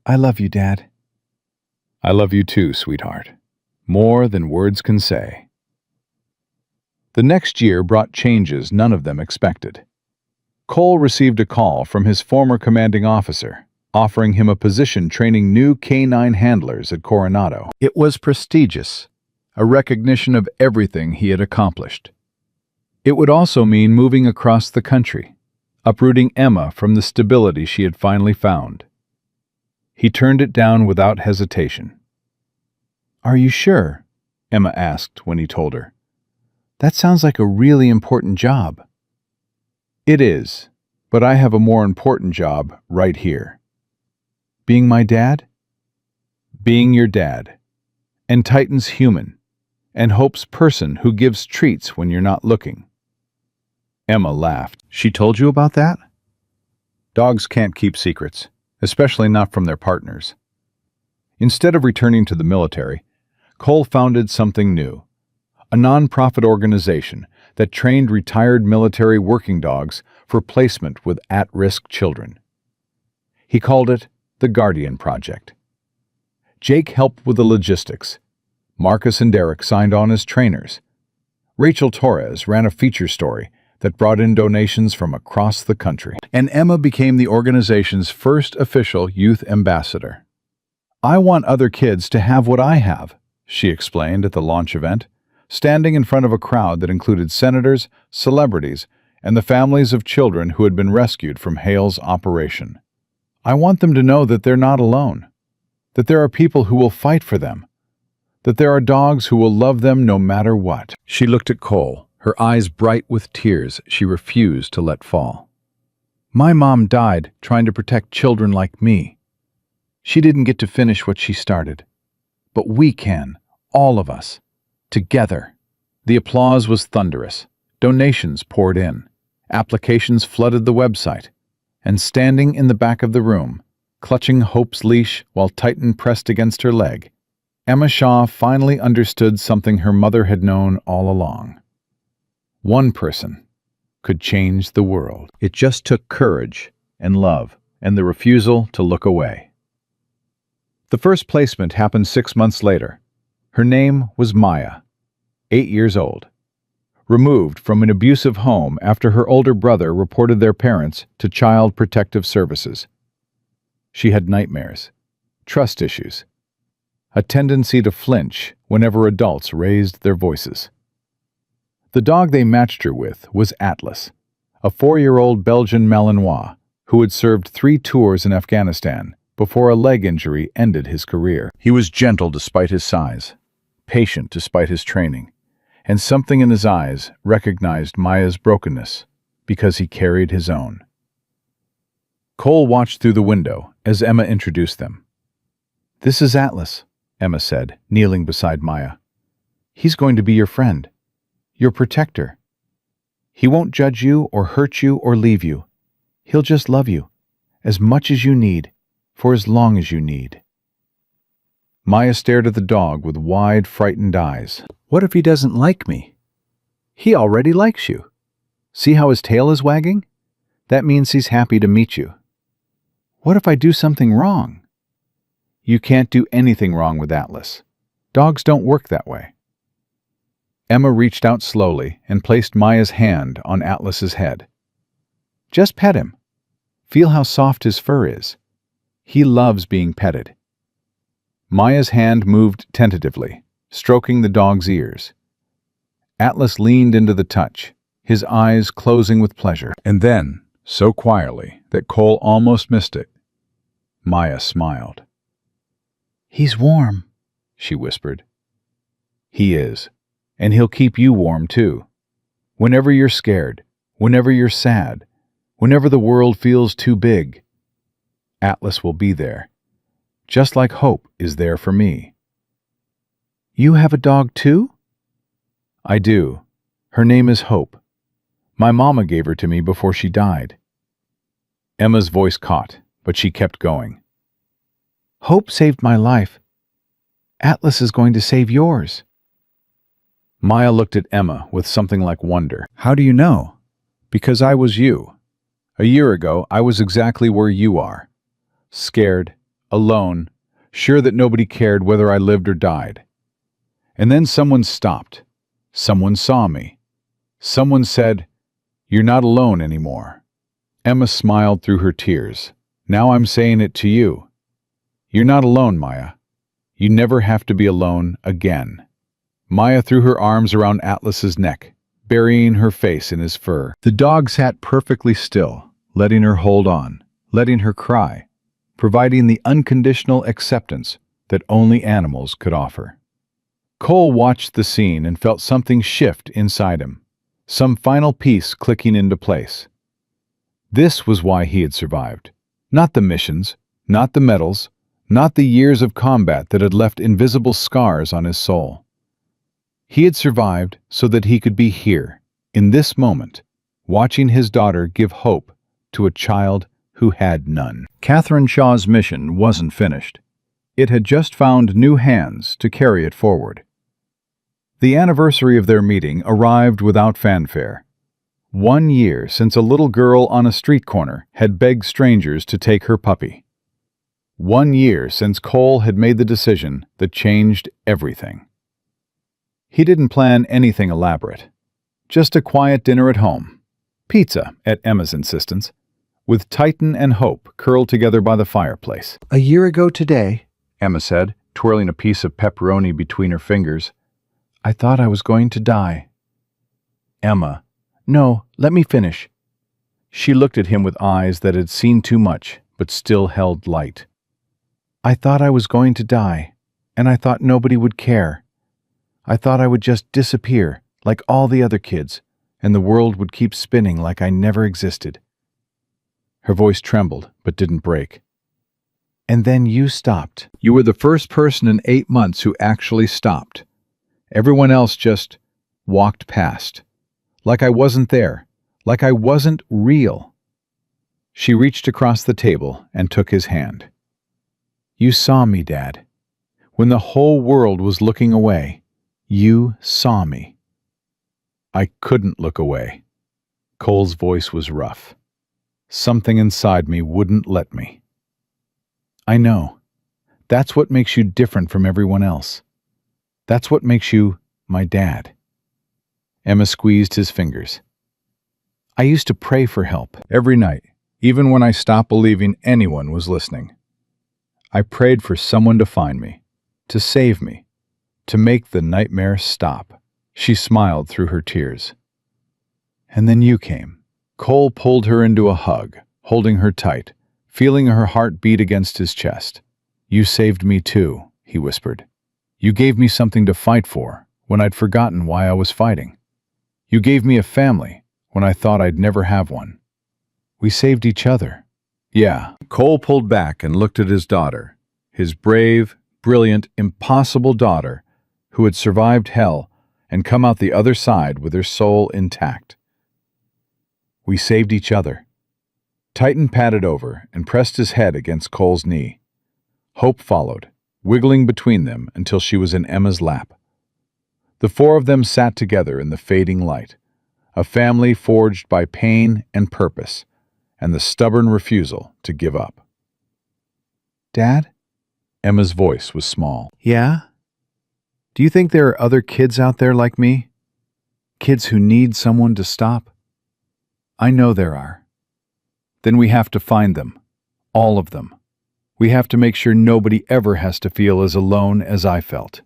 I love you, Dad. "I love you too, sweetheart. More than words can say." The next year brought changes none of them expected. Cole received a call from his former commanding officer, offering him a position training new K-9 handlers at Coronado. It was prestigious, a recognition of everything he had accomplished. It would also mean moving across the country, uprooting Emma from the stability she had finally found. He turned it down without hesitation. "Are you sure?" Emma asked when he told her. "That sounds like a really important job." "It is, but I have a more important job right here." "Being my dad?" "Being your dad, and Titan's human, and Hope's person who gives treats when you're not looking." Emma laughed. "She told you about that?" Dogs can't keep secrets, especially not from their partners. Instead of returning to the military, Cole founded something new, a non-profit organization that trained retired military working dogs for placement with at-risk children. He called it the Guardian Project. Jake helped with the logistics. Marcus and Derek signed on as trainers. Rachel Torres ran a feature story that brought in donations from across the country. And Emma became the organization's first official youth ambassador. "I want other kids to have what I have," she explained at the launch event, standing in front of a crowd that included senators, celebrities, and the families of children who had been rescued from Hale's operation. "I want them to know that they're not alone, that there are people who will fight for them, that there are dogs who will love them no matter what." She looked at Cole, her eyes bright with tears she refused to let fall. "My mom died trying to protect children like me. She didn't get to finish what she started. But we can, all of us, together." The applause was thunderous. Donations poured in. Applications flooded the website. And standing in the back of the room, clutching Hope's leash while Titan pressed against her leg, Emma Shaw finally understood something her mother had known all along. One person could change the world. It just took courage and love and the refusal to look away. The first placement happened 6 months later. Her name was Maya, 8 years old. Removed from an abusive home after her older brother reported their parents to Child Protective Services. She had nightmares, trust issues, a tendency to flinch whenever adults raised their voices. The dog they matched her with was Atlas, a 4-year-old Belgian Malinois who had served 3 tours in Afghanistan before a leg injury ended his career. He was gentle despite his size, patient despite his training, and something in his eyes recognized Maya's brokenness because he carried his own. Cole watched through the window as Emma introduced them. "This is Atlas," Emma said, kneeling beside Maya. "He's going to be your friend, your protector. He won't judge you or hurt you or leave you. He'll just love you, as much as you need, for as long as you need." Maya stared at the dog with wide, frightened eyes. "What if he doesn't like me?" "He already likes you. See how his tail is wagging? That means he's happy to meet you." "What if I do something wrong?" "You can't do anything wrong with Atlas. Dogs don't work that way." Emma reached out slowly and placed Maya's hand on Atlas's head. "Just pet him. Feel how soft his fur is. He loves being petted." Maya's hand moved tentatively, stroking the dog's ears. Atlas leaned into the touch, his eyes closing with pleasure. And then, so quietly that Cole almost missed it, Maya smiled. "He's warm," she whispered. "He is, and he'll keep you warm too. Whenever you're scared, whenever you're sad, whenever the world feels too big. Atlas will be there, just like Hope is there for me. You have a dog too? I do. Her name is Hope. My mama gave her to me before she died. Emma's voice caught, but she kept going. Hope saved my life. Atlas is going to save yours. Maya looked at Emma with something like wonder. How do you know? Because I was you. A year ago, I was exactly where you are. Scared, alone, sure that nobody cared whether I lived or died. And then someone stopped. Someone saw me. Someone said, "You're not alone anymore." Emma smiled through her tears. Now I'm saying it to you. You're not alone, Maya. You never have to be alone again. Maya threw her arms around Atlas's neck, burying her face in his fur. The dog sat perfectly still, letting her hold on, letting her cry, providing the unconditional acceptance that only animals could offer. Cole watched the scene and felt something shift inside him, some final piece clicking into place. This was why he had survived. Not the missions, not the medals, not the years of combat that had left invisible scars on his soul. He had survived so that he could be here, in this moment, watching his daughter give hope to a child who had none. Catherine Shaw's mission wasn't finished. It had just found new hands to carry it forward. The anniversary of their meeting arrived without fanfare. 1 year since a little girl on a street corner had begged strangers to take her puppy. 1 year since Cole had made the decision that changed everything. He didn't plan anything elaborate. Just a quiet dinner at home. Pizza, at Emma's insistence, with Titan and Hope curled together by the fireplace. A year ago today, Emma said, twirling a piece of pepperoni between her fingers, I thought I was going to die. Emma, no, let me finish. She looked at him with eyes that had seen too much, but still held light. I thought I was going to die, and I thought nobody would care. I thought I would just disappear, like all the other kids, and the world would keep spinning like I never existed. Her voice trembled, but didn't break. And then you stopped. You were the first person in 8 months who actually stopped. Everyone else just walked past. Like I wasn't there. Like I wasn't real. She reached across the table and took his hand. You saw me, Dad. When the whole world was looking away, you saw me. I couldn't look away. Cole's voice was rough. Something inside me wouldn't let me. I know. That's what makes you different from everyone else. That's what makes you my dad. Emma squeezed his fingers. I used to pray for help every night, even when I stopped believing anyone was listening. I prayed for someone to find me, to save me, to make the nightmare stop. She smiled through her tears. And then you came. Cole pulled her into a hug, holding her tight, feeling her heart beat against his chest. You saved me too, he whispered. You gave me something to fight for when I'd forgotten why I was fighting. You gave me a family when I thought I'd never have one. We saved each other. Yeah. Cole pulled back and looked at his daughter, his brave, brilliant, impossible daughter who had survived hell and come out the other side with her soul intact. We saved each other. Titan patted over and pressed his head against Cole's knee. Hope followed, wiggling between them until she was in Emma's lap. The four of them sat together in the fading light, a family forged by pain and purpose, and the stubborn refusal to give up. Dad? Emma's voice was small. Yeah? Do you think there are other kids out there like me? Kids who need someone to stop? I know there are. Then we have to find them. All of them. We have to make sure nobody ever has to feel as alone as I felt.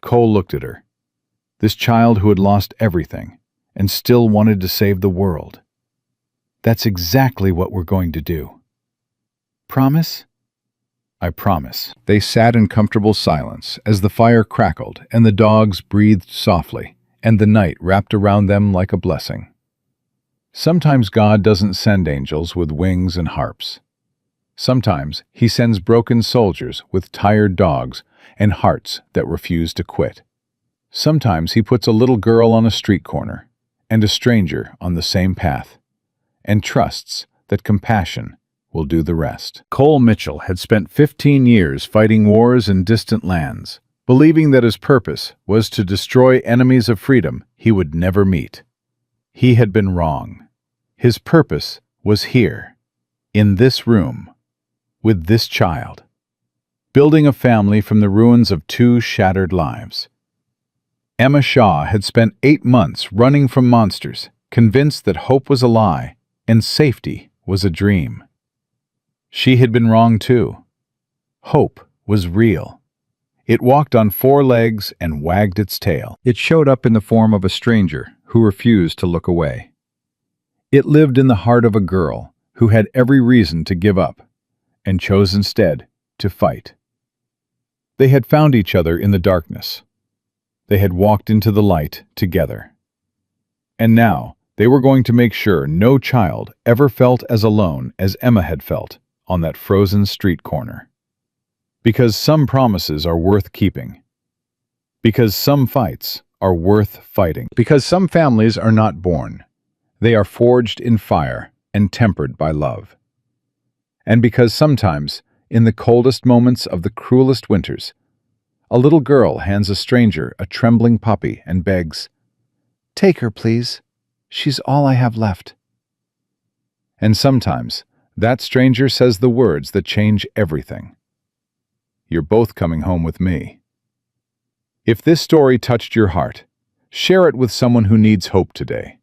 Cole looked at her. This child who had lost everything and still wanted to save the world. That's exactly what we're going to do. Promise? I promise. They sat in comfortable silence as the fire crackled and the dogs breathed softly, and the night wrapped around them like a blessing. Sometimes God doesn't send angels with wings and harps. Sometimes he sends broken soldiers with tired dogs and hearts that refuse to quit. Sometimes he puts a little girl on a street corner and a stranger on the same path, and trusts that compassion will do the rest. Cole Mitchell had spent 15 years fighting wars in distant lands, believing that his purpose was to destroy enemies of freedom he would never meet. He had been wrong. His purpose was here, in this room, with this child, building a family from the ruins of 2 shattered lives. Emma Shaw had spent 8 months running from monsters, convinced that hope was a lie and safety was a dream. She had been wrong too. Hope was real. It walked on 4 legs and wagged its tail. It showed up in the form of a stranger who refused to look away. It lived in the heart of a girl who had every reason to give up and chose instead to fight. They had found each other in the darkness. They had walked into the light together. And now they were going to make sure no child ever felt as alone as Emma had felt on that frozen street corner. Because some promises are worth keeping. Because some fights are worth fighting. Because some families are not born. They are forged in fire and tempered by love. And because sometimes, in the coldest moments of the cruelest winters, a little girl hands a stranger a trembling puppy and begs, "Take her, please. She's all I have left." And sometimes, that stranger says the words that change everything. "You're both coming home with me." If this story touched your heart, share it with someone who needs hope today.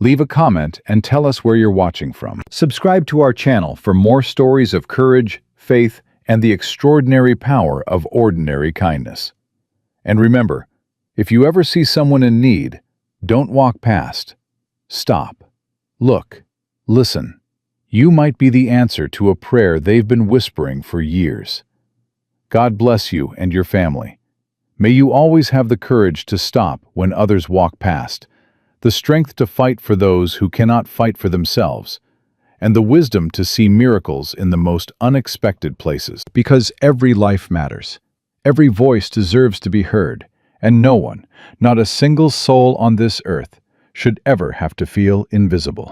Leave a comment and tell us where you're watching from. Subscribe to our channel for more stories of courage, faith, and the extraordinary power of ordinary kindness. And remember, if you ever see someone in need, don't walk past. Stop. Look. Listen. You might be the answer to a prayer they've been whispering for years. God bless you and your family. May you always have the courage to stop when others walk past, the strength to fight for those who cannot fight for themselves, and the wisdom to see miracles in the most unexpected places. Because every life matters. Every voice deserves to be heard, and no one, not a single soul on this earth, should ever have to feel invisible.